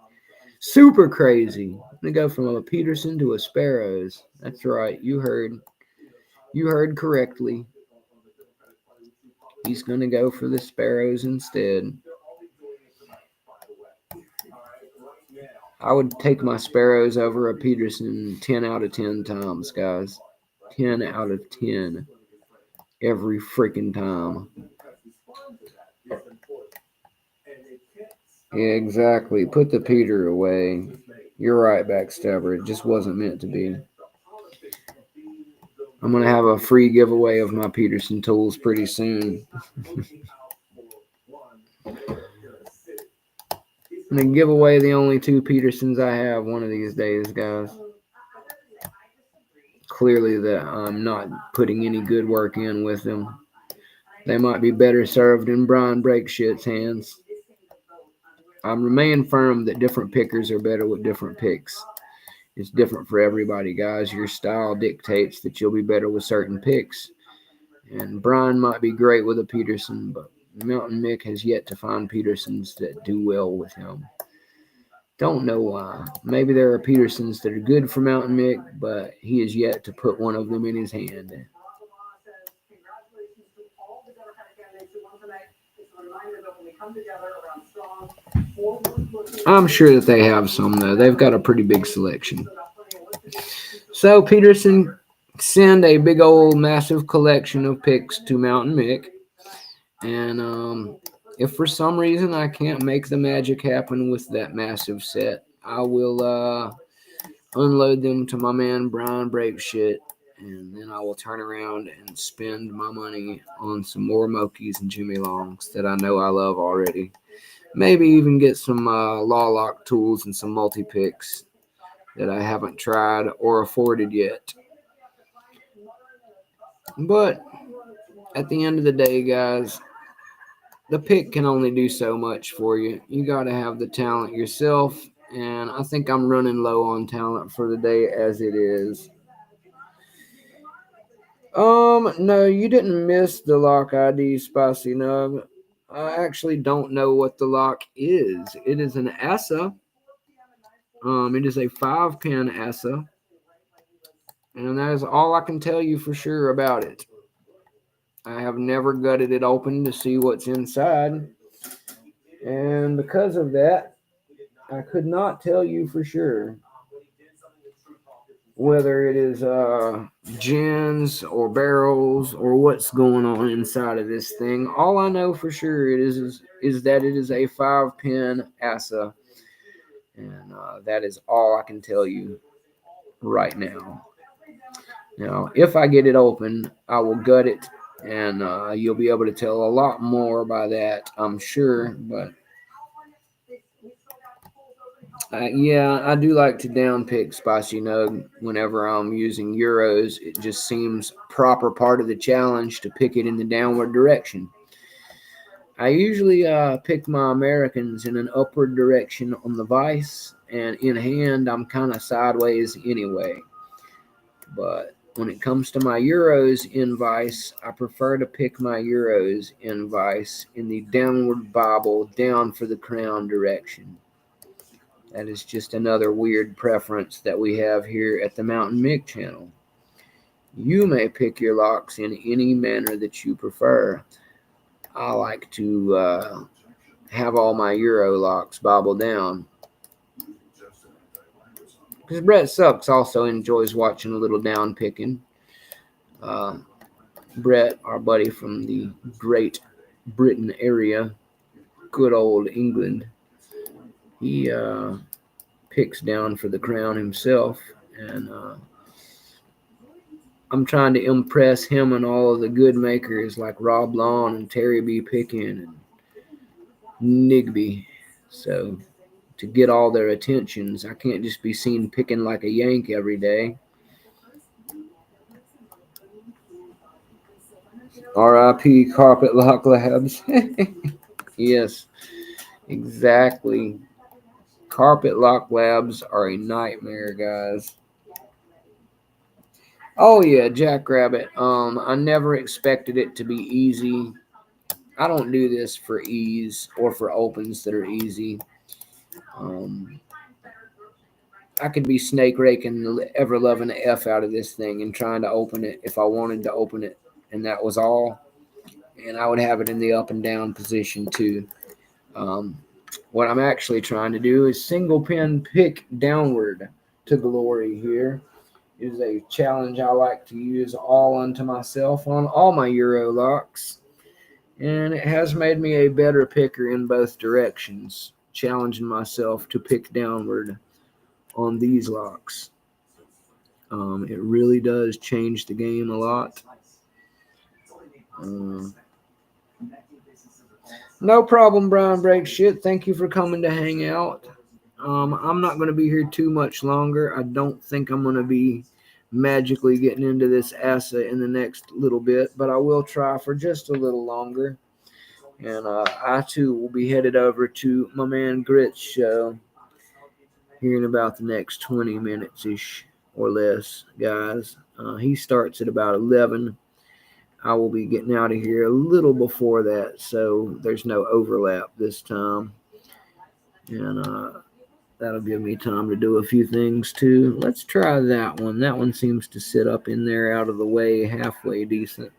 Super crazy. I'm going to go from a Peterson to a Sparrows. That's right. You heard You heard correctly. He's going to go for the Sparrows instead. I would take my Sparrows over a Peterson 10 out of 10 times, guys. 10 out of 10. Every freaking time. Yeah, exactly. Put the Peter away. You're right, Backstabber. It just wasn't meant to be. I'm going to have a free giveaway of my Peterson tools pretty soon. I'm going to give away the only 2 Petersons I have one of these days, guys. Clearly that I'm not putting any good work in with them. They might be better served in Brian Breakshit's hands. I'm remain firm that different pickers are better with different picks. It's different for everybody, guys. Your style dictates that you'll be better with certain picks. And Brian might be great with a Peterson, but Mounta1nM1ck has yet to find Petersons that do well with him. Don't know why. Maybe there are Petersons that are good for Mounta1nM1ck, but he has yet to put one of them in his hand. I'm sure that they have some, though. They've got a pretty big selection. So Peterson send a big old massive collection of picks to Mounta1nM1ck. And if for some reason I can't make the magic happen with that massive set, I will unload them to my man Brian Breakshit, and then I will turn around and spend my money on some more Mokies and Jimmy Longs that I know I love already. Maybe even get some law lock tools and some multi-picks that I haven't tried or afforded yet. But at the end of the day, guys, the pick can only do so much for you. You got to have the talent yourself, and I think I'm running low on talent for the day as it is. No, you didn't miss the lock ID, Spicy Nub. I actually don't know what the lock is. It is an ASA. It is a 5-pin ASA. And that is all I can tell you for sure about it. I have never gutted it open to see what's inside. And because of that, I could not tell you for sure whether it is gins or barrels or what's going on inside of this thing. All I know for sure is that it is a 5-pin ASA. And that is all I can tell you right now. Now, if I get it open, I will gut it, and you'll be able to tell a lot more by that, I'm sure. But yeah, I do like to down pick Spicy Nug whenever I'm using Euros. It just seems proper part of the challenge to pick it in the downward direction. I usually pick my Americans in an upward direction on the vise, and in hand, I'm kind of sideways anyway. But when it comes to my Euros in vice, I prefer to pick my Euros in vice in the downward Bible, down for the crown direction. That is just another weird preference that we have here at the Mounta1nM1ck channel. You may pick your locks in any manner that you prefer. I like to have all my Euro locks Bible down. Because Brett Sucks also enjoys watching a little down picking. Brett, our buddy from the Great Britain area, good old England, he picks down for the crown himself, and I'm trying to impress him and all of the good makers like Rob Lawn and Terry B. Pickin and Nigby. So to get all their attentions, I can't just be seen picking like a Yank every day. R.I.P. Carpet Lock Labs. Yes, exactly. Carpet Lock Labs are a nightmare, guys. Oh yeah, Jackrabbit. I never expected it to be easy. I don't do this for ease or for opens that are easy. I could be snake raking the ever loving the F out of this thing and trying to open it if I wanted to open it, and that was all. And I would have it in the up and down position too. Um, what I'm actually trying to do is single pin pick downward to glory here. It is a challenge I like to use all unto myself on all my Euro locks. And it has made me a better picker in both directions, challenging myself to pick downward on these locks. It really does change the game a lot. No problem, Brian Break Shit. Thank you for coming to hang out. I'm not going to be here too much longer. I don't think I'm going to be magically getting into this asset in the next little bit, but I will try for just a little longer. And I too will be headed over to my man Grit's show here in about the next 20 minutes ish or less, guys. He starts at about 11. I will be getting out of here a little before that, so there's no overlap this time. And that'll give me time to do a few things too. Let's try that one. That one seems to sit up in there out of the way halfway decent.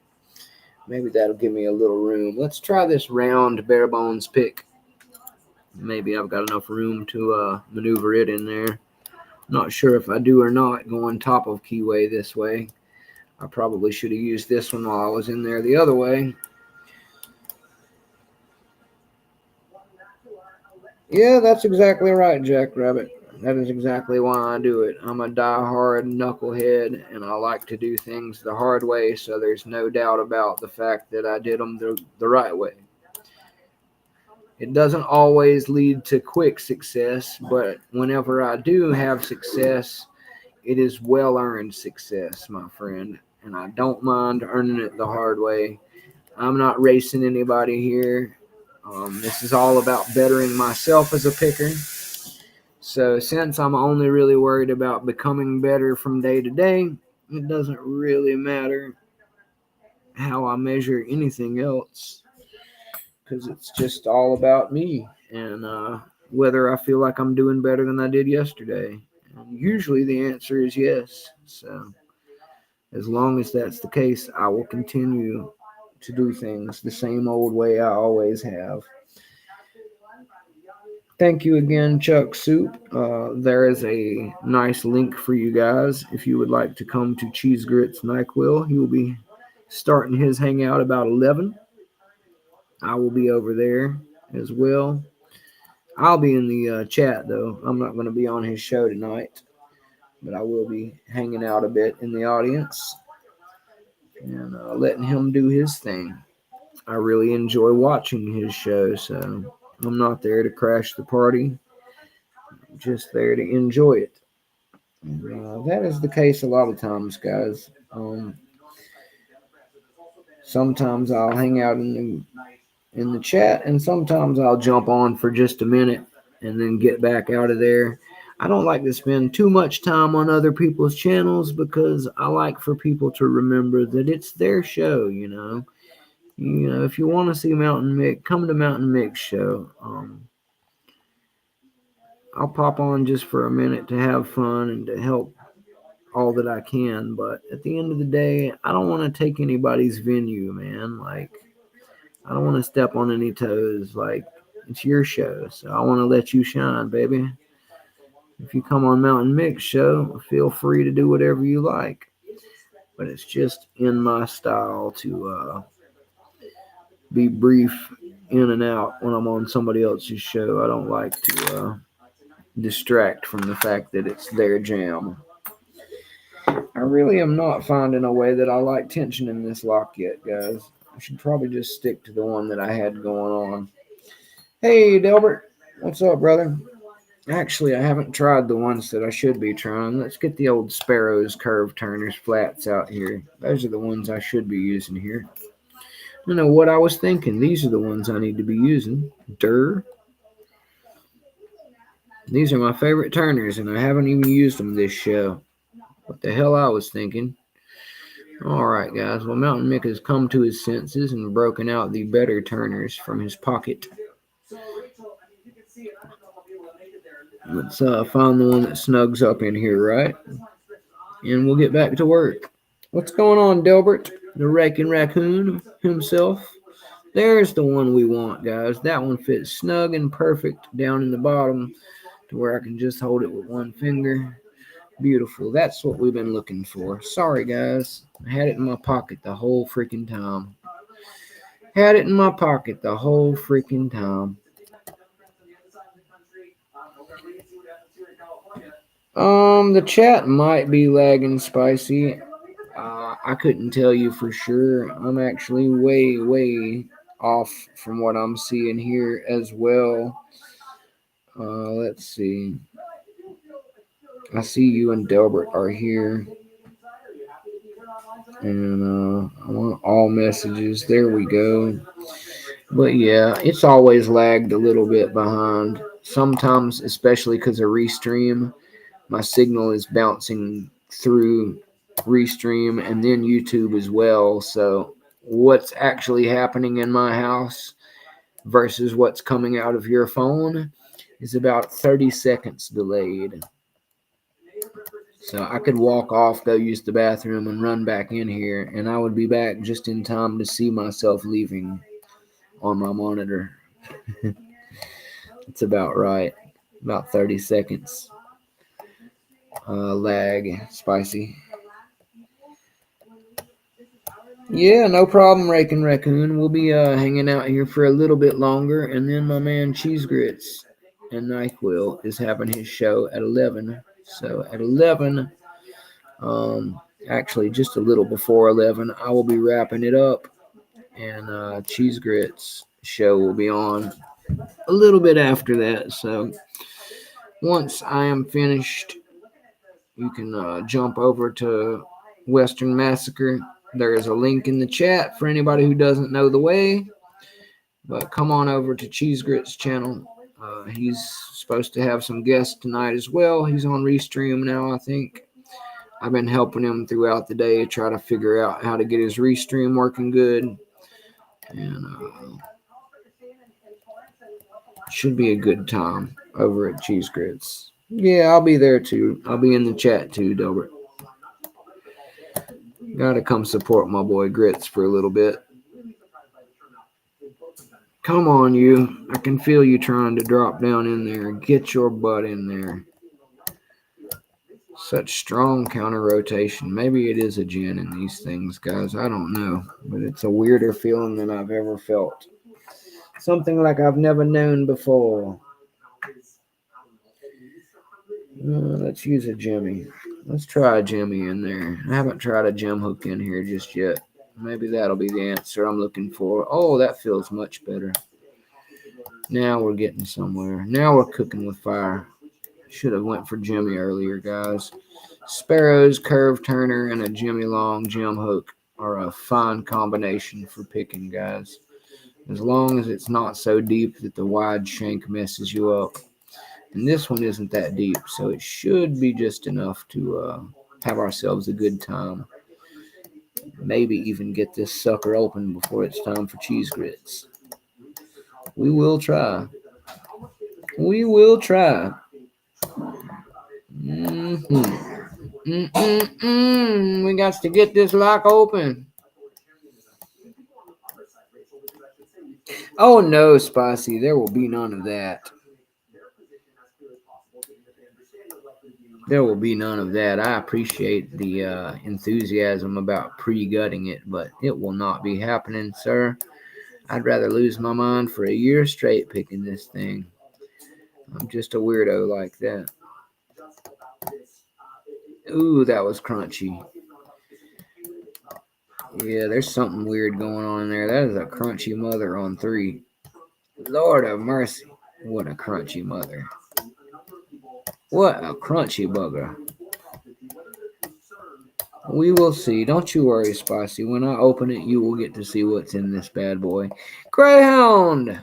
Maybe that'll give me a little room. Let's try this round bare bones pick. Maybe I've got enough room to maneuver it in there. Not sure if I do or not going top of keyway this way. I probably should have used this one while I was in there the other way. Yeah, that's exactly right, Jackrabbit. That is exactly why I do it. I'm a die-hard knucklehead, and I like to do things the hard way, so there's no doubt about the fact that I did them the right way. It doesn't always lead to quick success, but whenever I do have success, it is well-earned success, my friend, and I don't mind earning it the hard way. I'm not racing anybody here. This is all about bettering myself as a picker. So since I'm only really worried about becoming better from day to day, it doesn't really matter how I measure anything else, because it's just all about me and whether I feel like I'm doing better than I did yesterday. And usually the answer is yes. So as long as that's the case, I will continue to do things the same old way I always have. Thank you again, Chuck Soup. There is a nice link for you guys if you would like to come to Cheese Grits NyQuil. He will be starting his hangout about 11. I will be over there as well. I'll be in the chat, though. I'm not going to be on his show tonight, but I will be hanging out a bit in the audience and letting him do his thing. I really enjoy watching his show, so I'm not there to crash the party. I'm just there to enjoy it. That is the case a lot of times, guys. Sometimes I'll hang out in the chat, and sometimes I'll jump on for just a minute and then get back out of there. I don't like to spend too much time on other people's channels because I like for people to remember that it's their show, you know. If you want to see Mounta1nM1ck, come to Mounta1nM1ck's show. I'll pop on just for a minute to have fun and to help all that I can, but at the end of the day, I don't want to take anybody's venue, man. Like, I don't want to step on any toes. Like, it's your show, so I want to let you shine, baby. If you come on Mounta1nM1ck's show, feel free to do whatever you like, but it's just in my style to be brief in and out when I'm on somebody else's show. I don't like to distract from the fact that it's their jam. I really am not finding a way that I like tension in this lock yet, guys. I should probably just stick to the one that I had going on. Hey, Delbert. What's up, brother? Actually, I haven't tried the ones that I should be trying. Let's get the old Sparrows curve turners flats out here. Those are the ones I should be using here. I know what I was thinking. These are the ones I need to be using. Durr. These are my favorite turners, and I haven't even used them this show. What the hell I was thinking. All right, guys. Well, Mounta1nM1ck has come to his senses and broken out the better turners from his pocket. Let's find the one that snugs up in here, right? And we'll get back to work. What's going on, Delbert? The wrecking raccoon himself. There's the one we want, guys. That one fits snug and perfect down in the bottom to where I can just hold it with one finger. Beautiful. That's what we've been looking for. Sorry, guys. I had it in my pocket the whole freaking time. Had it in my pocket the whole freaking time. The chat might be lagging, Spicy. I couldn't tell you for sure. I'm actually way off from what I'm seeing here as well. Let's see. I see you and Delbert are here. And I want all messages. There we go. But yeah, it's always lagged a little bit behind. Sometimes, especially because of Restream, my signal is bouncing through Restream and then YouTube as well. So what's actually happening in my house versus what's coming out of your phone is about 30 seconds delayed. So I could walk off, go use the bathroom, and run back in here, and I would be back just in time to see myself leaving on my monitor. It's about right. About 30 seconds. Lag, Spicy. Yeah, no problem, Raking Raccoon. We'll be hanging out here for a little bit longer, and then my man Cheese Grits and NyQuil is having his show at 11. So at 11, actually just a little before 11, I will be wrapping it up, and Cheese Grits show will be on a little bit after that. So once I am finished, you can jump over to Western Massacre. There is a link in the chat for anybody who doesn't know the way. But come on over to Cheese Grits' channel. He's supposed to have some guests tonight as well. He's on Restream now, I think. I've been helping him throughout the day, try to figure out how to get his Restream working good. And should be a good time over at Cheese Grits. Yeah, I'll be there too. I'll be in the chat too, Delbert. Gotta come support my boy Grits for a little bit. Come on, you. I can feel you trying to drop down in there. Get your butt in there. Such strong counter rotation. Maybe it is a gin in these things, guys. I don't know. But it's a weirder feeling than I've ever felt. Something like I've never known before. Let's use a Jimmy. Let's try a Jimmy in there. I haven't tried a Jim hook in here just yet. Maybe that'll be the answer I'm looking for. Oh, that feels much better. Now we're getting somewhere. Now we're cooking with fire. Should have went for Jimmy earlier, guys. Sparrows, curve turner, and a Jimmy long Jim hook are a fine combination for picking, guys. As long as it's not so deep that the wide shank messes you up. And this one isn't that deep, so it should be just enough to have ourselves a good time. Maybe even get this sucker open before it's time for Cheese Grits. We will try. We will try. We got to get this lock open. Oh no, Spicy, there will be none of that. There will be none of that. I appreciate the enthusiasm about pre-gutting it, but it will not be happening, sir. I'd rather lose my mind for a year straight picking this thing. I'm just a weirdo like that. Ooh, that was crunchy. Yeah, there's something weird going on in there. That is a crunchy mother on 3. Lord of mercy. What a crunchy mother. What a crunchy bugger. We will see. Don't you worry, Spicy. When I open it, you will get to see what's in this bad boy. Greyhound!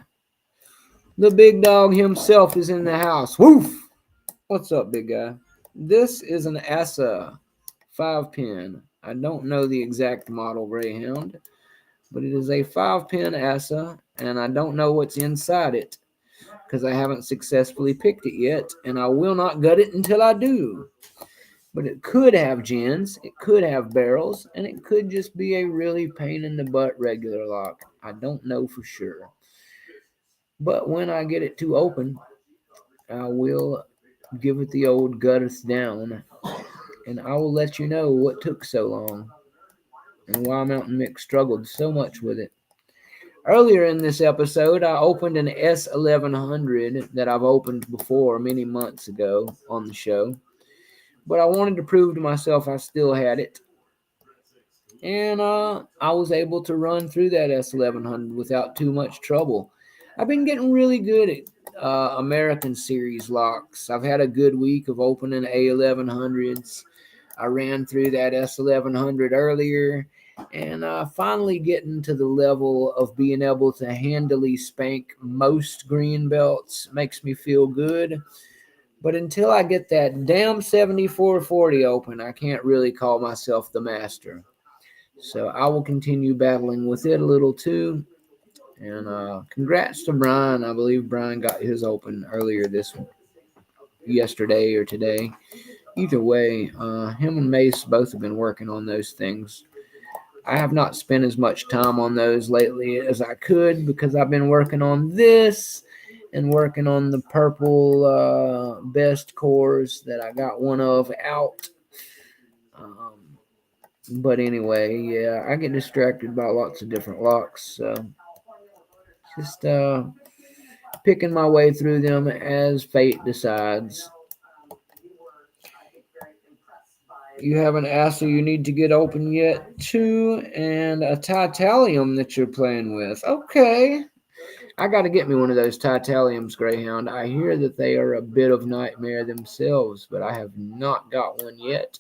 The big dog himself is in the house. Woof! What's up, big guy? This is an Asa 5-pin. I don't know the exact model Greyhound, but it is a 5-pin Asa, and I don't know what's inside it. because I haven't successfully picked it yet, and I will not gut it until I do. But it could have gens, it could have barrels, and it could just be a really pain in the butt regular lock. I don't know for sure. But when I get it to open, I will give it the old gutters down, and I will let you know what took so long and why Mounta1nM1ck struggled so much with it. Earlier in this episode, I opened an S1100 that I've opened before many months ago on the show, but I wanted to prove to myself I still had it, and I was able to run through that S1100 without too much trouble. I've been getting really good at American series locks. I've had a good week of opening A1100s. I ran through that S1100 earlier, and finally getting to the level of being able to handily spank most green belts makes me feel good. But until I get that damn 7440 open, I can't really call myself the master. So I will continue battling with it a little too. And congrats to Brian. I believe Brian got his open earlier yesterday or today. Either way, him and Mace both have been working on those things. I have not spent as much time on those lately as I could because I've been working on this and working on the purple best cores that I got one of out. But anyway, yeah, I get distracted by lots of different locks. So just picking my way through them as fate decides. You have an ASA you need to get open yet, too, and a Titanium that you're playing with. Okay. I got to get me one of those Titaniums, Greyhound. I hear that they are a bit of nightmare themselves, but I have not got one yet.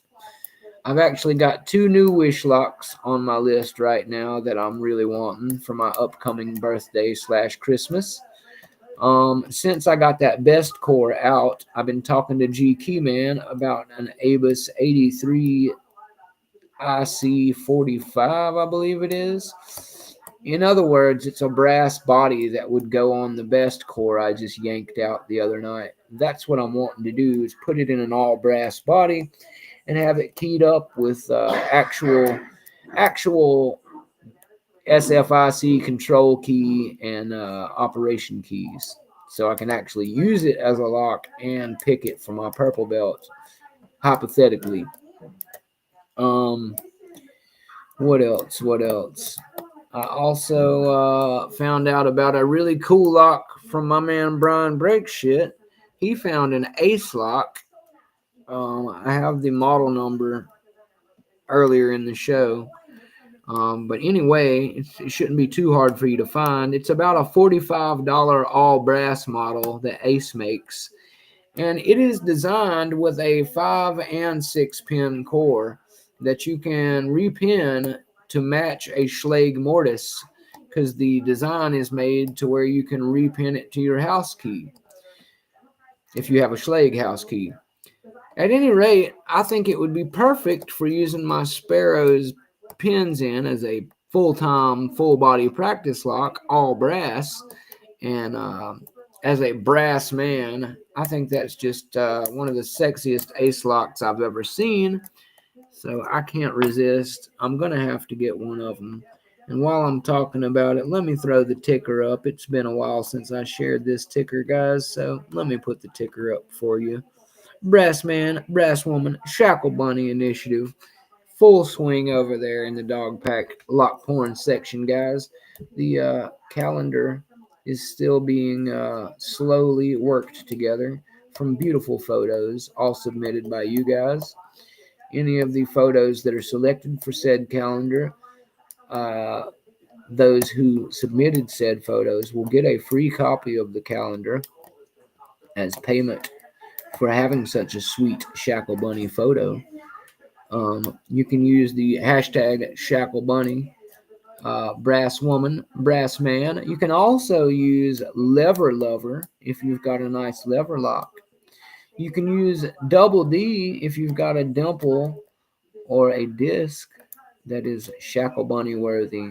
I've actually got 2 new wish locks on my list right now that I'm really wanting for my upcoming birthday/Christmas. Since I got that best core out, I've been talking to G Keyman about an Abus 83 IC45, I believe it is. In other words, it's a brass body that would go on the best core I just yanked out the other night. That's what I'm wanting to do, is put it in an all brass body and have it keyed up with actual SFIC control key and operation keys, so I can actually use it as a lock and pick it for my purple belt, hypothetically. What else? I also found out about a really cool lock from my man Brian Breakshit. He found an ace lock. I have the model number earlier in the show. But anyway, it shouldn't be too hard for you to find. It's about a $45 all brass model that Ace makes. And it is designed with a 5 and 6 pin core that you can repin to match a Schlage mortise, because the design is made to where you can repin it to your house key if you have a Schlage house key. At any rate, I think it would be perfect for using my Sparrow's pins in as a full-time, full-body practice lock, all brass. And as a brass man, I think that's just one of the sexiest ace locks I've ever seen. So I can't resist. I'm going to have to get one of them. And while I'm talking about it, let me throw the ticker up. It's been a while since I shared this ticker, guys, so let me put the ticker up for you. Brass man, brass woman, shackle bunny initiative. Full swing over there in the dog pack lock porn section, guys. The calendar is still being slowly worked together from beautiful photos, all submitted by you guys. Any of the photos that are selected for said calendar, those who submitted said photos will get a free copy of the calendar as payment for having such a sweet Shackle Bunny photo. You can use the hashtag Shackle Bunny, brass woman, brass man. You can also use lever lover if you've got a nice lever lock. You can use double D if you've got a dimple or a disc that is Shackle Bunny worthy.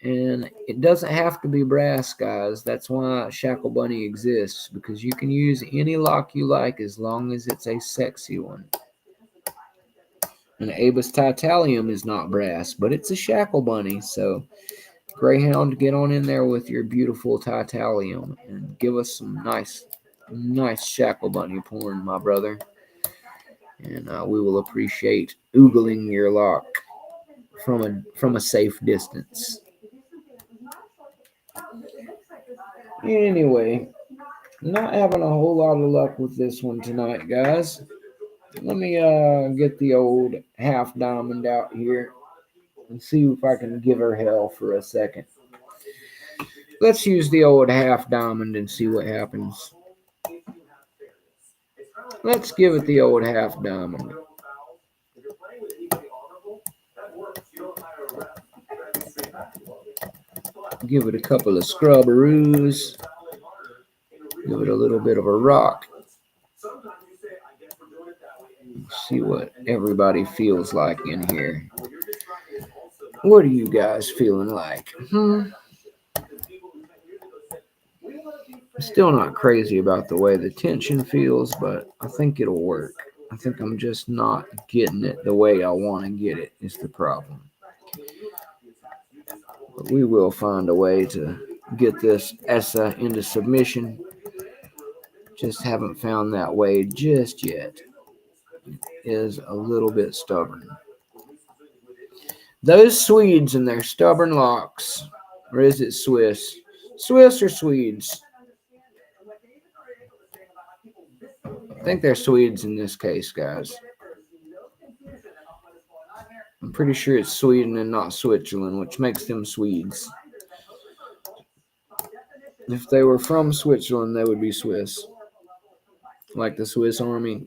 And it doesn't have to be brass, guys. That's why Shackle Bunny exists, because you can use any lock you like as long as it's a sexy one. And Abus Titanium is not brass, but it's a Shackle Bunny. So, Greyhound, get on in there with your beautiful Titanium and give us some nice Shackle Bunny porn, my brother. And we will appreciate oogling your lock from a safe distance. Anyway, not having a whole lot of luck with this one tonight, guys. Let me get the old half diamond out here and see if I can give her hell for a second. Let's use the old half diamond and see what happens. Let's give it the old half diamond. Give it a couple of scrubberoos. Give it a little bit of a rock. See what everybody feels like in here. What are you guys feeling like? Still not crazy about the way the tension feels, but I think it'll work. I think I'm just not getting it the way I want to get it is the problem. But we will find a way to get this ESSA into submission. Just haven't found that way just yet. It is a little bit stubborn. Those Swedes and their stubborn locks. Or is it Swiss? Swiss or Swedes? I think they're Swedes in this case, guys. I'm pretty sure it's Sweden and not Switzerland, which makes them Swedes. If they were from Switzerland, they would be Swiss. Like the Swiss Army,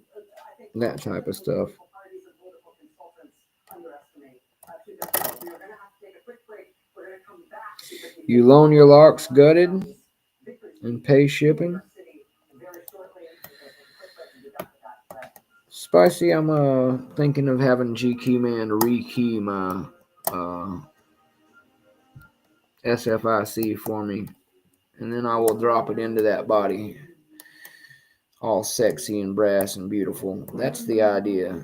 that type of stuff. You loan your locks gutted and pay shipping. Spicy, I'm thinking of having GQ Man rekey my SFIC for me, and then I will drop it into that body, all sexy and brass and beautiful. That's the idea.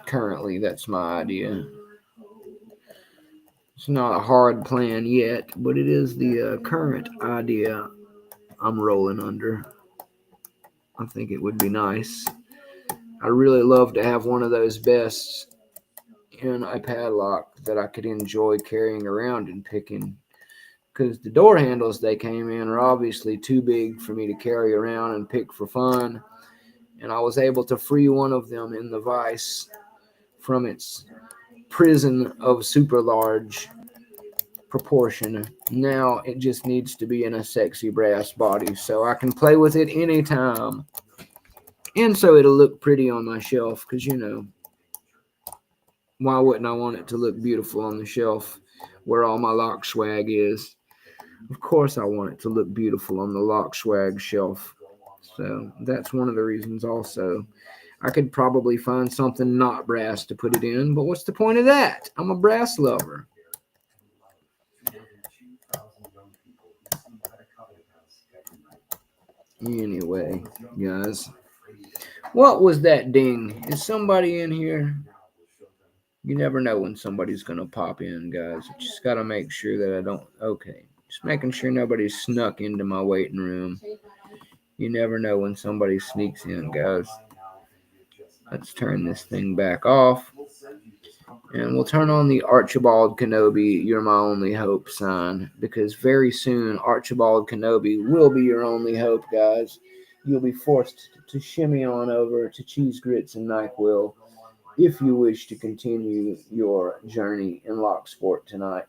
Currently, that's my idea. It's not a hard plan yet, but it is the current idea I'm rolling under. I think it would be nice. I really love to have one of those bests in a padlock that I could enjoy carrying around and picking, because the door handles they came in are obviously too big for me to carry around and pick for fun, and I was able to free one of them in the vise from its prison of super large proportion. Now it just needs to be in a sexy brass body so I can play with it anytime, and so it'll look pretty on my shelf, because why wouldn't I want it to look beautiful on the shelf where all my lock swag is? Of course I want it to look beautiful on the lock swag shelf. So that's one of the reasons also. I could probably find something not brass to put it in, but what's the point of that? I'm a brass lover. Anyway, guys, what was that ding? Is somebody in here? You never know when somebody's going to pop in, guys. I just got to make sure that I don't... Okay. Just making sure nobody snuck into my waiting room. You never know when somebody sneaks in, guys. Let's turn this thing back off. And we'll turn on the Archibald Kenobi, You're My Only Hope sign. Because very soon, Archibald Kenobi will be your only hope, guys. You'll be forced to shimmy on over to Cheese Grits and NyQuil if you wish to continue your journey in lock sport tonight.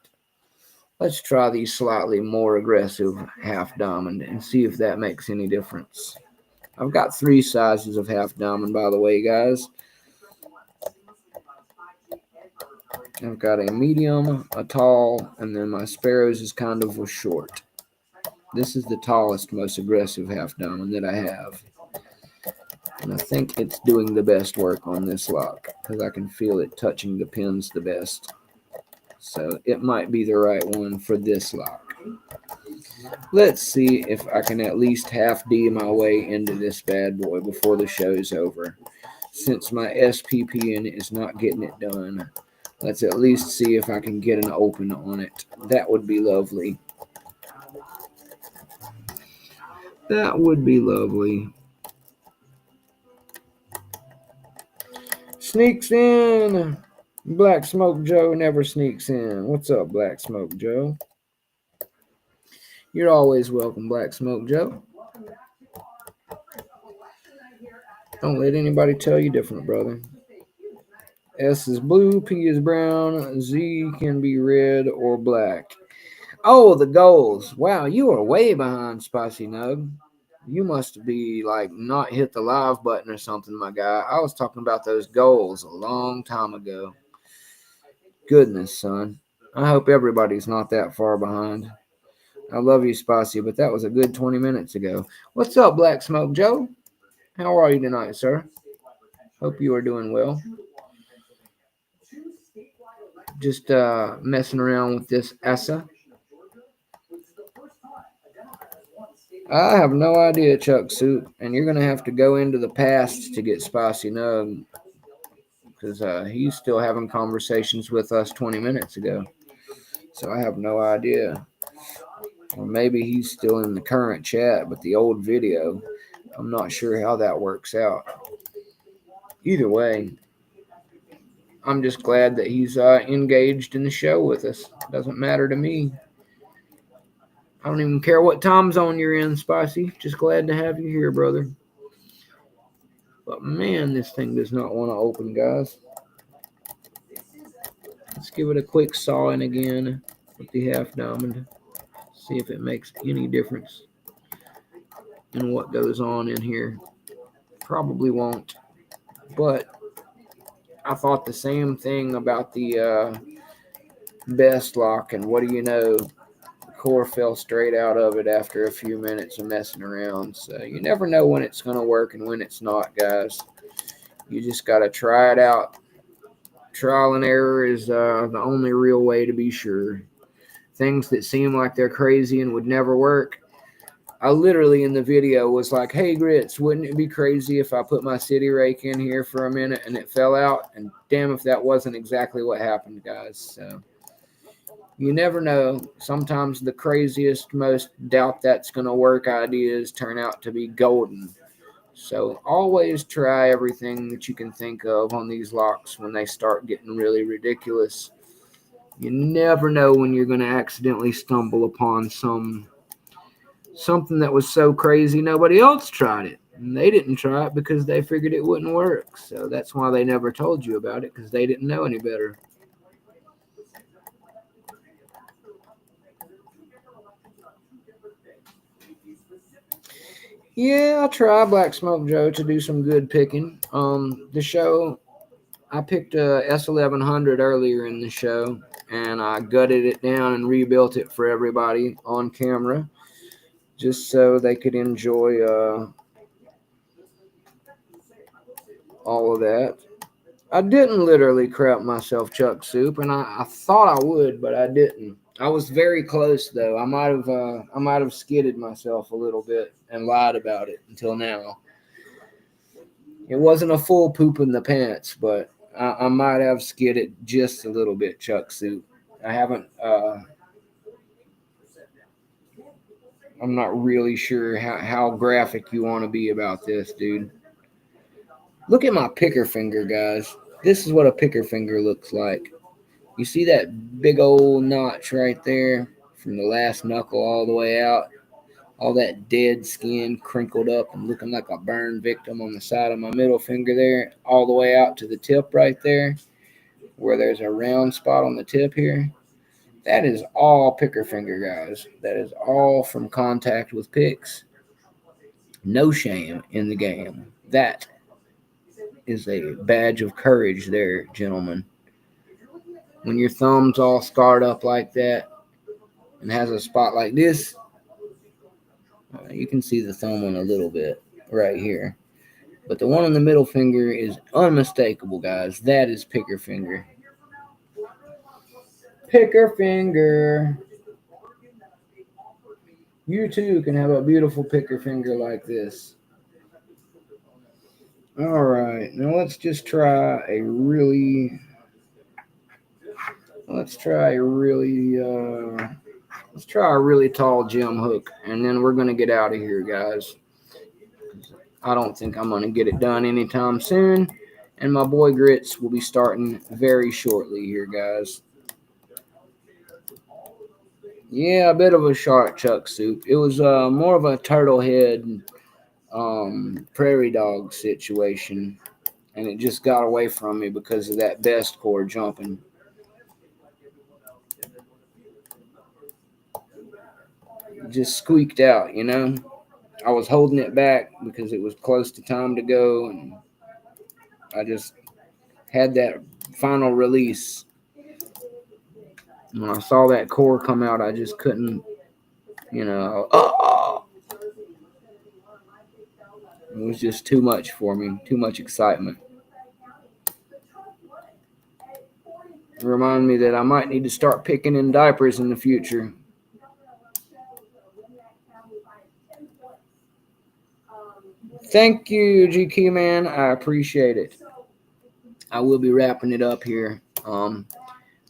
Let's try the slightly more aggressive half diamond and see if that makes any difference. I've got 3 sizes of half diamond, by the way, guys. I've got a medium, a tall, and then my Sparrows is kind of a short. This is the tallest, most aggressive half diamond that I have. And I think it's doing the best work on this lock because I can feel it touching the pins the best. So it might be the right one for this lock. Let's see if I can at least half D my way into this bad boy before the show's over. Since my SPP in it is not getting it done, let's at least see if I can get an open on it. That would be lovely. That would be lovely. Sneaks in. Black Smoke Joe never sneaks in. What's up, Black Smoke Joe? You're always welcome, Black Smoke Joe. Don't let anybody tell you different, brother. S is blue, P is brown, Z can be red or black. Oh, the goals. Wow, you are way behind, Spicy Nug. You must be like not hit the live button or something, my guy. I was talking about those goals a long time ago. Goodness, son. I hope everybody's not that far behind. I love you, Spicy, but that was a good 20 minutes ago. What's up, Black Smoke Joe? How are you tonight, sir? Hope you are doing well. Just messing around with this Essa. I have no idea, Chuck Suit, and you're going to have to go into the past to get Spicy Nug, because he's still having conversations with us 20 minutes ago. So I have no idea. Or maybe he's still in the current chat, but the old video, I'm not sure how that works out. Either way, I'm just glad that he's engaged in the show with us. Doesn't matter to me. I don't even care what time zone you're in, Spicy. Just glad to have you here, brother. But man, this thing does not want to open, guys. Let's give it a quick saw in again with the half diamond. See if it makes any difference in what goes on in here. Probably won't. But I thought the same thing about the best lock, and what do you know? The core fell straight out of it after a few minutes of messing around. So you never know when it's going to work and when it's not, guys. You just got to try it out. Trial and error is the only real way to be sure. Things that seem like they're crazy and would never work. I literally in the video was like, hey, Grits, wouldn't it be crazy if I put my city rake in here for a minute and it fell out? And damn if that wasn't exactly what happened, guys. So you never know. Sometimes the craziest, most doubt that's going to work ideas turn out to be golden. So always try everything that you can think of on these locks when they start getting really ridiculous. You never know when you're going to accidentally stumble upon something that was so crazy nobody else tried it. And they didn't try it because they figured it wouldn't work. So that's why they never told you about it, because they didn't know any better. Yeah, I'll try, Black Smoke Joe, to do some good picking. The show, I picked a S1100 earlier in the show, and I gutted it down and rebuilt it for everybody on camera, just so they could enjoy all of that. I didn't literally crap myself, Chuck Soup, and I thought I would, but I didn't. I was very close though. I might have skidded myself a little bit and lied about it until now. It wasn't a full poop in the pants, but I might have skidded just a little bit, Chuck Soup. I haven't. I'm not really sure how graphic you want to be about this, dude. Look at my picker finger, guys. This is what a picker finger looks like. You see that big old notch right there from the last knuckle all the way out? All that dead skin crinkled up and looking like a burn victim on the side of my middle finger there, all the way out to the tip right there, where there's a round spot on the tip here. That is all picker finger, guys. That is all from contact with picks. No shame in the game. That is a badge of courage there, gentlemen. When your thumb's all scarred up like that and has a spot like this, you can see the thumb one a little bit right here. But the one on the middle finger is unmistakable, guys. That is picker finger. picker finger. You too can have a beautiful picker finger like this. All right, now let's just try a really let's try a really tall gem hook, and then we're gonna get out of here, guys. I don't think I'm gonna get it done anytime soon, and my boy Grits will be starting very shortly here, guys. Yeah, a bit of a shark chuck soup. It was more of a turtle head prairie dog situation, and it just got away from me because of that best core jumping. It just squeaked out, you know. I was holding it back because it was close to time to go, and I just had that final release. When I saw that core come out, I just couldn't, you know. It was just too much for me, too much excitement. It reminded me that I might need to start picking in diapers in the future. Thank you, GK man. I appreciate it. I will be wrapping it up here.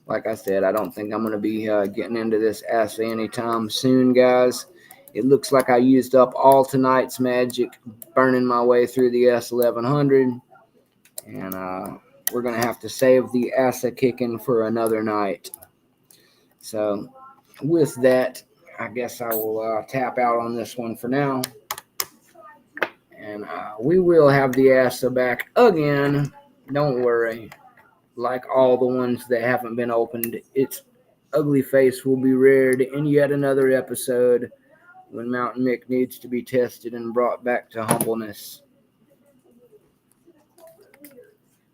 Like I said, I don't think I'm going to be getting into this assay anytime soon, guys. It looks like I used up all tonight's magic, burning my way through the S1100. And we're going to have to save the assay kicking for another night. So with that, I guess I will tap out on this one for now. And we will have the assay back again. Don't worry. Like all the ones that haven't been opened, its ugly face will be reared in yet another episode when Mounta1nM1ck needs to be tested and brought back to humbleness.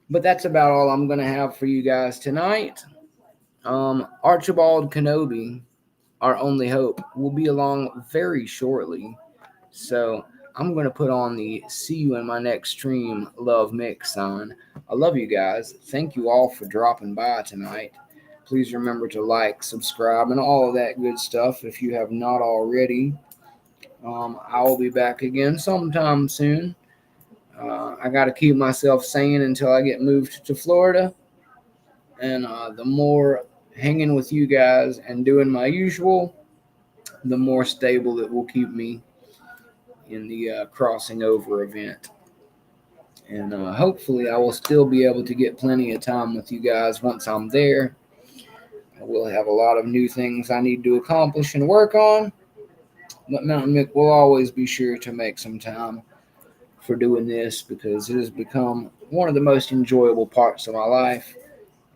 But that's about all I'm going to have for you guys tonight. Archibald Kenobi, our only hope, will be along very shortly. So I'm going to put on the see you in my next stream love mix sign. I love you guys. Thank you all for dropping by tonight. Please remember to like, subscribe, and all of that good stuff if you have not already. I will be back again sometime soon. I got to keep myself sane until I get moved to Florida. And the more hanging with you guys and doing my usual, the more stable it will keep me in the crossing over event. And hopefully I will still be able to get plenty of time with you guys once I'm there. I will have a lot of new things I need to accomplish and work on. But Mounta1nM1ck will always be sure to make some time for doing this because it has become one of the most enjoyable parts of my life.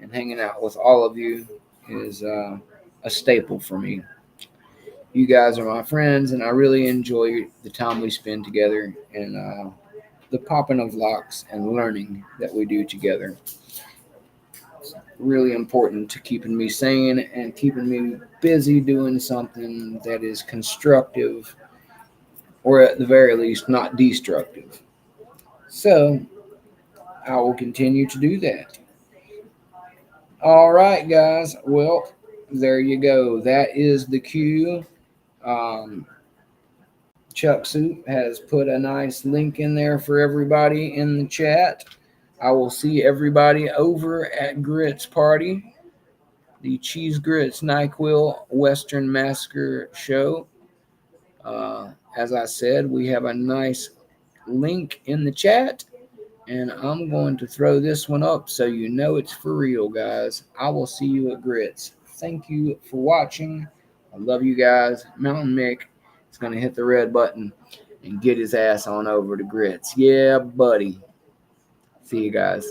And hanging out with all of you is a staple for me. You guys are my friends, and I really enjoy the time we spend together and the popping of locks and learning that we do together. It's really important to keeping me sane and keeping me busy doing something that is constructive or at the very least not destructive. So I will continue to do that. All right, guys. Well, there you go. That is the cue. Chuck Soup has put a nice link in there for everybody in the chat. I will see everybody over at Grits Party, the Cheese Grits NyQuil Western Massacre show. As I said, we have a nice link in the chat, and I'm going to throw this one up so you know it's for real, guys. I will see you at Grits. Thank you for watching. I love you guys. Mounta1nM1ck is going to hit the red button and get his ass on over to Grits. Yeah, buddy. See you guys.